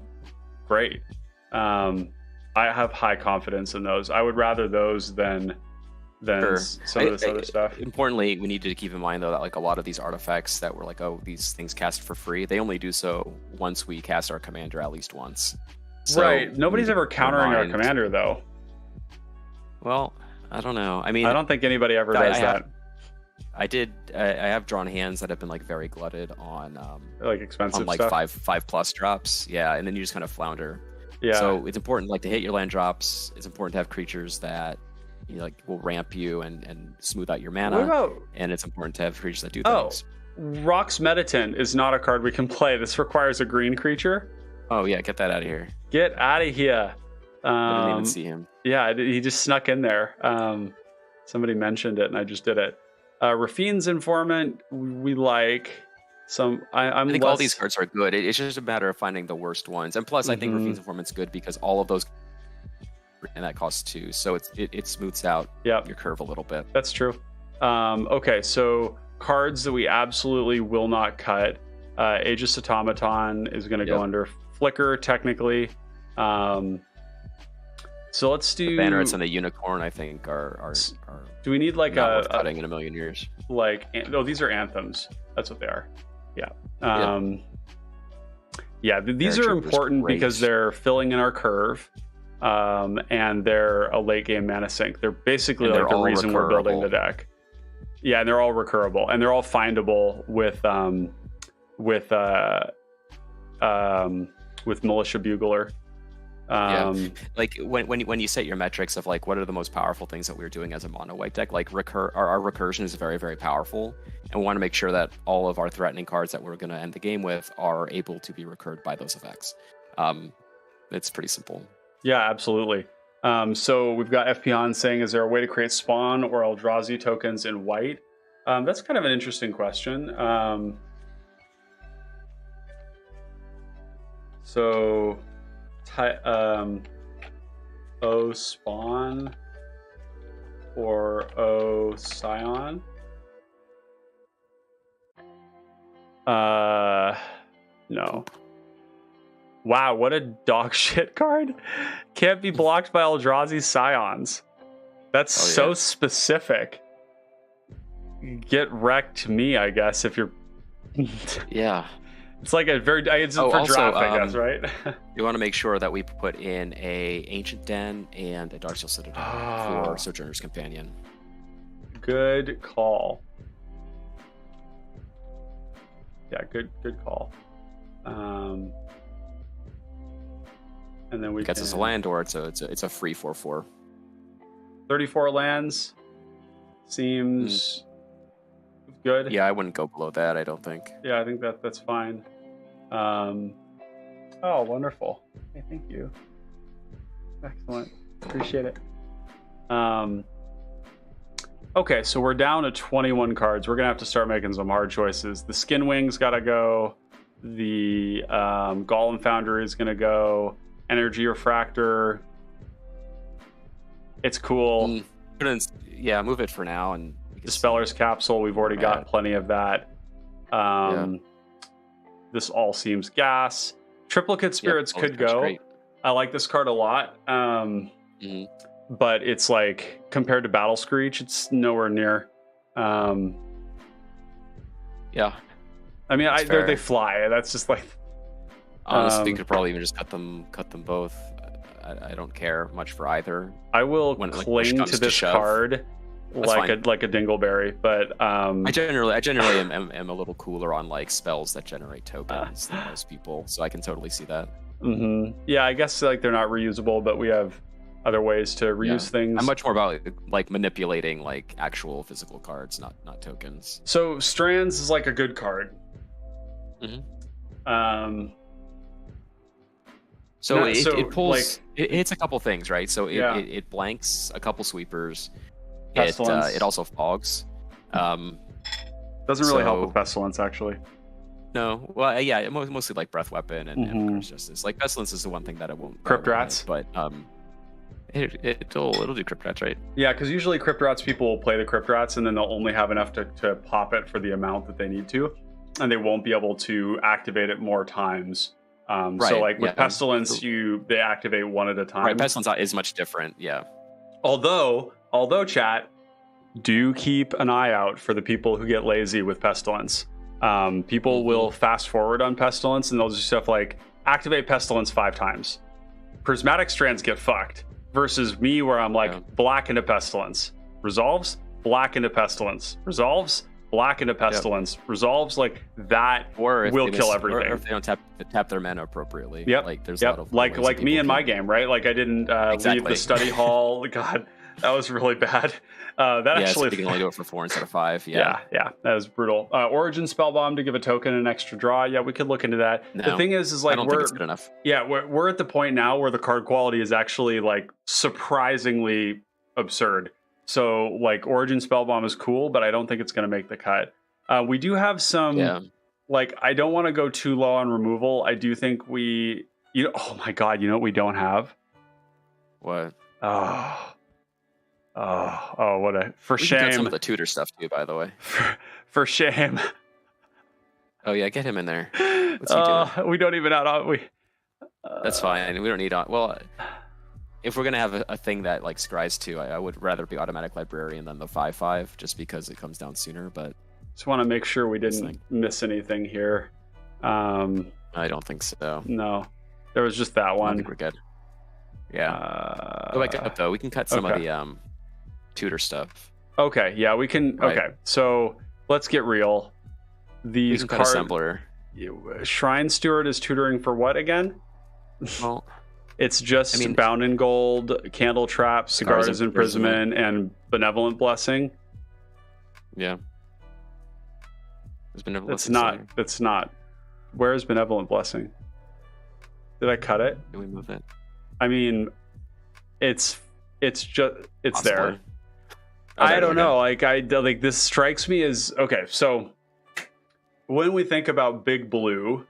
great. I have high confidence in those. I would rather those than Sure. some of this other stuff. Importantly, we need to keep in mind though that like a lot of these artifacts that were like, oh, these things cast for free, they only do so once we cast our commander at least once. So Right. Nobody's we ever need to countering our remind- commander though. Well, I don't know. I mean, I don't think anybody ever does that. I have drawn hands that have been like very glutted on Like expensive like stuff. 5+ drops. Yeah, and then you just kind of flounder. Yeah. So it's important like to hit your land drops. It's important to have creatures that like will ramp you and smooth out your mana. What about And it's important to have creatures that do Oh. things. Rock's Meditant is not a card we can play. This requires a green creature. Oh yeah, get that out of here. Get out of here. I didn't even see him. Yeah, he just snuck in there. Somebody mentioned it, and I just did it. Rafine's Informant, we like. I think all these cards are good. It's just a matter of finding the worst ones. And plus, I think Mhm. Rafine's Informant's good because all of those, and that costs 2, so it smooths out Yep, your curve a little bit. that's true. Okay, so cards that we absolutely will not cut. Aegis Automaton is going to go Yep. under Flicker, technically. So let's do. The Banners and the Unicorn, I think, are Do we need like not worth a cutting in a million years. like? No, these are anthems. That's what they are. Yeah. These are Paratrooper's important great. because they're filling in our curve, and they're a late game mana sink. They're basically And like they're the all reason we're building recurable. the deck. Yeah, and they're all recurable, and they're all findable with Militia Bugler. Like when you set your metrics of like what are the most powerful things that we're doing as a mono white deck, like our recursion is very, very powerful, and we want to make sure that all of our threatening cards that we're going to end the game with are able to be recurred by those effects. It's pretty simple. Yeah, absolutely. So we've got FPon saying, is there a way to create spawn or Eldrazi tokens in white? That's kind of an interesting question. So O spawn or O scion? No. Wow, what a dog shit card. Can't be blocked by Eldrazi Scions. That's so specific. Get wrecked me, I guess, if you're... Yeah. It's like a very... It's for also, draft, I guess, right? You want to make sure that we put in a Ancient Den and a Darksteel Citadel for Sojourner's Companion. Good call. Yeah, good call. And then we gets us a land, or it's a free 4/4. 34 lands seems good. Yeah, I wouldn't go below that, I don't think. Yeah, I think that's fine. Oh, wonderful. Hey, thank you. Excellent. Appreciate it. Okay, so we're down to 21 cards. We're gonna have to start making some hard choices. The Skin Wings gotta go. The Golem Foundry is gonna go. Energy Refractor. It's cool. Yeah, move it for now. And Dispeller's Capsule, we've already got plenty of that. This all seems gas. Triplicate Spirits could go. Great. I like this card a lot. But it's like, compared to Battle Screech, it's nowhere near. Yeah. I mean, they fly. That's just like... Honestly, you could probably even just cut them both. I don't care much for either. I will cling to this card like a dingleberry, but I generally am a little cooler on like spells that generate tokens than most people, so I can totally see that. Yeah, I guess like they're not reusable, but we have other ways to reuse things. I'm much more about like manipulating like actual physical cards, not tokens. So Strands is like a good card. So it pulls, like, it hits a couple things, right? So it blanks a couple sweepers. It also fogs. Doesn't really help with Pestilence, actually. No, well, yeah, mostly like Breath Weapon and Curse Justice. Like Pestilence is the one thing that it won't. Crypt Rats, but it'll do Crypt Rats, right? Yeah, because usually Crypt Rats people will play the Crypt Rats and then they'll only have enough to pop it for the amount that they need to, and they won't be able to activate it more times. So like with Pestilence, they activate one at a time. Right, Pestilence is much different, yeah. Although chat, do keep an eye out for the people who get lazy with Pestilence. People will fast forward on Pestilence and they'll do stuff like activate Pestilence 5 times. Prismatic Strands get fucked. Versus me, where I'm like black into Pestilence, resolves, black into Pestilence, resolves, black into Pestilence, resolves, like that will kill everything. Or if they don't tap their mana appropriately. Yep. Like there's a lot of like me in my game, right? Like I didn't leave the study hall. God, that was really bad. Actually, so you can only do it for 4 instead of 5. Yeah, that was brutal. Origin Spellbomb to give a token an extra draw. Yeah, we could look into that. No, the thing is like I don't think it's good enough. Yeah, we're at the point now where the card quality is actually like surprisingly absurd. So like Origin Spellbomb is cool, but I don't think it's going to make the cut. We do have some like, I don't want to go too low on removal. I do think oh my god, you know what we don't have? What? Oh, what a we shame. Got some of the tutor stuff too, by the way. For shame. Oh yeah, get him in there. What's he doing? We don't even That's fine. We don't need well. If we're gonna have a thing that like scries 2, I would rather be Automatic Librarian than the 5/5, just because it comes down sooner. But just want to make sure we didn't miss anything here. I don't think so. No, there was just that one. I think we're good. Yeah. Though we can cut some of the tutor stuff. Okay, yeah, we can. Right. Okay, so let's get real. These Assembler. Shrine Steward is tutoring for what again? Well, It's just I mean, Bound in Gold, Candle Trap, Cigars Imprisonment, and Benevolent Blessing. Yeah. There's Benevolent That's Blessing. That's not. Where is Benevolent Blessing? Did I cut it? Did we move it? I mean, it's just it's Possibly. there. Oh, I don't know. Like this strikes me as okay. So when we think about Big Blue,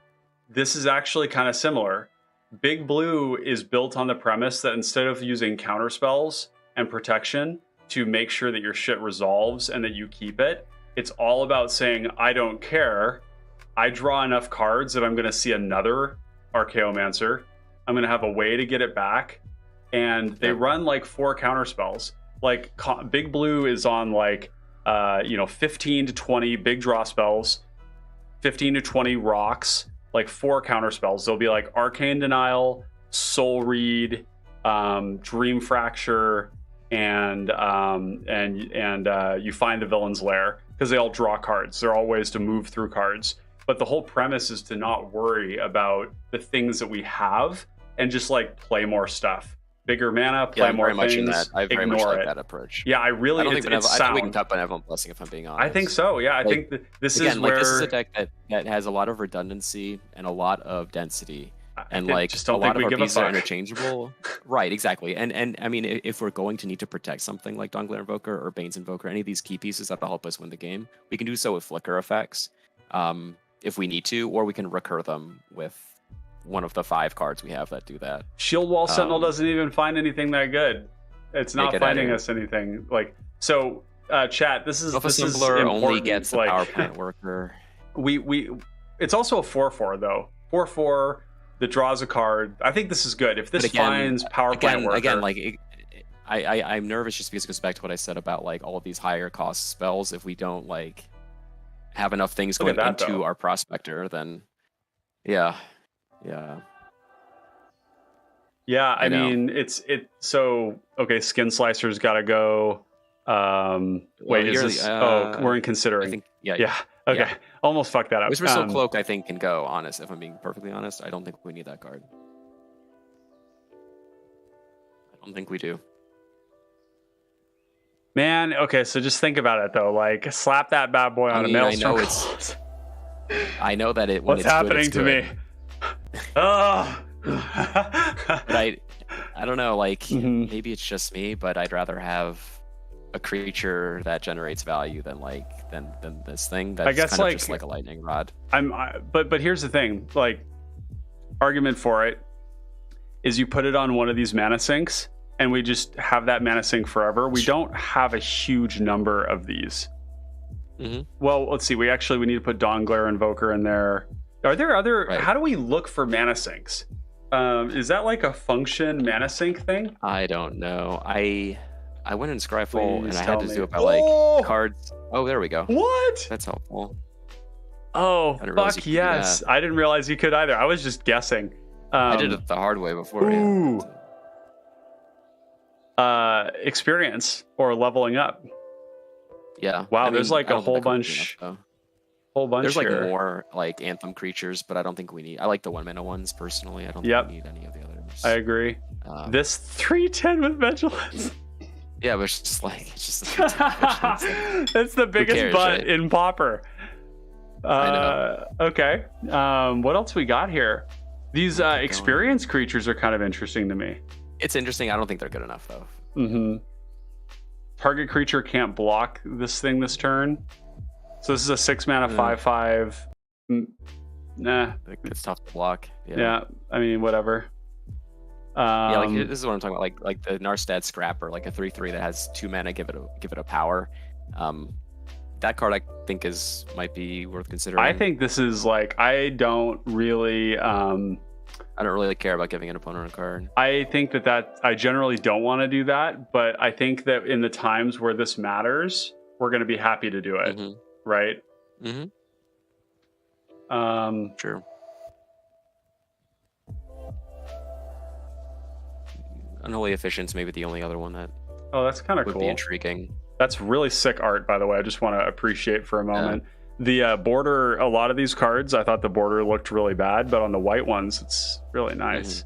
this is actually kind of similar. Big Blue is built on the premise that instead of using counter spells and protection to make sure that your shit resolves and that you keep it, it's all about saying, I don't care. I draw enough cards that I'm going to see another Archaeomancer. I'm going to have a way to get it back. And they run like 4 counter spells. Like Big Blue is on like 15 to 20 big draw spells, 15 to 20 rocks, like 4 counter spells. They'll be like Arcane Denial, Soul Read, Dream Fracture, and you find the villain's lair, because they all draw cards. They're all ways to move through cards. But the whole premise is to not worry about the things that we have and just like play more stuff. Bigger mana, play more things. Much in that. I very much like it. that approach. Yeah, I really. I think I think we can cut Benevolent Blessing if I'm being honest. I think so. Yeah, I think that this is where this is a deck that has a lot of redundancy and a lot of density, and like just don't a lot think of we our give a pieces are fuck. interchangeable. Right, exactly. And I mean, if we're going to need to protect something like Dawnglare Invoker or Bane's Invoker, any of these key pieces that'll help us win the game, we can do so with flicker effects, if we need to, or we can recur them with one of the 5 cards we have that do that. Shield Wall Sentinel doesn't even find anything that good. It's not finding us anything like so. Chat. This is important. Only gets the Power Plant Worker. We it's also a 4/4 though. 4/4 that draws a card. I think this is good. If this finds Power Plant Worker again, like I'm nervous just because it goes back to what I said about like all of these higher cost spells. If we don't like have enough things going into our Prospector, then yeah. I mean so okay, Skin Slicer's gotta go. Wait, is this we're in considering. I think, okay. Yeah. Almost fucked that up. Whispersoul Cloak I think can go, honest, if I'm being perfectly honest. I don't think we need that card. I don't think we do. Man, okay, so just think about it though. Like slap that bad boy on a Maelstrom. I know that what's happening to me. Oh. But I don't know, like maybe it's just me, but I'd rather have a creature that generates value than this thing that's kind of just like a lightning rod. But here's the thing, like argument for it is you put it on one of these mana sinks and we just have that mana sink forever. We don't have a huge number of these. Well, let's see. We need to put Dawnglare Invoker in there. Are there other? Right. How do we look for mana sinks? Is that like a function mana sink thing? I don't know. I went in Scryfall and I had to do it by like cards. Oh, there we go. What? That's helpful. Oh, fuck yes. I didn't realize you could either. I was just guessing. I did it the hard way before. Ooh. Experience or leveling up. Yeah. Wow, there's like a whole bunch. There's like here. more like Anthem creatures, but I don't think we need. I like the 1 mana ones personally. I don't think we need any of the others. I agree. This 3/10 with Vigilance. Yeah, but it's just like that's the biggest butt in Pauper. I know. Okay. What else we got here? These experience creatures are kind of interesting to me. It's interesting. I don't think they're good enough though. Target creature can't block this thing this turn. So this is a 6 mana 5/5. Nah, it's tough to block. Yeah, I mean whatever. Yeah, like this is what I'm talking about. Like the Narstad Scrapper, like a 3/3 that has 2 mana, give it a power. That card I think might be worth considering. I think this is like I don't really care about giving an opponent a card. I think that I generally don't want to do that, but I think that in the times where this matters, we're going to be happy to do it, right? Sure. Unholy Efficient's maybe the only other one that that's kind of cool. Would be intriguing. That's really sick art, by the way. I just want to appreciate for a moment. The border, a lot of these cards, I thought the border looked really bad, but on the white ones, it's really nice.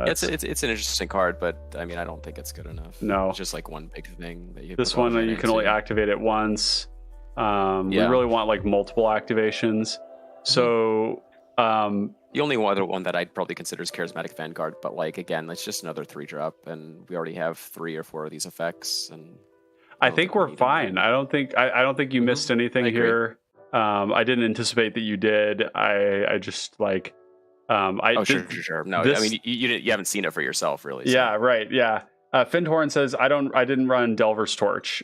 It's an interesting card, but I mean, I don't think it's good enough. No. It's just like one big thing that you. This one you can only activate it once. We really want like multiple activations. So the only other one that I'd probably consider is Charismatic Vanguard, but like again, it's just another 3-drop, and we already have 3 or 4 of these effects, and I think we're fine. I don't think you missed anything here. I didn't anticipate that you did. I just like sure. No, I mean you haven't seen it for yourself, really. So. Yeah, right. Yeah. Findhorn says I didn't run Delver's Torch.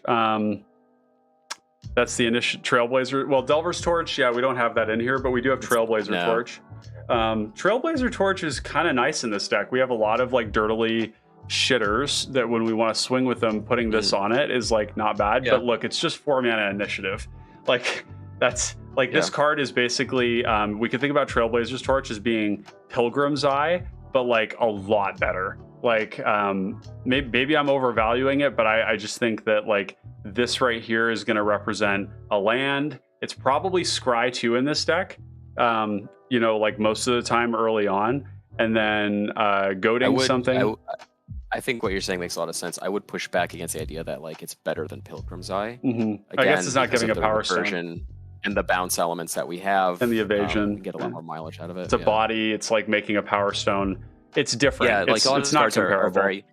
That's the initial Trailblazer. Well, Delver's Torch, yeah, we don't have that in here, but we do have Trailblazer Torch. Trailblazer Torch is kind of nice in this deck. We have a lot of like dirtily shitters that when we want to swing with them, putting this on it is like not bad. But look, it's just 4 mana initiative. Like that's like this card is basically we can think about Trailblazer's Torch as being Pilgrim's Eye, but like a lot better. Like maybe I'm overvaluing it, but I just think that like this right here is going to represent a land. It's probably Scry 2 in this deck, like most of the time early on, and then goading something. I think what you're saying makes a lot of sense. I would push back against the idea that like it's better than Pilgrim's Eye. Again, I guess it's not giving a power stone. And the bounce elements that we have. And the evasion. Get a lot more mileage out of it. It's a body. It's like making a power stone. It's different. Yeah, like it's not comparable. Are very,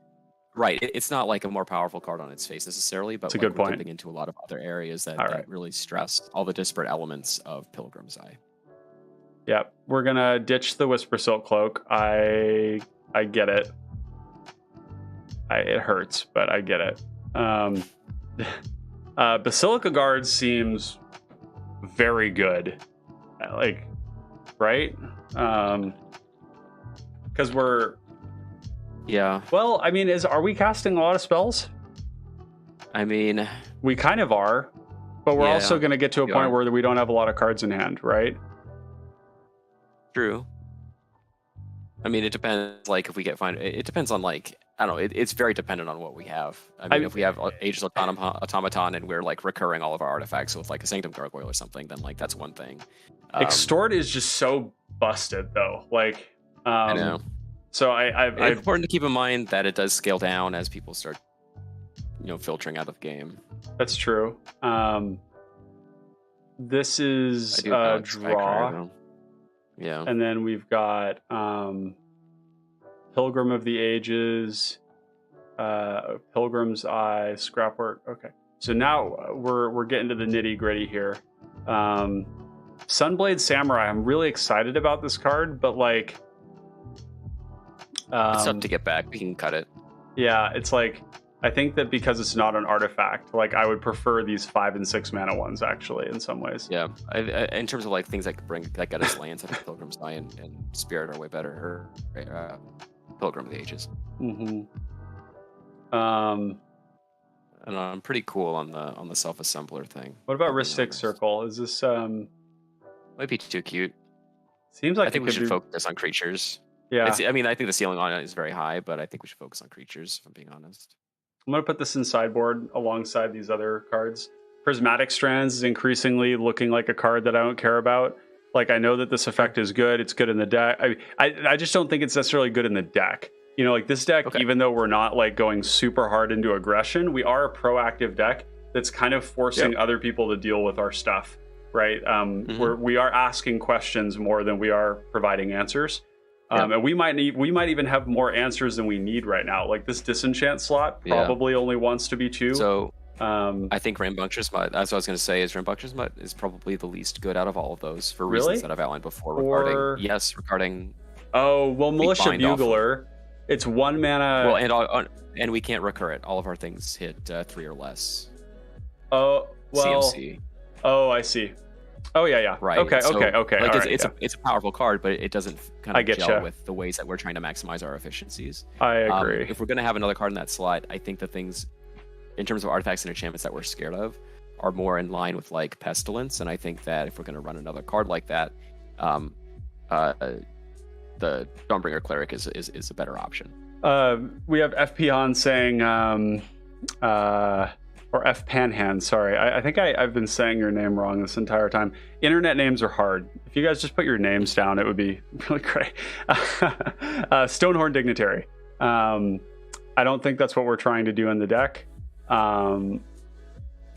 right. It's not like a more powerful card on its face necessarily, but it's a good point. We're dipping into a lot of other areas that really stress all the disparate elements of Pilgrim's Eye. Yeah, we're gonna ditch the Whisper Silk Cloak. I get it. It hurts, but I get it. Basilica Guard seems very good. Like, right? Because we're... Yeah. Well, I mean, are we casting a lot of spells? I mean... We kind of are, but we're also going to get to a point where we don't have a lot of cards in hand, right? True. I mean, it depends, like, if we get it depends on, like, I don't know, it's very dependent on what we have. I mean, if we have Ageless Automaton and we're, like, recurring all of our artifacts with, like, a Sanctum Gargoyle or something, then, like, that's one thing. Extort is just so busted, though. Like, I know. So it's important to keep in mind that it does scale down as people start, filtering out of the game. That's true. This is a draw. Yeah. And then we've got Pilgrim of the Ages, Pilgrim's Eye, Scrapwork. Okay. So now we're getting to the nitty-gritty here. Sunblade Samurai, I'm really excited about this card, but like it's tough to get back. We can cut it. Yeah, it's like I think that because it's not an artifact, like I would prefer these 5 and 6 mana ones actually in some ways. Yeah, in terms of like things that get us lands, I think Pilgrim's Eye and Spirit are way better. Or Pilgrim of the Ages. Mm-hmm. And I'm pretty cool on the self-assembler thing. What about Ristic Circle? Is this might be too cute? Seems like I think we should focus on creatures. Yeah. I mean, I think the ceiling on it is very high, but I think we should focus on creatures, if I'm being honest. I'm going to put this in sideboard alongside these other cards. Prismatic Strands is increasingly looking like a card that I don't care about. Like, I know that this effect is good. It's good in the deck. I just don't think it's necessarily good in the deck. Like this deck, even though we're not like going super hard into aggression, we are a proactive deck that's kind of forcing other people to deal with our stuff, right? We are asking questions more than we are providing answers. And we might even have more answers than we need right now. Like this Disenchant slot probably only wants to be 2. So I think Rambunctious Mutt, that's what I was going to say, is Rambunctious Mutt is probably the least good out of all of those for reasons that I've outlined before regarding... Oh, well, Militia Bugler, it's 1 mana... Well, and we can't recur it. All of our things hit 3 or less. Oh, well... CMC. Oh, I see. Oh yeah. Right. Okay. So, Like it's a powerful card, but it doesn't kind of gel with the ways that we're trying to maximize our efficiencies. I agree. If we're going to have another card in that slot, I think the things, in terms of artifacts and enchantments that we're scared of, are more in line with like Pestilence. And I think that if we're going to run another card like that, the Dawnbringer Cleric is a better option. We have FP on saying or F Panhan. Sorry, I think I've been saying your name wrong this entire time. Internet names are hard. If you guys just put your names down, it would be really great. Stonehorn Dignitary. I don't think that's what we're trying to do in the deck. No,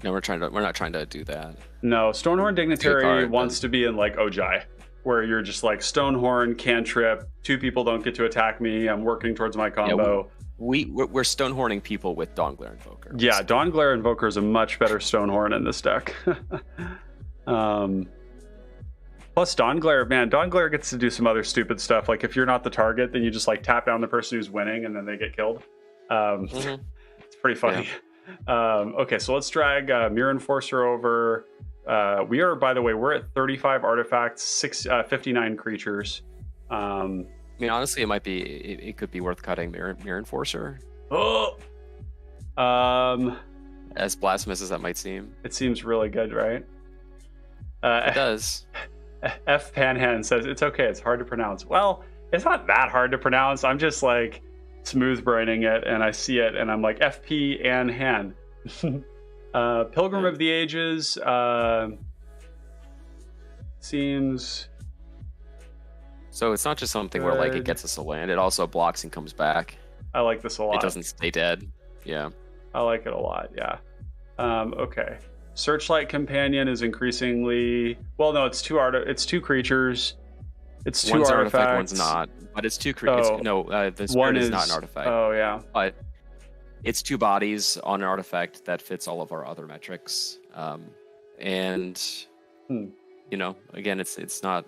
we're not trying to do that. No, Stonehorn Dignitary wants to be in like Ojai, where you're just like Stonehorn, cantrip, 2 people don't get to attack me, I'm working towards my combo. Yeah, we're Stonehorning people with Dawnglare Invoker. Yeah, Dawnglare Invoker is a much better Stonehorn in this deck. Plus Dawnglare, man, Dawnglare gets to do some other stupid stuff. Like if you're not the target, then you just like tap down the person who's winning and then they get killed. It's pretty funny. Yeah. Okay, so let's drag Mirror Enforcer over. We are, by the way, we're at 35 artifacts, 59 creatures. I mean, honestly, it could be worth cutting Mirror Enforcer. Oh, as blasphemous as that might seem, it seems really good, right? It does. F Panhan says it's okay. It's hard to pronounce. Well, it's not that hard to pronounce. I'm just like smooth braining it, and I see it, and I'm like FP and Han. Pilgrim of the Ages seems. So it's not just something where like it gets us a land; it also blocks and comes back. I like this a lot. It doesn't stay dead. Yeah, I like it a lot. Yeah. Okay. Searchlight Companion is increasingly well. No, it's 2 creatures. It's 2 one's artifacts. Artifact, one's not. But it's 2 creatures. Oh, No, the spirit is not an artifact. Oh yeah. But it's 2 bodies on an artifact that fits all of our other metrics. And you know, again, it's not.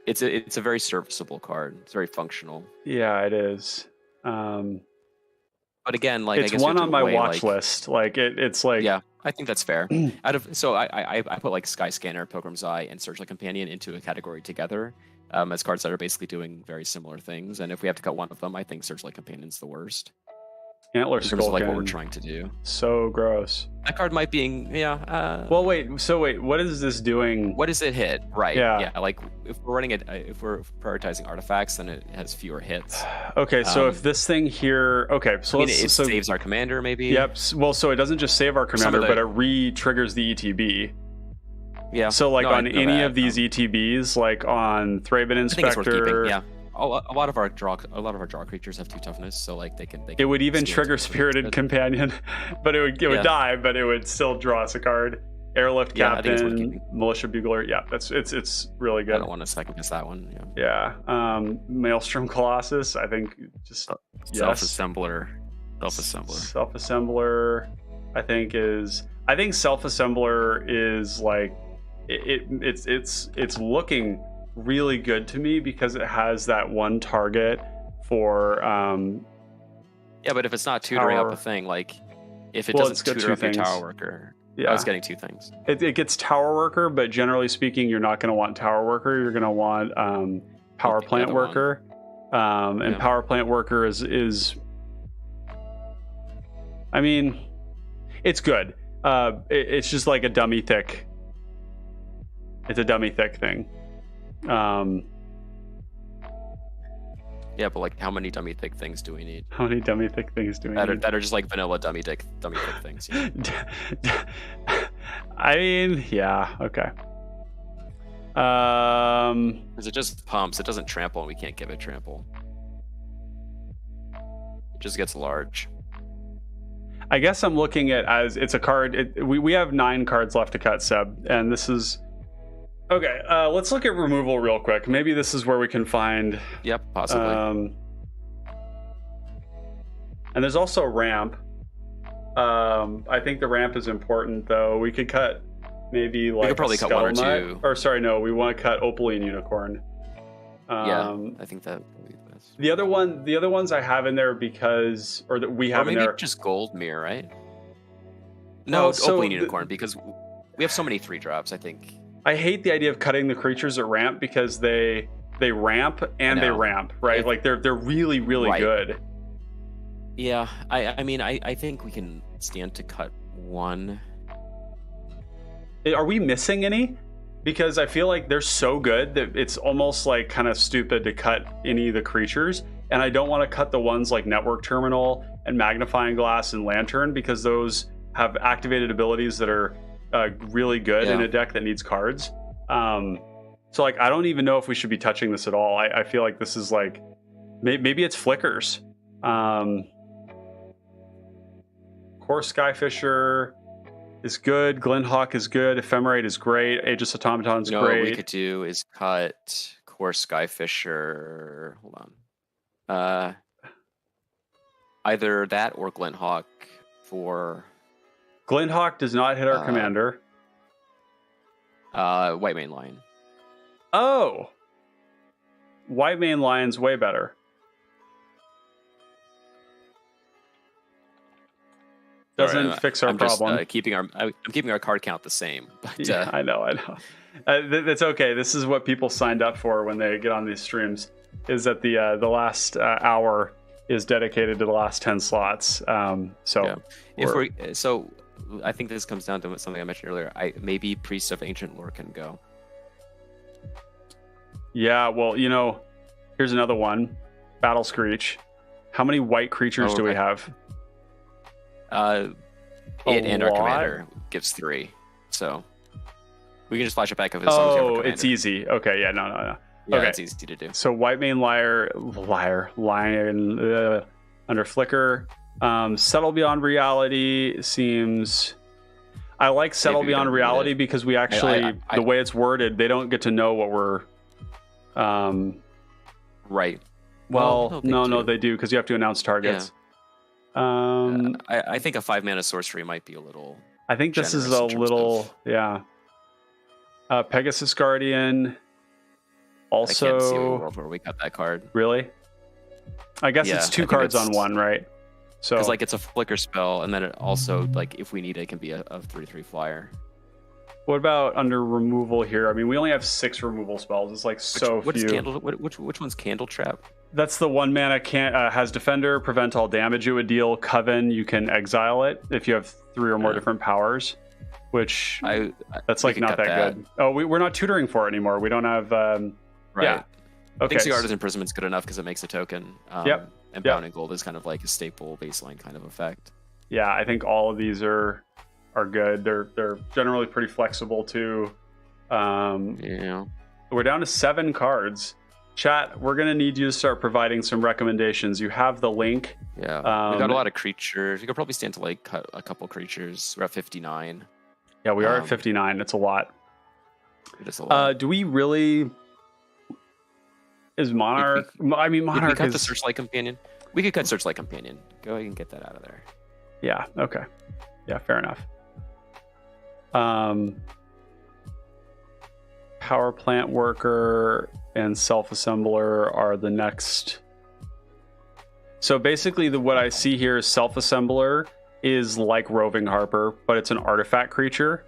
It's a very serviceable card. It's very functional. Yeah, it is. But again, like it's one on my watch list. Like it's like yeah, I think that's fair. I put like Sky Scanner, Pilgrim's Eye, and Searchlight Companion into a category together as cards that are basically doing very similar things. And if we have to cut one of them, I think Searchlight Companion's the worst. Antler in terms of like what we're Skulkin. trying to do. So gross. That card might be well, wait. What is this doing? What does it hit? Right. Yeah. Like if we're running it, if we're prioritizing artifacts, then it has fewer hits. Okay. So if this thing here, okay. So it saves our commander, maybe. Yep. Well, so it doesn't just save our commander, but it re-triggers the ETB. Yeah. So like on any of these ETBs, like on Thraben Inspector. I think it's worth keeping. Yeah. A lot of our draw creatures have 2 toughness, so like they can it would even trigger Spirited Companion, but it would die, but it would still draw us a card. Airlift Captain, Militia Bugler. Yeah, it's really good. I don't want to second guess that one. Yeah. Maelstrom Colossus. I think just Self-Assembler. I think Self-Assembler is like it's looking really good to me because it has that one target for yeah, but if it's not tutoring up a thing, like if it doesn't tutor up your tower worker, I was getting 2 things. It gets tower worker, but generally speaking, you're not going to want tower worker. You're going to want power plant worker, and power plant worker is I mean, it's good. It's just like a dummy thick. It's a dummy thick thing. Yeah, but like how many dummy thick things do we need? How many dummy thick things do we need? That are just like vanilla dummy thick things. Yeah. I mean, yeah, okay. Because it just pumps. It doesn't trample, and we can't give it trample. It just gets large. I guess I'm looking at as it's a card. We have 9 cards left to cut, Seb, and this is. Okay, let's look at removal real quick. Maybe this is where we can find. Yep, possibly. And there's also ramp. I think the ramp is important, though. We could cut maybe like. We could probably cut 1 or 2. Or sorry, no, we want to cut Opaline Unicorn. Yeah, I think that would be the best. The other ones I have in there because, or that we have in there. Just Gold Mirror, right? No, it's Opaline Unicorn because we have so many 3-drops. I think. I hate the idea of cutting the creatures at ramp because they ramp and they ramp, right? Like they're really good. Yeah, I mean I think we can stand to cut 1. Are we missing any? Because I feel like they're so good that it's almost like kind of stupid to cut any of the creatures, and I don't want to cut the ones like Network Terminal and Magnifying Glass and Lantern because those have activated abilities that are really good in a deck that needs cards. So like I don't even know if we should be touching this at all. I feel like this is like maybe it's flickers. Core Skyfisher is good. Glinthawk is good. Ephemerate is great. Aegis Automaton is great. What we could do is cut Core Skyfisher. Hold on. Either that or Glinthawk for... Glinthawk does not hit our commander. White Mane Lion. Oh! White Mane Lion's way better. Doesn't fix our problem. I'm keeping our card count the same. But, yeah, I know. That's okay. This is what people signed up for when they get on these streams. Is that the last hour is dedicated to the last 10 slots. So I think this comes down to something I mentioned earlier. Maybe Priest of Ancient Lore can go. Yeah, well, here's another one. Battle Screech. How many white creatures do we have? It and our commander gives 3. So we can just flash it back if it's it's easy. Okay, yeah, no. Yeah, okay. It's easy to do. So White Mane Lion under Flicker. Settle Beyond Reality seems... I like Settle Beyond Reality because we actually, the way it's worded, they don't get to know what we're... Right. Well, no, they do because you have to announce targets. Yeah. I think a 5-mana sorcery might be a little... I think this is a little... Yeah. Pegasus Guardian... Also, I can't see a world where we got that card. Really? I guess it's 2 cards on 1, right? So because it's a flicker spell, and then it also if we need it, can be a 3/3 flyer. What about under removal here? I mean, we only have 6 removal spells. It's like few. Which one's Candle Trap? That's the 1 mana has Defender, prevent all damage it would deal. Coven, you can exile it if you have 3 or more different powers. Which that's like not that good. Oh, we're not tutoring for it anymore. We don't have. Right. Yeah. Okay. I think Cigar's Imprisonment's good enough because it makes a token. And Bound in Gold is kind of like a staple baseline kind of effect. Yeah, I think all of these are good. They're generally pretty flexible too. Yeah. We're down to 7 cards. Chat, we're gonna need you to start providing some recommendations. You have the link. Yeah. We got a lot of creatures. We could probably stand to cut a couple creatures. We're at 59. Yeah, we are at 59. It's a lot. It is a lot. Do we really? Is Monarch? Monarch we cut the Searchlight Companion. We could cut Searchlight Companion. Go ahead and get that out of there. Yeah. Okay. Yeah. Fair enough. Power Plant Worker and Self-Assembler are the next. So basically, what I see here is Self-Assembler is like Roving Harper, but it's an artifact creature,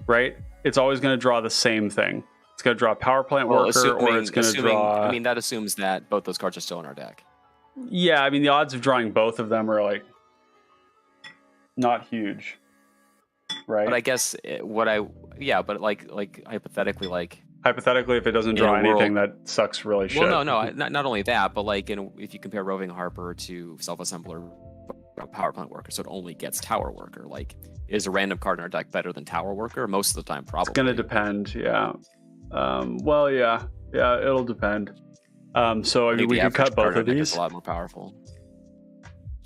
right? It's always going to draw the same thing. It's going to draw Power Plant Worker, or it's going to draw... I mean, that assumes that both those cards are still in our deck. Yeah, I mean, the odds of drawing both of them are, like, not huge, right? But I guess but hypothetically, Hypothetically, if it doesn't draw anything, that sucks really shit. Well, no, not only that, but, if you compare Roving Harper to Self-Assembler, Power Plant Worker, so it only gets Tower Worker. Is a random card in our deck better than Tower Worker? Most of the time, probably. It's going to depend, yeah. It'll depend. So I mean, we could cut both of these. It's a lot more powerful.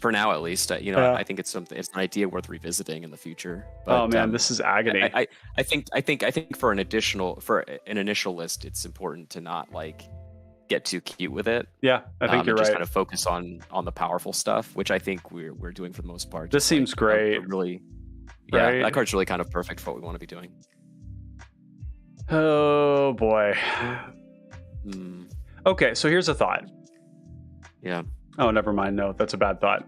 For now, at least, I think it's an idea worth revisiting in the future. But, this is agony. I think for an initial list, it's important to not get too cute with it. Yeah, I think you're right. Just kind of focus on the powerful stuff, which I think we're doing for the most part. This seems great. Really, yeah, right? That card's really kind of perfect for what we want to be doing. Oh boy. Okay, so here's a thought. Yeah. Oh, never mind. No, that's a bad thought.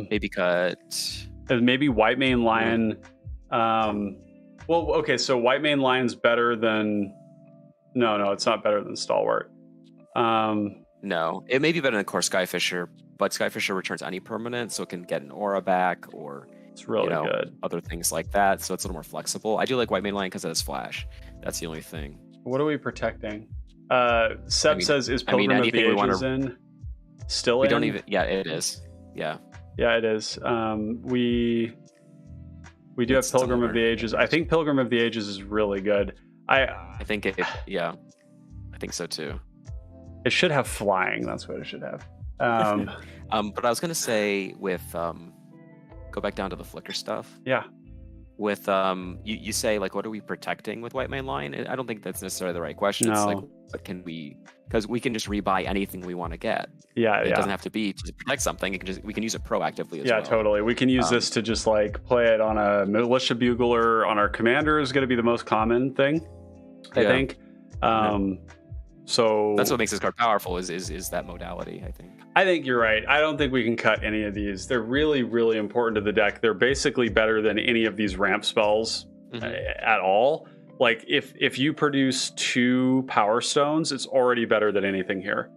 Maybe cut. Maybe White Mane Lion. Okay, so White Mane Lion's better than. No, it's not better than Stalwart. No, it may be better than Core Skyfisher, but Skyfisher returns any permanent, so it can get an aura back or it's really good. Other things like that, so it's a little more flexible. I do like White Mane Lion because it has Flash. That's the only thing. What are we protecting? Seb says, "Is Pilgrim of the Ages in?" Still we in? Don't even. Yeah, it is. Yeah. Yeah, it is. We do have It's Pilgrim of similar. the Ages. I think Pilgrim of the Ages is really good. I think yeah, I think so too. It should have flying. That's what it should have. But I was gonna say with go back down to the flicker stuff. Yeah. With you say like, what are we protecting with White Main Line? I don't think that's necessarily the right question. It's like, No. what can we? Because we can just rebuy anything we want to get. Yeah, It yeah. doesn't have to be to protect something. We can use it proactively as well. Yeah, totally. We can use this to just like play it on a militia bugler on our commander is going to be the most common thing, I think. So that's what makes this card powerful is that modality, I think. I think you're right. I don't think we can cut any of these. They're really, really important to the deck. They're basically better than any of these ramp spells at all. Like if you produce 2 power stones, it's already better than anything here,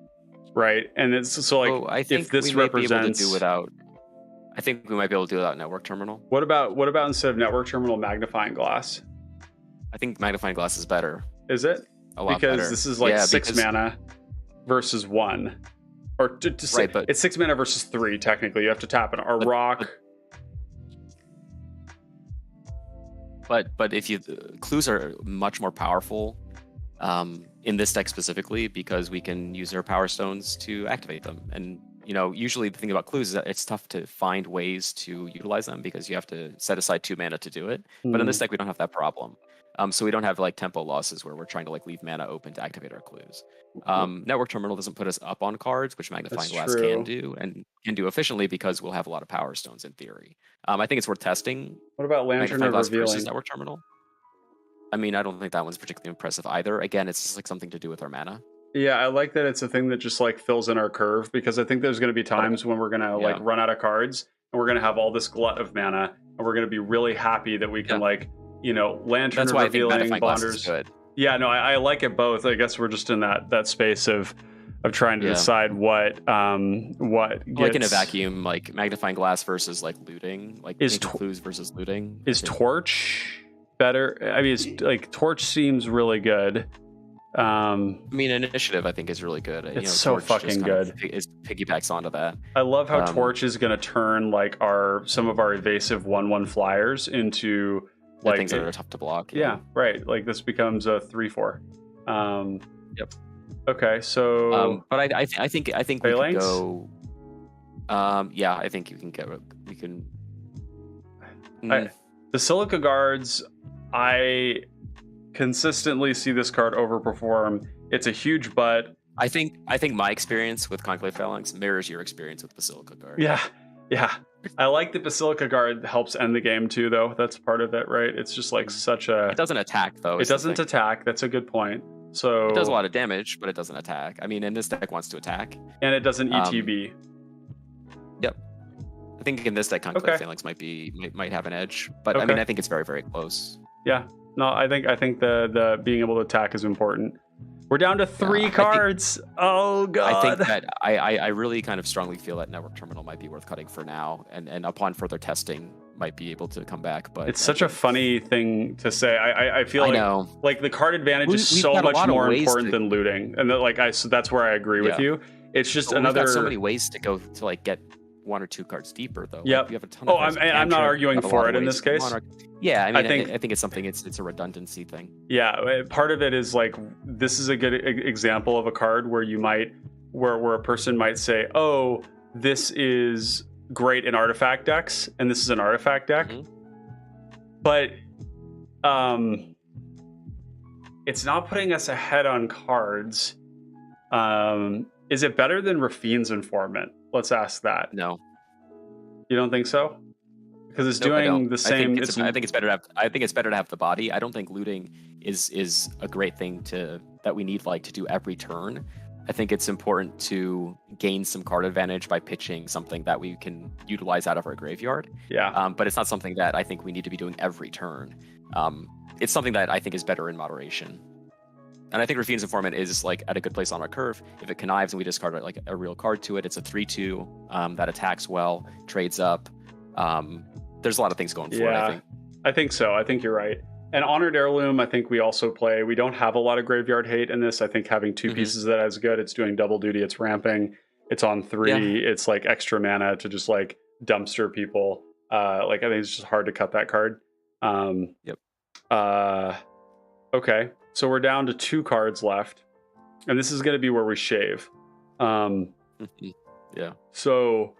right? And it's so like I think if this we might represents, be able to do without. I think we might be able to do without network terminal. What about instead of network terminal, magnifying glass? I think magnifying glass is better. Is it? A lot because better. This is like 6 mana versus 1, or right, but it's 6 mana versus 3. Technically, you have to tap a rock. But if you clues are much more powerful in this deck specifically because we can use our power stones to activate them. And usually the thing about clues is that it's tough to find ways to utilize them because you have to set aside 2 mana to do it. But in this deck we don't have that problem. So we don't have like tempo losses where we're trying to like leave mana open to activate our clues. Network terminal doesn't put us up on cards, which magnifying glass can do, and can do efficiently because we'll have a lot of power stones in theory. I think it's worth testing. What about Lantern of Revealing versus network terminal? I mean, I don't think that one's particularly impressive either. Again, it's just like something to do with our mana. Yeah, I like that it's a thing that just like fills in our curve, because I think there's going to be times when we're going to like run out of cards and we're going to have all this glut of mana and we're going to be really happy that we can like, Lantern of Revealing, Bonders. Good. Yeah, no, I like it both. I guess we're just in that space of trying to decide what gets... Like in a vacuum, like magnifying glass versus like looting, like clues versus looting. Is Torch better? I mean, it's like Torch seems really good. I mean, initiative I think is really good. It's so fucking good. It piggybacks onto that. I love how Torch is going to turn like some of our evasive 1/1 flyers into like things that are tough to block. Yeah, right. Like this becomes a 3/4. Yep. Okay, so but I think we could go. Yeah, I think we can. The Silica Guards, I consistently see this card overperform. It's a huge butt. I think my experience with Conclave Phalanx mirrors your experience with Basilica Guard. Yeah. I like the Basilica Guard helps end the game too, though. That's part of it, right? It's just like such a... It doesn't attack, though. It doesn't attack. That's a good point. So it does a lot of damage, but it doesn't attack. I mean, and this deck wants to attack. And it doesn't ETB. Yep. I think in this deck, Conclave Phalanx might have an edge, but I mean, I think it's very, very close. Yeah. No, I think the being able to attack is important. We're down to 3 cards. Oh god. I think that I really kind of strongly feel that Network Terminal might be worth cutting for now, and upon further testing might be able to come back. But it's such a funny thing to say. I feel like the card advantage is so much more important than looting, and so that's where I agree with you. It's just we've got so many ways to go to like get 1 or 2 cards deeper, though. Yeah. Like, you have a ton of I'm not arguing for it in this case. Yeah, I mean, I think it's something. It's a redundancy thing. Yeah, part of it is like this is a good example of a card where where a person might say, "Oh, this is great in artifact decks, and this is an artifact deck," but it's not putting us ahead on cards. Is it better than Rafine's Informant? Let's ask that. No, you don't think so? Because it's doing the same. I think it's better to have the body. I don't think looting is a great thing that we need like to do every turn. I think it's important to gain some card advantage by pitching something that we can utilize out of our graveyard. Yeah. But it's not something that I think we need to be doing every turn. It's something that I think is better in moderation. And I think Rafine's Informant is like at a good place on our curve. If it connives and we discard like a real card to it, it's a 3/2 that attacks well, trades up. There's a lot of things going for it, I think so. I think you're right. And Honored Heirloom, I think we also play. We don't have a lot of graveyard hate in this. I think having 2 pieces of that is good. It's doing double duty. It's ramping. It's on 3. It's like extra mana to just like dumpster people. Like I think it's just hard to cut that card. Yep. Okay, so we're down to 2 cards left, and this is going to be where we shave. Yeah. So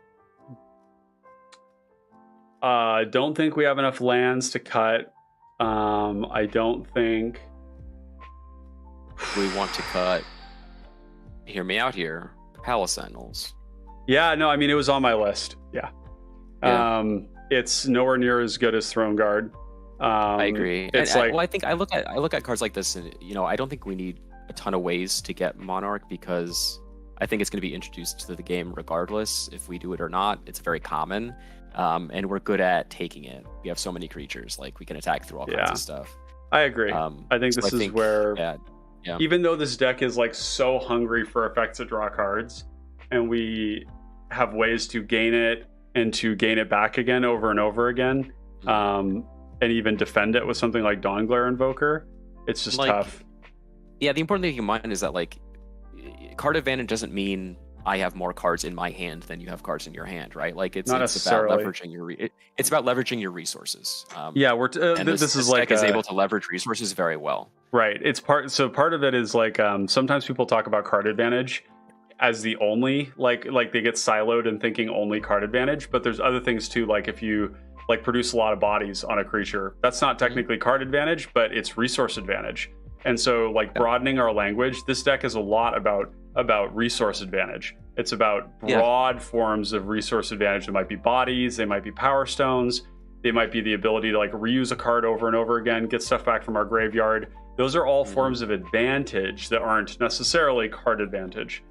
I don't think we have enough lands to cut. I don't think we want to cut. Hear me out here. Palace Sentinels. Yeah, no, I mean it was on my list. Yeah. It's nowhere near as good as Throne Guard. I agree. It's I think I look at cards like this, and I don't think we need a ton of ways to get Monarch, because I think it's going to be introduced to the game regardless if we do it or not. It's very common, and we're good at taking it. We have so many creatures, like we can attack through all kinds of stuff. I agree. I think this is where, even though this deck is like so hungry for effects that draw cards, and we have ways to gain it and to gain it back again over and over again, and even defend it with something like Dawnglare Invoker, it's just tough. Yeah, the important thing to keep in mind is that like card advantage doesn't mean I have more cards in my hand than you have cards in your hand, right? Like it's about leveraging it's about leveraging your resources. This is like deck is able to leverage resources very well. Right. It's part of it is like sometimes people talk about card advantage as the only like they get siloed in thinking only card advantage, but there's other things too. Like if you like produce a lot of bodies on a creature, that's not technically card advantage, but it's resource advantage. And so like broadening our language, this deck is a lot about resource advantage. It's about broad forms of resource advantage. It might be bodies, they might be power stones, they might be the ability to like reuse a card over and over again, get stuff back from our graveyard. Those are all forms of advantage that aren't necessarily card advantage.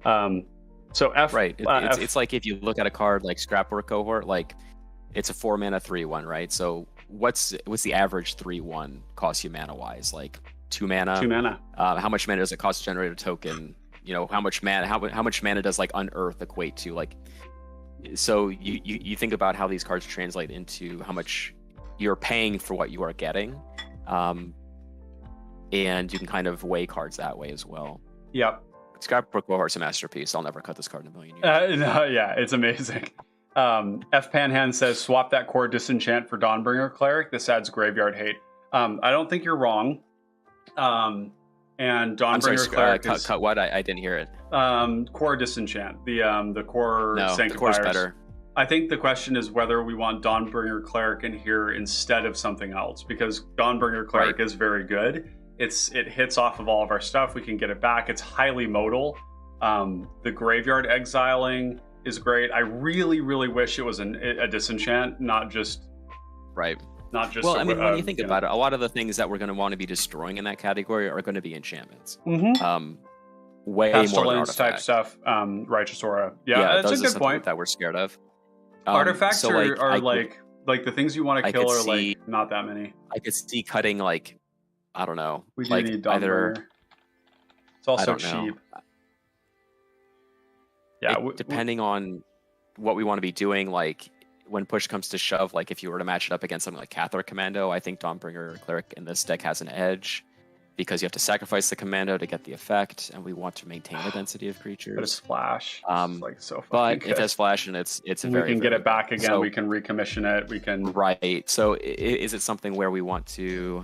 It's like if you look at a card like Scrapwork Cohort, like it's a 4-mana 3/1, right? So what's the average 3/1 cost you mana wise? Like 2 mana. 2 mana. How much mana does it cost to generate a token? How much mana does like Unearth equate to? Like, so you think about how these cards translate into how much you're paying for what you are getting, and you can kind of weigh cards that way as well. Yep. Scrapbook Warheart's a masterpiece. I'll never cut this card in a million years. No, yeah, it's amazing. F Panhan says swap that core disenchant for Dawnbringer Cleric. This adds graveyard hate. I don't think you're wrong. And Dawnbringer Cleric is cut what? I didn't hear it. Core disenchant. The core sanctifiers. The core's better. I think the question is whether we want Dawnbringer Cleric in here instead of something else, because Dawnbringer Cleric is very good. It hits off of all of our stuff. We can get it back. It's highly modal. The graveyard exiling is great. I really, really wish it was a disenchant, not just Not just when you think about it, a lot of the things that we're going to want to be destroying in that category are going to be enchantments. Way Pestilence more than artifact type stuff. Righteous Aura. Yeah, that's a good point. That we're scared of. Artifacts are like the things you want to kill are like not that many. I could see cutting like, I don't know. We do like need either. It's also cheap. Yeah, depending on what we want to be doing, like when push comes to shove, like if you were to match it up against something like Catholic Commando, I think Dawnbringer Cleric in this deck has an edge because you have to sacrifice the Commando to get the effect, and we want to maintain the density of creatures. But it's Flash. It's like so fucking but good. It has Flash, and it's we can get it back again. So, we can recommission it. We can So is it something where we want to?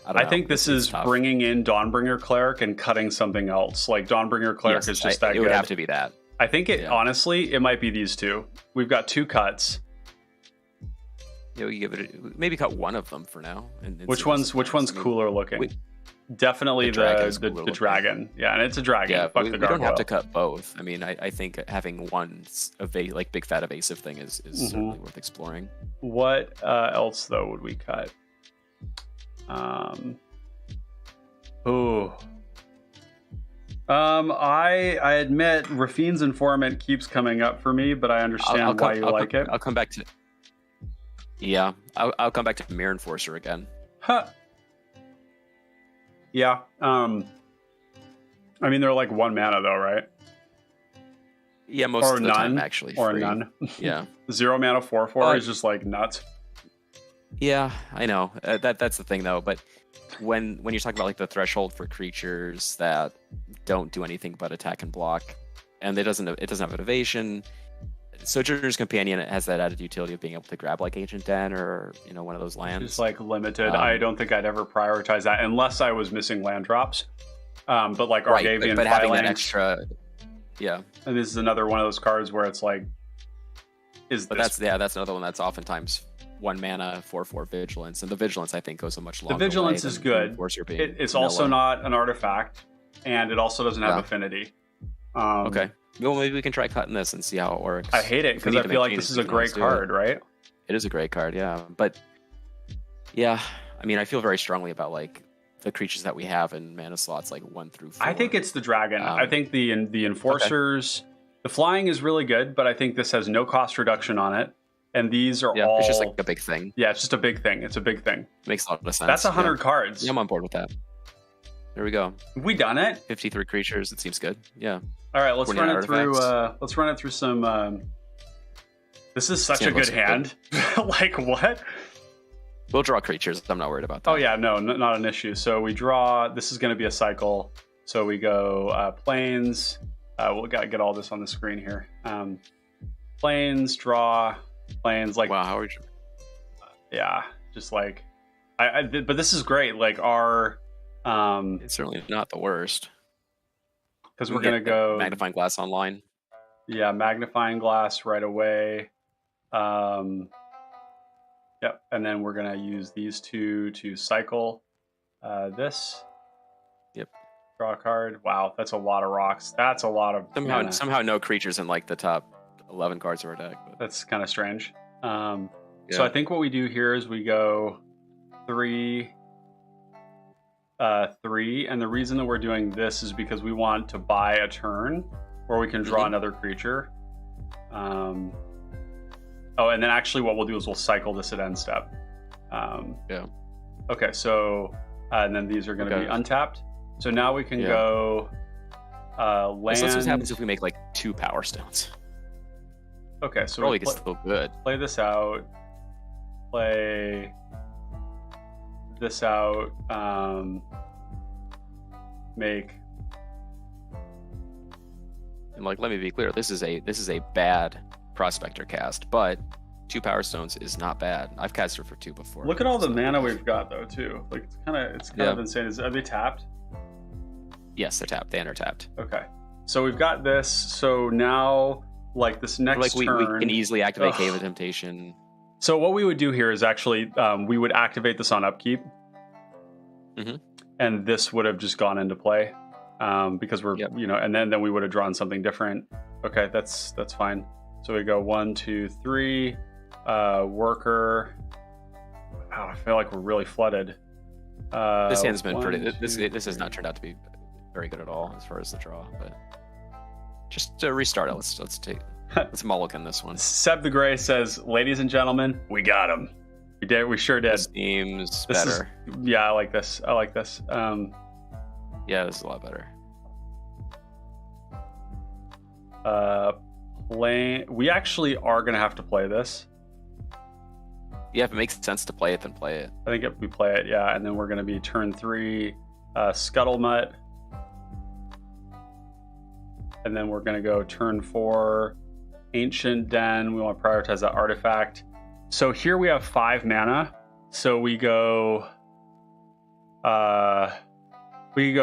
I think this is bringing in Dawnbringer Cleric and cutting something else. Like Dawnbringer Cleric is just that good. It would have to be that. I think honestly, it might be these two. We've got 2 cuts. You give it maybe cut one of them for now. And which one's cooler looking? Definitely the dragon. Yeah, and it's a dragon. Yeah, Fuck we don't have to cut both. I mean, I think having one like big fat evasive thing is certainly worth exploring. What else though would we cut? I admit Rafine's Informant keeps coming up for me, but I understand why you like it. I'll come back to. Yeah, I'll come back to Mirror Enforcer again. Huh. Yeah. I mean, they're like 1 mana though, right? Yeah, most of the time actually. Or none. Yeah. 0 mana 4/4 is just like nuts. Yeah, I know. That's the thing though. But when you're talking about like the threshold for creatures that don't do anything but attack and block, and it doesn't have an evasion, Sojourner's Companion has that added utility of being able to grab like Ancient Den or one of those lands. It's like limited. I don't think I'd ever prioritize that unless I was missing land drops. But like Argavian but having that Phalanx, extra, yeah. And this is another one of those cards where it's like, that's another one that's oftentimes 1 mana 4/4 Vigilance, and the Vigilance I think goes a much longer. The Vigilance is good. It's also not an artifact, and it also doesn't have affinity. Okay. Well, maybe we can try cutting this and see how it works. I hate it because I feel like this is a great card, right? It is a great card, yeah. But yeah, I mean, I feel very strongly about like the creatures that we have in mana slots like 1 through 4. I think it's the dragon. I think the enforcers, the flying is really good, but I think this has no cost reduction on it. And these are all. It's just like a big thing. Yeah, it's just a big thing. It's a big thing. Makes a lot of sense. That's 100 cards. Yeah, I'm on board with that. There we go. Have we done it? 53 creatures. It seems good. Yeah. All right, let's run it through. Let's run it through some. This is such a good hand. Like what? We'll draw creatures. I'm not worried about that. Oh yeah, no, not an issue. So we draw. This is going to be a cycle. So we go plains. We'll gotta get all this on the screen here. Plains, draw, plains. Like wow, how are you? Yeah, just like but this is great. Like our. It's certainly not the worst. Because we're going to go... Magnifying Glass online. Yeah, Magnifying Glass right away. Yep, and then we're going to use these two to cycle this. Yep. Draw a card. Wow, that's a lot of rocks. That's a lot of... Somehow no creatures in like the top 11 cards of our deck. But... That's kind of strange. So I think what we do here is we go 3... 3, and the reason that we're doing this is because we want to buy a turn where we can draw another creature. And then actually what we'll do is we'll cycle this at end step. Okay, so and then these are going to be untapped. So now we can go land. So what happens if we make like 2 Power Stones? Okay, so probably still good. Play this out. Play this out. Make and like let me be clear, this is a bad Prospector cast, but 2 Power Stones is not bad. I've casted for 2 before. Look at all the mana we've got though too. Like it's kind of insane. Are they tapped? Yes, they're tapped. They are tapped. Okay, so we've got this. So now like this next turn, we can easily activate Cave of Temptation. So what we would do here is actually we would activate this on upkeep. And this would have just gone into play because we're and then we would have drawn something different. Okay, that's fine. So we go 1, 2, 3 worker. Wow, I feel like we're really flooded. This hand's been pretty this has not turned out to be very good at all as far as the draw, but just to restart it, let's mulligan this one. Seb the Gray says, ladies and gentlemen, we got him. We did. We sure did. This seems better. I like this. I like this. Yeah, this is a lot better. We actually are going to have to play this. Yeah, if it makes sense to play it, then play it. I think if we play it, yeah. And then we're going to be turn 3, Scuttlemutt. And then we're going to go turn 4, Ancient Den. We want to prioritize that artifact. So here we have 5 mana. So we go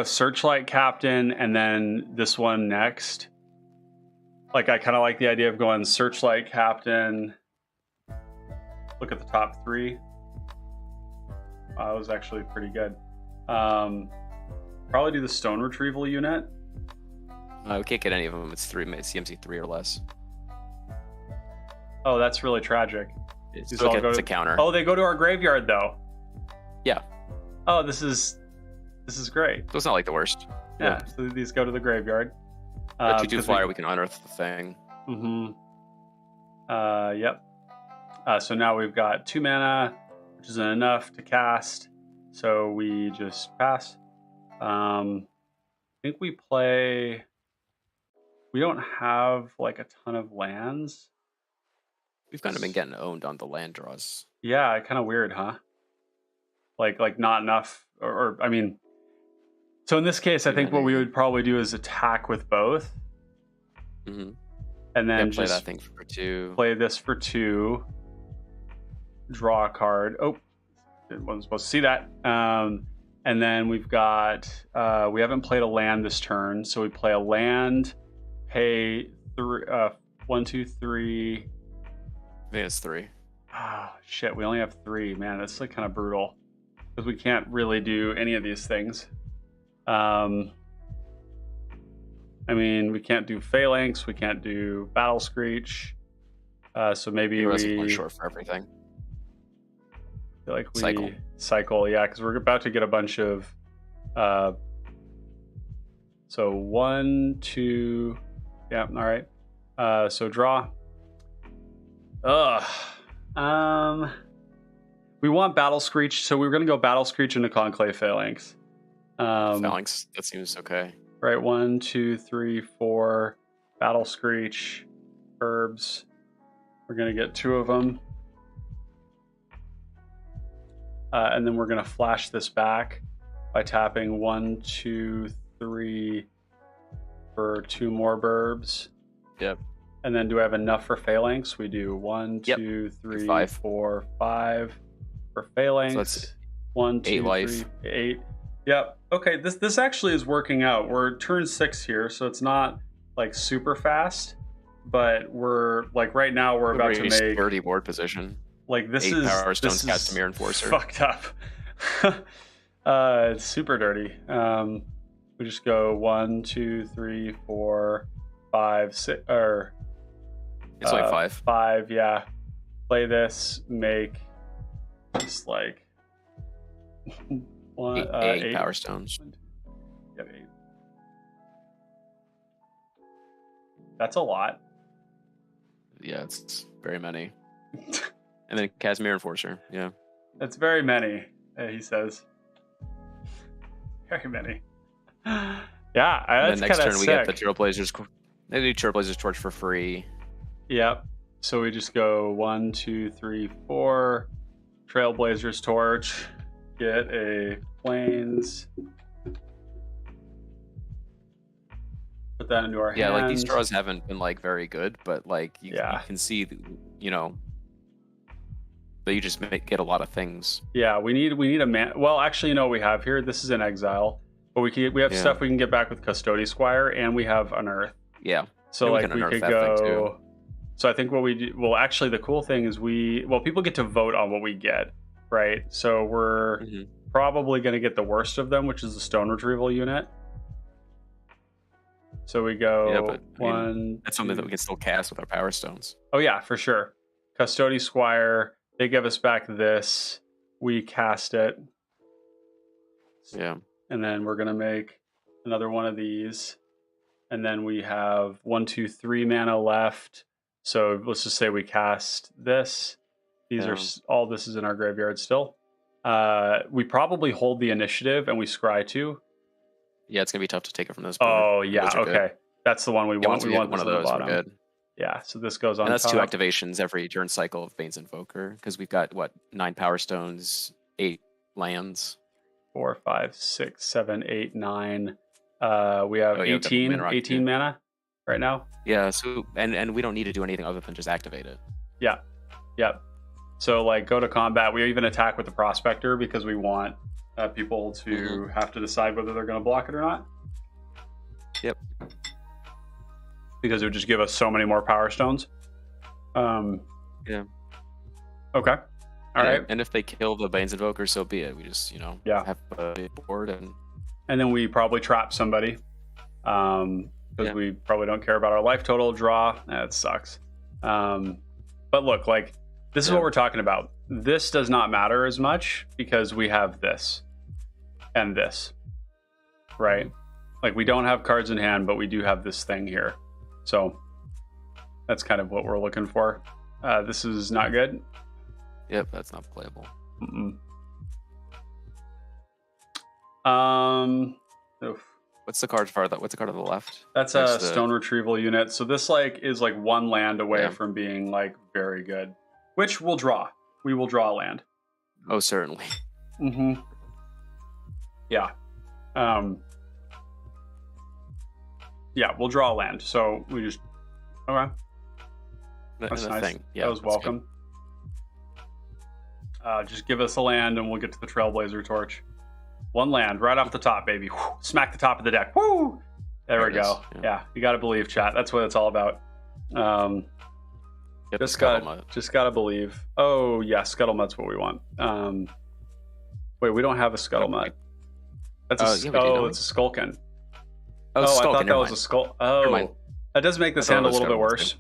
Searchlight Captain and then this one next. Like I kind of like the idea of going Searchlight Captain. Look at the top 3. That was actually pretty good. Probably do the Stone Retrieval unit. We can't get any of them. It's CMC 3 or less. Oh, that's really tragic. It's a counter. Oh, they go to our graveyard though. Yeah. Oh, this is great. So it's not like the worst. Yeah. So these go to the graveyard. 2/2 flyer, we can unearth the thing. Yep. So now we've got 2 mana, which isn't enough to cast. So we just pass. I think we play. We don't have like a ton of lands. We've kind of been getting owned on the land draws. Yeah, kind of weird, huh? Like not enough, or I mean, so in this case, I think what we would probably do is attack with both. and then play just that thing for 2. play this for 2. Draw a card. Oh, I wasn't supposed to see that. And then we've got, we haven't played a land this turn, so we play a land, pay 1, 2, 3. I think it's 3. Ah, shit, we only have 3. Man, that's like kind of brutal because we can't really do any of these things. I mean, we can't do Phalanx, we can't do Battle Screech. So maybe we one short for everything. Feel like we cycle, yeah, because we're about to get a bunch of. So 1, 2, yeah, all right. So draw. We want Battle Screech, so we're gonna go Battle Screech into Conclave Phalanx. Phalanx, that seems okay. Right, 1, 2, 3, 4. Battle Screech, herbs. We're gonna get 2 of them. And then we're going to flash this back by tapping 1, 2, 3 for 2 more burbs. Yep. And then do I have enough for Phalanx? We do 1, 2, 3, 5. 4, 5 for Phalanx. So that's 1, 2, 8 life. 3, 8. Yep. Okay, this actually is working out. We're turn 6 here, so it's not like super fast, but we're like right now we're about to make 30 board position. Like this 8 is Power Stones, this is Castamere Enforcer. fucked up. It's super dirty. We just go 1, 2, 3, 4, 5, 6, or it's like 5. 5, yeah. Play this, make just like 8 Power Stones. Yep, 8. That's a lot. Yeah, it's very many. And then Casimir Enforcer, yeah. That's very many, he says. Very many. Yeah, that's and then next turn we get the sick. Trailblazers. They do Trailblazers Torch for free. Yep. So we just go 1, 2, 3, 4. Trailblazers Torch. Get a Plains. Put that into our hands. Yeah, like these draws haven't been like very good, but like you can see, you know, but you just get a lot of things. Yeah, we need a man. Well, actually, you know what we have here? This is an exile, but we have stuff we can get back with Custody Squire, and we have Unearth. Yeah. So like we could go. So I think what we do. Well, actually, the cool thing is people get to vote on what we get, right? So we're probably going to get the worst of them, which is the Stone Retrieval unit. So we go that's something that we can still cast with our Power Stones. Oh yeah, for sure. Custody Squire. They give us back this. We cast it. Yeah. And then we're gonna make another one of these. And then we have 1, 2, 3 mana left. So let's just say we cast this. These are all this is in our graveyard still. We probably hold the initiative and we scry 2. Yeah, it's gonna be tough to take it from this point. Oh yeah, okay. Good. That's the one we want. We want one of those. We're good. Yeah, so this goes on. And that's top. 2 activations every turn cycle of Bane's Invoker, because we've got 9 Power Stones, 8 lands. 4, 5, 6, 7, 8, 9. We have 18 mana right now. Yeah, so and we don't need to do anything other than just activate it. Yeah. Yep. So like go to combat. We even attack with the Prospector because we want people to have to decide whether they're going to block it or not. Yep. Because it would just give us so many more Power Stones. Yeah. Okay. All right. And if they kill the Bane's Invoker, so be it. We just, have a big board and then we probably trap somebody. Because we probably don't care about our life total. Draw. That sucks. But look, like this is what we're talking about. This does not matter as much because we have this and this. Right? Like we don't have cards in hand, but we do have this thing here. So that's kind of what we're looking for. This is not good. Yep, that's not playable. Oof. What's the card What's the card on the left? That's a Stone Retrieval unit. So this is like 1 land away from being like very good, which we'll draw. We will draw a land. Oh, certainly. Yeah. Yeah, we'll draw a land. So we just Okay. And That's the nice. thing. Yeah, that was that's good. welcome. Just give us a land and we'll get to the Trailblazer Torch. One land right off the top, baby. Whew, smack the top of the deck. Woo! There we go. Yeah, you got to believe, chat. That's what it's all about. Just gotta believe. Oh yeah, Scuttlemutt's what we want. Wait, we don't have a Scuttlemutt. That's it's a Skulkin. Oh, I Skulkin, thought that was a Skull. Oh, that does make this hand a little bit worse.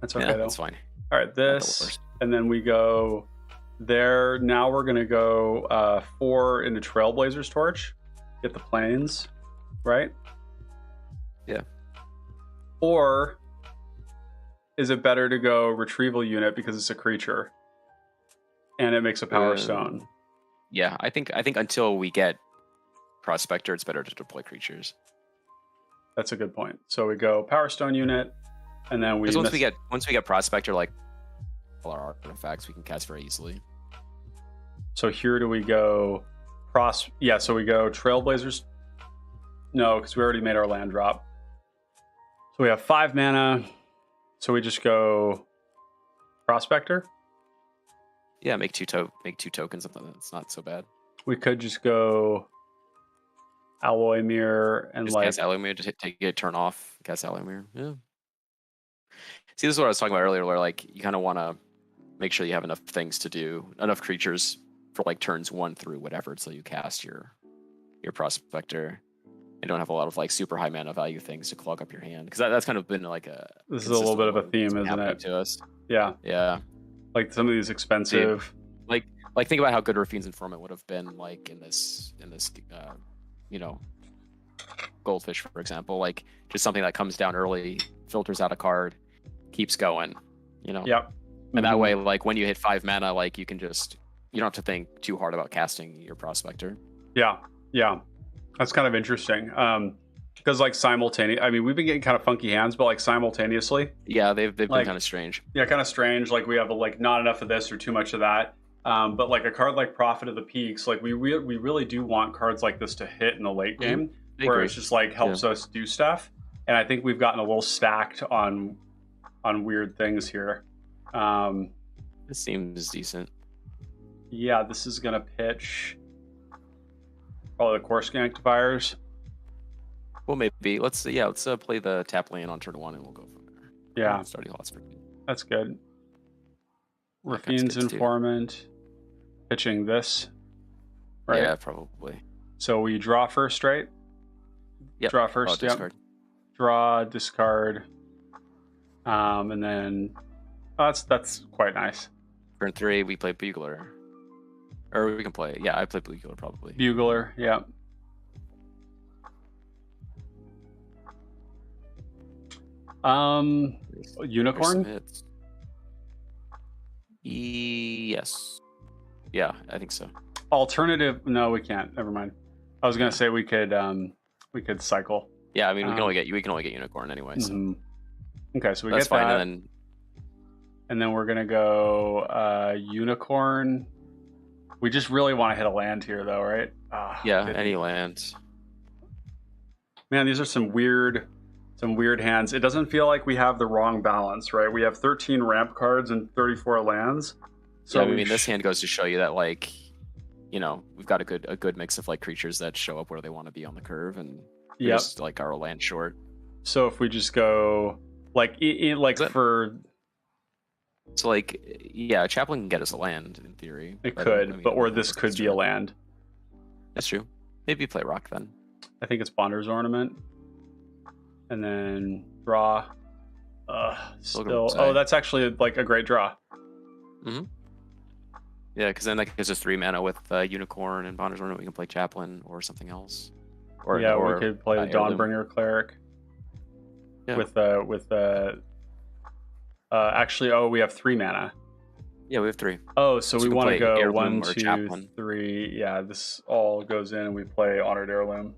That's okay though. That's fine. All right, this, and then we go there. Now we're gonna go 4 into Trailblazer's Torch. Get the planes, right? Yeah. Or is it better to go Retrieval Unit because it's a creature and it makes a Power Stone? Yeah, I think until we get Prospector, it's better to deploy creatures. That's a good point. So we go Power Stone Unit, and then once we get Prospector, like all our artifacts, we can cast very easily. So here do we go? Yeah, so we go Trailblazers. No, because we already made our land drop. So we have 5 mana. So we just go Prospector. Yeah, make two tokens. That's not so bad. We could just go Alloy Mirror and just cast Alloy Mirror to take it, turn off, cast Alloy Mirror. Yeah. See, this is what I was talking about earlier, where like you kind of want to make sure you have enough things to do, enough creatures for like turns 1 through whatever, so you cast your Prospector. You don't have a lot of like super high mana value things to clog up your hand, because that's kind of been like this is a little bit of a theme, isn't it? To us. Yeah. Like some of these expensive. Like think about how good Rafine's Informant would have been like in this Goldfish, for example. Like just something that comes down early, filters out a card, keeps going. Yep. And that way, like when you hit 5 mana, like you don't have to think too hard about casting your Prospector. Yeah. That's kind of interesting. Because like simultaneously, I mean, we've been getting kind of funky hands, but like simultaneously. Yeah, they've been kind of strange. Yeah, kind of strange. Like we have like not enough of this or too much of that. But like a card like Prophet of the Peaks, like we really do want cards like this to hit in the late game, where it's just like helps us do stuff. And I think we've gotten a little stacked on weird things here. This seems decent. Yeah, this is gonna pitch probably the Core Scanctifiers. Well, maybe let's play the tap land on turn 1 and we'll go from there. Yeah, starting lots for me. That's good. Rafine's Informant pitching this, right? Yeah, probably. So we draw first, right? Yeah. Draw first. Discard. Draw, discard, and then that's quite nice. Turn 3, we play Bugler, or we can play. Yeah, I play Bugler probably. Bugler, yeah. Unicorn. Yes. Yeah, I think so. Alternative? No, we can't. Never mind. I was gonna say we could cycle. Yeah, I mean we can only get Unicorn anyway. So. Okay, so we that's get fine, that, and then we're gonna go Unicorn. We just really want to hit a land here, though, right? Yeah, any land. Man, these are some weird hands. It doesn't feel like we have the wrong balance, right? We have 13 ramp cards and 34 lands. So yeah, I mean, this hand goes to show you that, like, we've got a good mix of like creatures that show up where they want to be on the curve, and just like our land short. So if we just go so like, yeah, Chaplain can get us a land in theory. It could, or this could be a land. That's true. Maybe play Rock then. I think it's Bonder's Ornament. And then draw. That's actually like a great draw. Mm-hmm. Yeah, because then that gives us 3 mana with Unicorn and Bonder's Ornament. We can play Chaplain or something else. Or we could play the Dawnbringer Cleric. Yeah. We have 3 mana. Yeah, we have 3. Oh, so we want to go 1, 2, 3. Yeah, this all goes in and we play Honored Heirloom.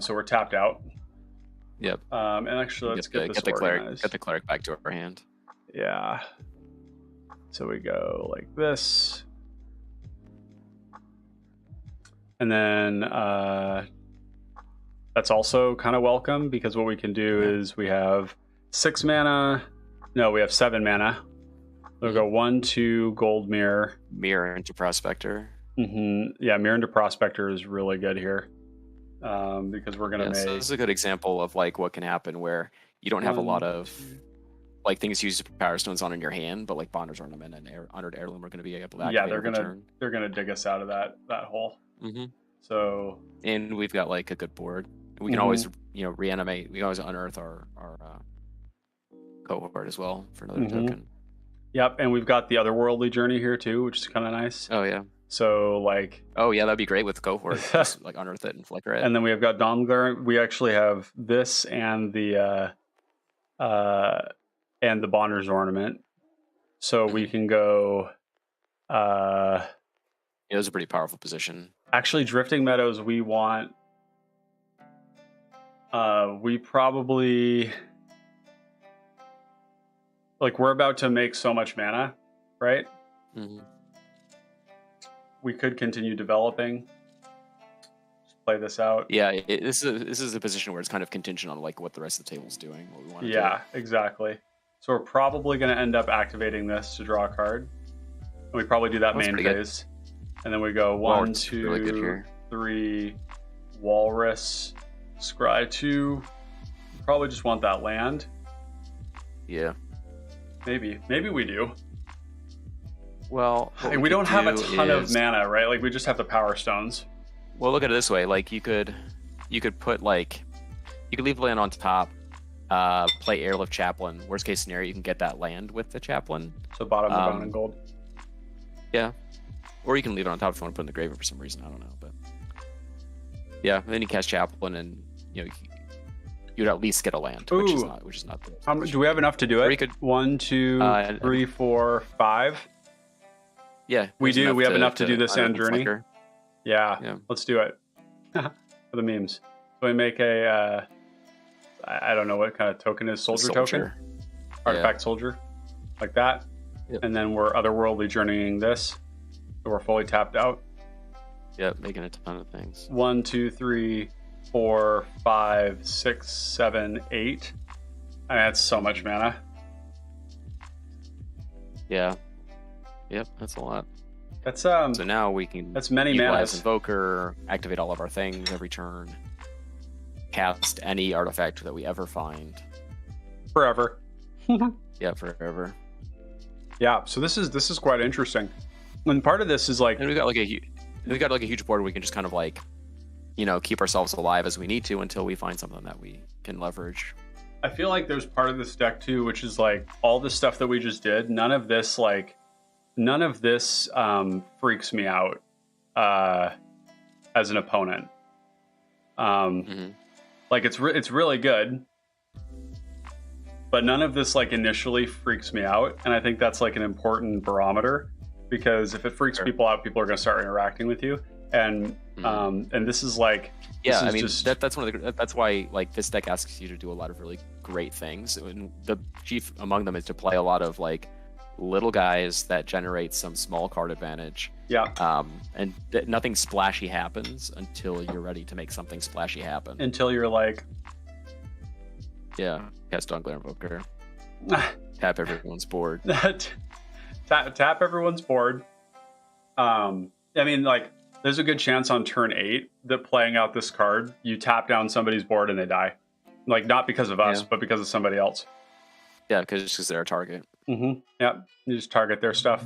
So we're tapped out. Yep. And actually, let's get the cleric. Get the cleric back to our hand. Yeah. So we go like this, and then that's also kind of welcome because what we can do is we have 6 mana. No, we have 7 mana. We'll go 1, 2, gold mirror. Mirror into Prospector. Yeah, mirror into Prospector is really good here. Because we're going to make... So this is a good example of like what can happen where you don't have a lot of like things used Power Stones on in your hand, but like Bonder's Ornament and Honored Heirloom are going to be able to activate. Yeah, they're gonna dig us out of that hole. So, and we've got like a good board. We can always reanimate. We can always unearth our cohort as well for another token. Yep, and we've got the Otherworldly Journey here too, which is kind of nice. Oh yeah. So like, oh yeah, that'd be great with cohort. Just like unearth it and flicker it. And then we have got Dawnglare. We actually have this and the Bonder's Ornament, so we can go. It was a pretty powerful position. Actually, Drifting Meadows, we want. We probably like we're about to make so much mana, right? We could continue developing. Just play this out. Yeah, this is a position where it's kind of contingent on like what the rest of the table's doing, what we want to do. Yeah, exactly. So we're probably going to end up activating this to draw a card. And we probably do that main phase. And then we go 1, 2, really 3, Walrus, Scry 2. Probably just want that land. Yeah. Maybe we do. Well, we don't have a ton of mana, right? Like we just have the Power Stones. Well, look at it this way. Like you could put like, you could leave the land on top, play Airlift Chaplain. Worst case scenario, you can get that land with the Chaplain. So bottom of bound and gold. Yeah. Or you can leave it on top if you want to put it in the graveyard for some reason. I don't know, but yeah. And then you cast Chaplain, and you'd at least get a land, which is not. Do we have enough to do it? 1, 2, 3, 4, 5. Yeah, we do. We have enough to do this end journey. Yeah, let's do it for the memes. So we make a. I don't know what kind of token is soldier token. Artifact soldier, like that, and then we're otherworldly journeying this. So we're fully tapped out. Yep, making a ton of things. 1, 2, 3, 4, 5, 6, 7, 8. I mean, that's so much mana. Yeah. Yep, that's a lot. That's So now we can. That's many mana. Invoker, activate all of our things every turn. Cast any artifact that we ever find. Forever. Yeah, forever. Yeah. So this is quite interesting. And part of this is like, and we got like a huge board where we can just kind of like, keep ourselves alive as we need to until we find something that we can leverage. I feel like there's part of this deck too, which is like all the stuff that we just did. None of this freaks me out as an opponent. Like it's really good, but none of this like initially freaks me out, and I think that's like an important barometer, because if it freaks people out, people are going to start interacting with you, and this is like that's one of that's why like this deck asks you to do a lot of really great things, and the chief among them is to play a lot of like little guys that generate some small card advantage. And nothing splashy happens until you're ready to make something splashy happen. Until you're like, cast Dawnglare Invoker. Tap everyone's board. Tap everyone's board. I mean, like, there's a good chance on turn 8 that playing out this card, you tap down somebody's board and they die. Like, not because of us, but because of somebody else. Yeah, because they're a target. Yeah, you just target their stuff.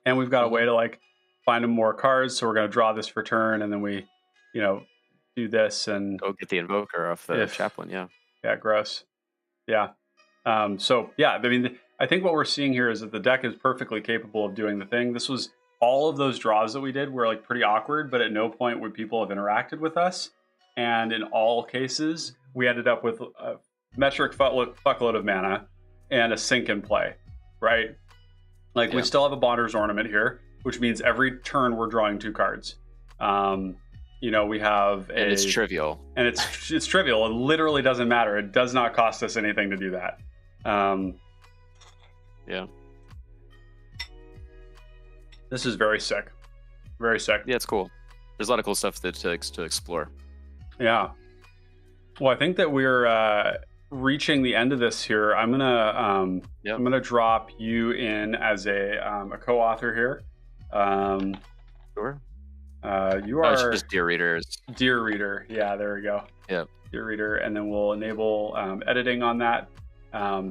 And we've got a way to, like, find them more cards, so we're going to draw this for turn, and then we, do this and... Go get the Invoker off the Chaplain, Yeah, gross. Yeah. So, yeah, I mean, I think what we're seeing here is that the deck is perfectly capable of doing the thing. This was... All of those draws that we did were, like, pretty awkward, but at no point would people have interacted with us. And in all cases, we ended up with a metric fuckload of mana and a sink in play, right? Like, we still have a Bonder's Ornament here, which means every turn we're drawing 2 cards. We have a... And it's trivial. And it's trivial. It literally doesn't matter. It does not cost us anything to do that. This is very sick. Very sick. Yeah, it's cool. There's a lot of cool stuff to explore. Yeah. Well, I think that we're reaching the end of this here, I'm gonna drop you in as a co-author here. Sure. You are just Dear Readers. Dear Reader. Yeah, there we go. Yep. Dear Reader, and then we'll enable editing on that.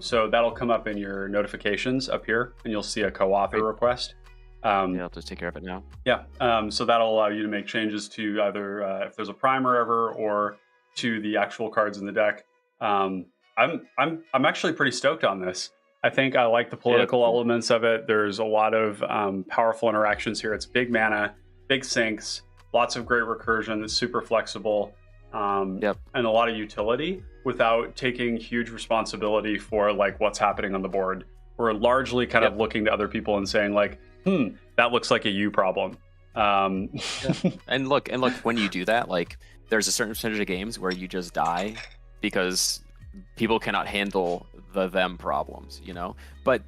So that'll come up in your notifications up here, and you'll see a co-author request. Yeah, I'll just take care of it now. Yeah. So that'll allow you to make changes to either if there's a primer ever or to the actual cards in the deck. I'm actually pretty stoked on this. I think I like the political elements of it. There's a lot of powerful interactions here. It's big mana, big sinks, lots of great recursion that's super flexible, and a lot of utility without taking huge responsibility for like what's happening on the board. We're largely kind of looking to other people and saying like, that looks like a you problem. And look, when you do that, like there's a certain percentage of games where you just die because people cannot handle the them problems, you know. But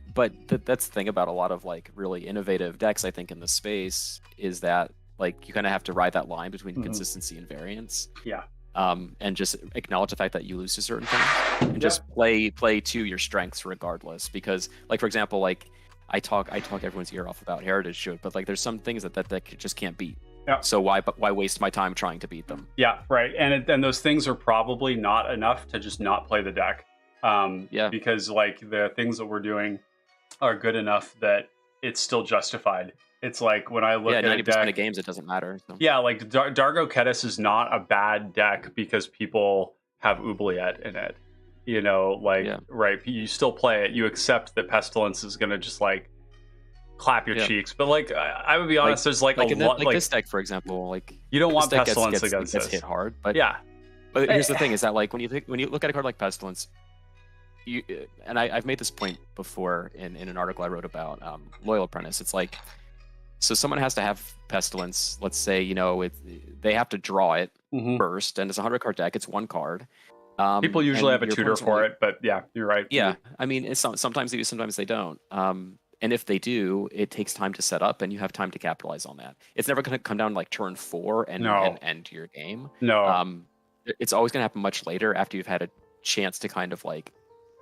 that's the thing about a lot of like really innovative decks, I think, in the space is that like you kind of have to ride that line between consistency and variance. Yeah. And just acknowledge the fact that you lose to certain things, and just play to your strengths regardless. Because, like for example, like I talk everyone's ear off about Heritage Shield, but like there's some things that just can't beat. Yeah. So why waste my time trying to beat them? Yeah, right. And those things are probably not enough to just not play the deck. Because like the things that we're doing are good enough that it's still justified. It's like when I look at 90% a deck, of games, it doesn't matter. So. Yeah, like Dargo Ketis is not a bad deck because people have Oubliette in it. You know, like, right, you still play it. You accept that Pestilence is going to just like clap your cheeks. But like, I would be honest, there's like a lot. Like this deck, for example, like you don't want Pestilence against this. Hit hard, but yeah. But here's the thing: is that like when you look at a card like Pestilence, I've made this point before in an article I wrote about Loyal Apprentice. It's like, so someone has to have Pestilence. Let's say, you know, they have to draw it first, and it's a 100-card deck. It's one card. People usually have a tutor for it, but yeah, you're right. Yeah, I mean, it's sometimes they do, sometimes they don't. And if they do, it takes time to set up, and you have time to capitalize on that. It's never going to come down like turn 4 and end your game. No. It's always going to happen much later after you've had a chance to kind of like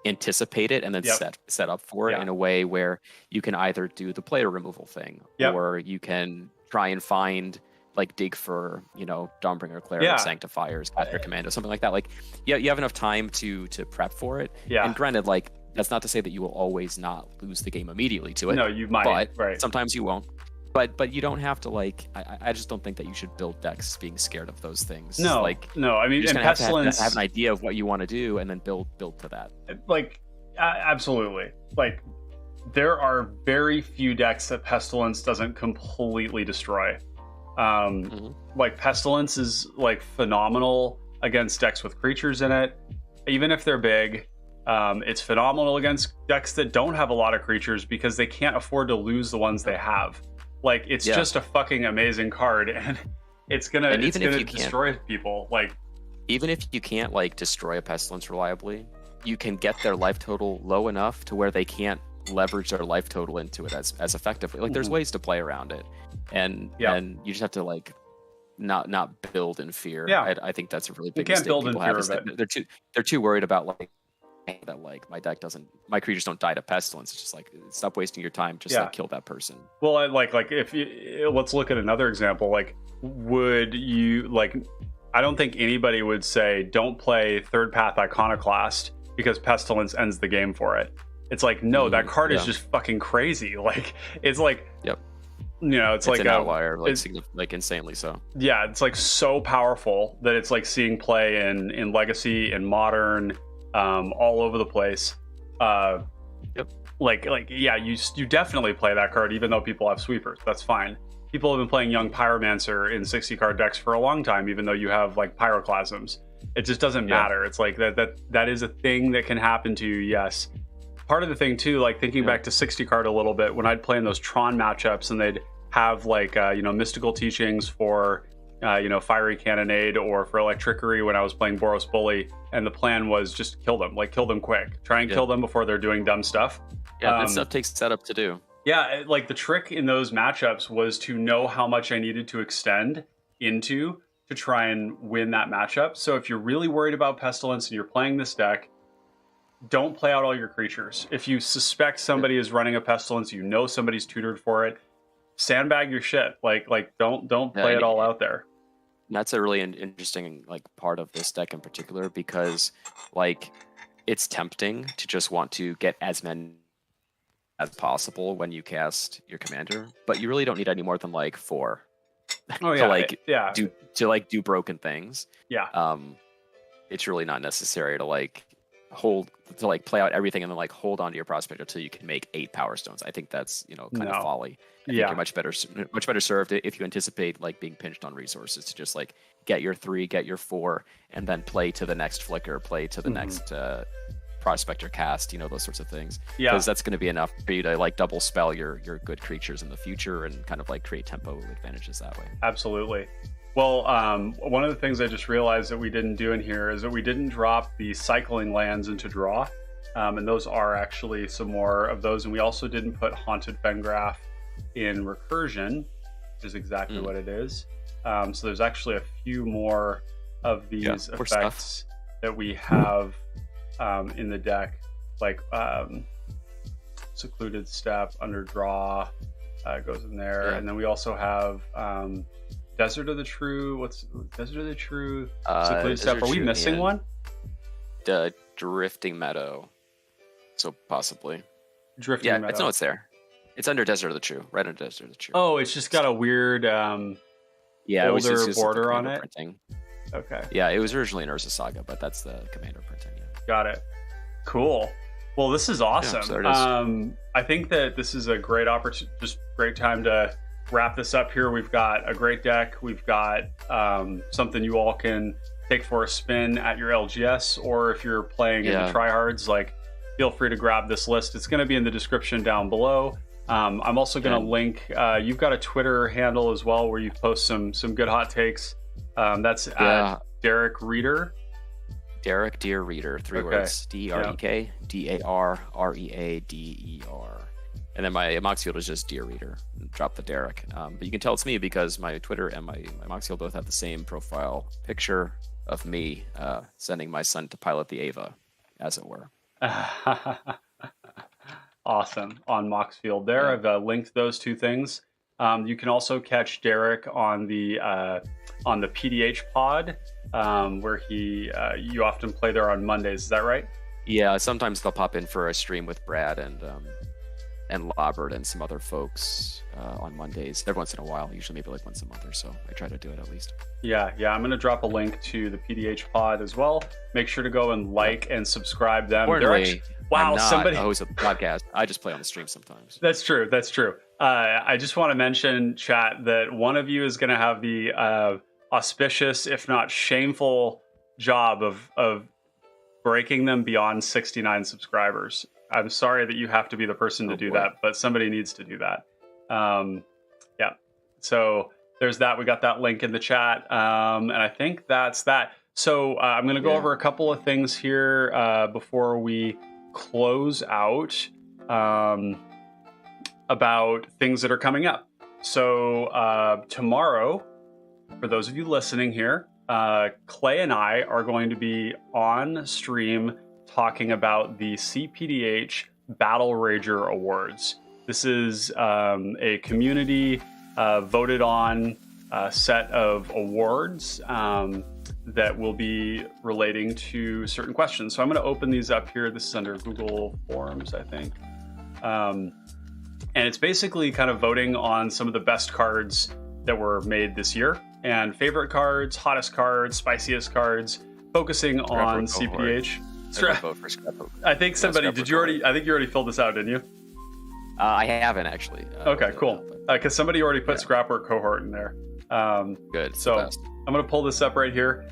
anticipate it and then set up for it in a way where you can either do the player removal thing, or you can try and find like dig for, you know, Dawnbringer, Cleric, Sanctifiers, Caster Commando, something like that. Like, you have enough time to prep for it. Yeah. And granted, like, that's not to say that you will always not lose the game immediately to it. No, you might. But sometimes you won't. But you don't have to like. I just don't think that you should build decks being scared of those things. No, no. I mean, you're just and Pestilence have an idea of what you want to do, and then build to that. Like, absolutely. Like, there are very few decks that Pestilence doesn't completely destroy. Like Pestilence is like phenomenal against decks with creatures in it, even if they're big. It's phenomenal against decks that don't have a lot of creatures because they can't afford to lose the ones they have. Like, it's just a fucking amazing card, and it's gonna destroy people. Like, even if you can't like destroy a Pestilence reliably, you can get their life total low enough to where they can't leverage their life total into it as effectively. Like, there's ways to play around it, and you just have to like not build in fear. I think that's a really big mistake people have. They're too worried about like that, like my creatures don't die to Pestilence. It's just like, stop wasting your time, just like kill that person. Well, like if let's look at another example. Like, would you like, I don't think anybody would say don't play Third Path Iconoclast because Pestilence ends the game for it. It's like, no, that card is just fucking crazy. Like, it's like, you know, it's like an outlier, like insanely so. Yeah, it's like so powerful that it's like seeing play in Legacy and Modern, all over the place. Like you definitely play that card even though people have sweepers. That's fine. People have been playing Young Pyromancer in 60-card decks for a long time, even though you have like Pyroclasms. It just doesn't matter. It's like that is a thing that can happen to you. Yes. Part of the thing too, like thinking back to 60-card a little bit, when I'd play in those Tron matchups and they'd have like you know, Mystical Teachings for you know, Fiery Cannonade, or for Electrickery when I was playing Boros Bully, and the plan was just kill them quick. Try and kill them before they're doing dumb stuff. That stuff takes setup to do. Yeah, like the trick in those matchups was to know how much I needed to extend into to try and win that matchup. So if you're really worried about Pestilence and you're playing this deck, don't play out all your creatures. If you suspect somebody is running a pestilence, you know somebody's tutored for it, sandbag your shit. Like don't play it all out there. That's a really interesting like part of this deck in particular, because like it's tempting to just want to get as many as possible when you cast your commander, but you really don't need any more than like 4 to do broken things. Yeah. It's really not necessary to like play out everything and then like hold on to your prospector until you can make 8 power stones. I think that's kind of folly. I think you're much better served if you anticipate like being pinched on resources to just like get your 3, get your 4, and then play to the next flicker, play to the next prospector cast, those sorts of things. Yeah, because that's going to be enough for you to like double spell your good creatures in the future and kind of like create tempo advantages that way. Absolutely. Well, one of the things I just realized that we didn't do in here is that we didn't drop the cycling lands into draw, and those are actually some more of those. And we also didn't put Haunted Fengraf in recursion, which is exactly what it is. So there's actually a few more of these effects that we have in the deck, like Secluded Step, Under Draw goes in there, and then we also have Desert of the True. What's Desert of the True? Secluded Step. Are we missing one? The Drifting Meadow. So possibly. Drifting Meadow. No, it's there. It's under Desert of the True. Right under Desert of the True. Oh, it's just got a weird older border on it. Printing. Okay. Yeah, it was originally an Urza Saga, but that's the commander printing. Yeah. Got it. Cool. Well, this is awesome. Yeah, so I think that this is a great opportunity, just great time to wrap this up here. We've got a great deck. We've got something you all can take for a spin at your LGS, or if you're playing in the tryhards, like feel free to grab this list. It's going to be in the description down below. I'm also going to link. You've got a Twitter handle as well where you post some good hot takes. That's at Derek Reader. Derek Dear Reader, 3 words. DREK DARREADER. And then my Moxfield is just Dear Reader. Drop the Derek. But you can tell it's me because my Twitter and my Moxfield both have the same profile picture of me sending my son to pilot the Ava, as it were. Awesome. On Moxfield there. I've linked those 2 things. You can also catch Derek on the PDH pod, where you often play there on Mondays. Is that right? Yeah, sometimes they'll pop in for a stream with Brad and Lobert and some other folks on Mondays. Every once in a while, usually maybe like once a month or so. I try to do it at least. Yeah. I'm going to drop a link to the PDH pod as well. Make sure to go and like and subscribe them. I'm not a host of the podcast. I just play on the stream sometimes. That's true. I just want to mention, chat, that one of you is going to have the auspicious, if not shameful, job of breaking them beyond 69 subscribers. I'm sorry that you have to be the person to do that, but somebody needs to do that. So there's that. We got that link in the chat. And I think that's that. So I'm going to go over a couple of things here before we close out about things that are coming up. So tomorrow, for those of you listening here, Clay and I are going to be on stream talking about the cPDH Battle Rager Awards. This is a community voted on set of awards that will be relating to certain questions. So I'm going to open these up here. This is under Google Forms, I think. And it's basically kind of voting on some of the best cards that were made this year, and favorite cards, hottest cards, spiciest cards, focusing on cPDH. I think somebody did. I think you already filled this out, didn't you? I haven't actually. Okay, cool. Because somebody already put Scrapwork cohort in there. Good. So I'm going to pull this up right here,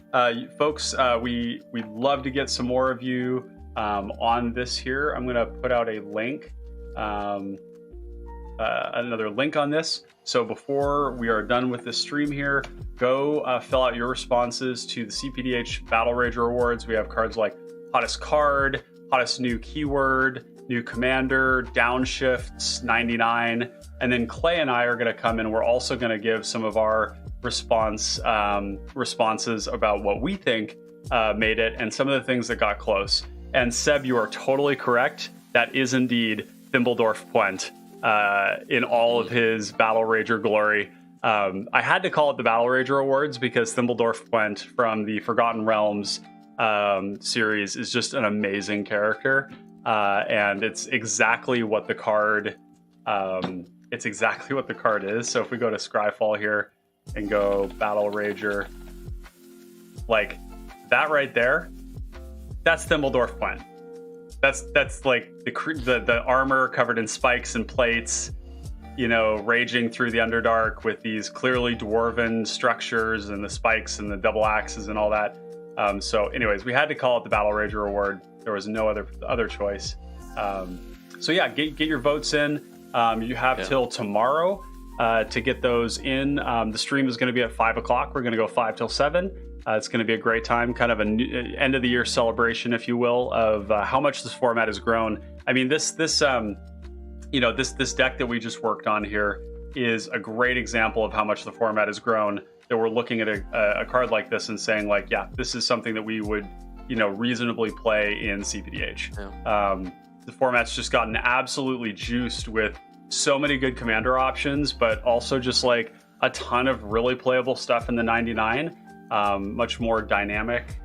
folks. We'd love to get some more of you on this here. I'm going to put out a link, another link on this. So before we are done with this stream here, go fill out your responses to the cPDH Battle Rager Awards. We have cards like hottest card, hottest new keyword, new commander, downshifts 99, and then Clay and I are going to come in. We're also going to give some of our responses about what we think made it and some of the things that got close. And Seb, you are totally correct. That is indeed Thimbledorf Puent in all of his Battle Rager glory. I had to call it the Battle Rager Awards because Thimbledorf Puent from the Forgotten Realms series is just an amazing character. And it's exactly what the card is. So if we go to Scryfall here and go Battle Rager, like that right there, that's Thimbledorf Puent. That's like the armor covered in spikes and plates, you know, raging through the Underdark with these clearly dwarven structures and the spikes and the double axes and all that. So anyways, we had to call it the Battle Rager Award. There was no other choice. So yeah, get your votes in. You have till tomorrow to get those in. The stream is going to be at 5 o'clock. We're going to go 5 till 7. It's going to be a great time, kind of an end of the year celebration, if you will, of how much this format has grown. I mean, this deck that we just worked on here is a great example of how much the format has grown. That we're looking at a card like this and saying, like, yeah, this is something that we would, reasonably play in cPDH. Yeah. The format's just gotten absolutely juiced with so many good commander options, but also just like a ton of really playable stuff in the 99. Much more dynamic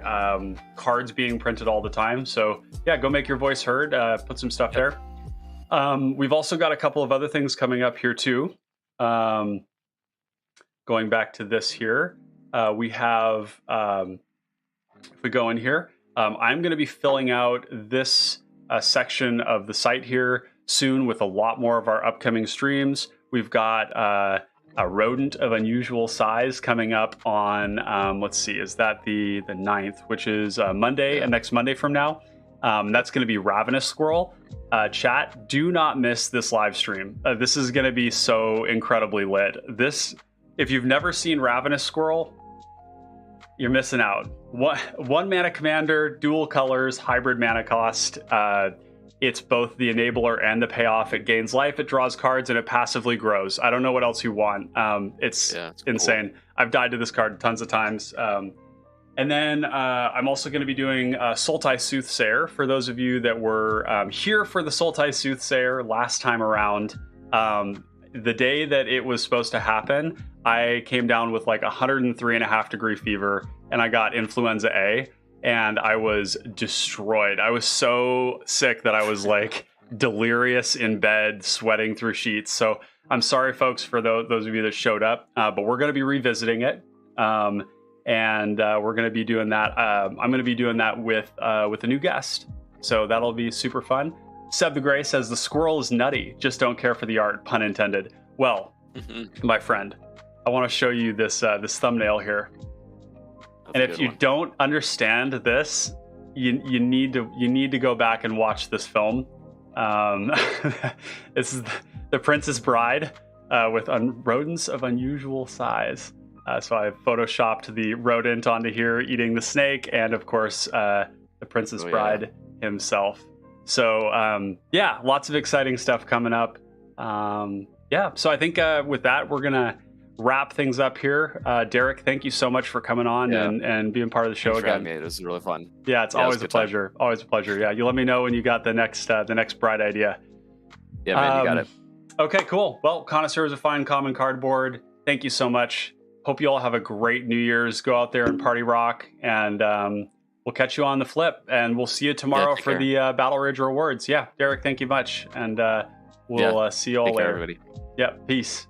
cards being printed all the time. So yeah, go make your voice heard. Put some stuff there. We've also got a couple of other things coming up here too. Going back to this here, we have, if we go in here, I'm going to be filling out this section of the site here soon with a lot more of our upcoming streams. We've got a rodent of unusual size coming up on, let's see, is that the 9th, which is Monday, and next Monday from now. That's going to be Ravenous Squirrel. Chat, do not miss this live stream. This is going to be so incredibly lit. If you've never seen Ravenous Squirrel, you're missing out. One mana commander, dual colors, hybrid mana cost. It's both the enabler and the payoff. It gains life, it draws cards, and it passively grows. I don't know what else you want. It's insane. Cool. I've died to this card tons of times. And then I'm also going to be doing Sultai Soothsayer. For those of you that were here for the Sultai Soothsayer last time around, the day that it was supposed to happen, I came down with like 103.5 degree fever, and I got influenza A. And I was destroyed. I was so sick that I was like delirious in bed, sweating through sheets. So I'm sorry, folks, for those of you that showed up, but we're going to be revisiting it. And we're going to be doing that. I'm going to be doing that with a new guest. So that'll be super fun. Seb the Gray says, the squirrel is nutty. Just don't care for the art, pun intended. Well, my friend, I want to show you this thumbnail here. And if you don't understand this, you need to go back and watch this film. This is the Princess Bride with rodents of unusual size. So I've photoshopped the rodent onto here eating the snake, and of course the Princess Bride himself. So yeah, lots of exciting stuff coming up. So I think with that we're gonna wrap things up here. Derek, thank you so much for coming on and being part of the show. Thanks again. For having me. It was really fun. Yeah, it's always a pleasure. Time. Always a pleasure. Yeah, you let me know when you got the next bright idea. Yeah, man, you got it. Okay, cool. Well, Connoisseurs of Fine Common Cardboard, thank you so much. Hope you all have a great New Year's. Go out there and party rock, and we'll catch you on the flip. And we'll see you tomorrow for the Battle Rager Awards. Yeah, Derek, thank you much, and we'll see you all later. Everybody. Yeah, peace.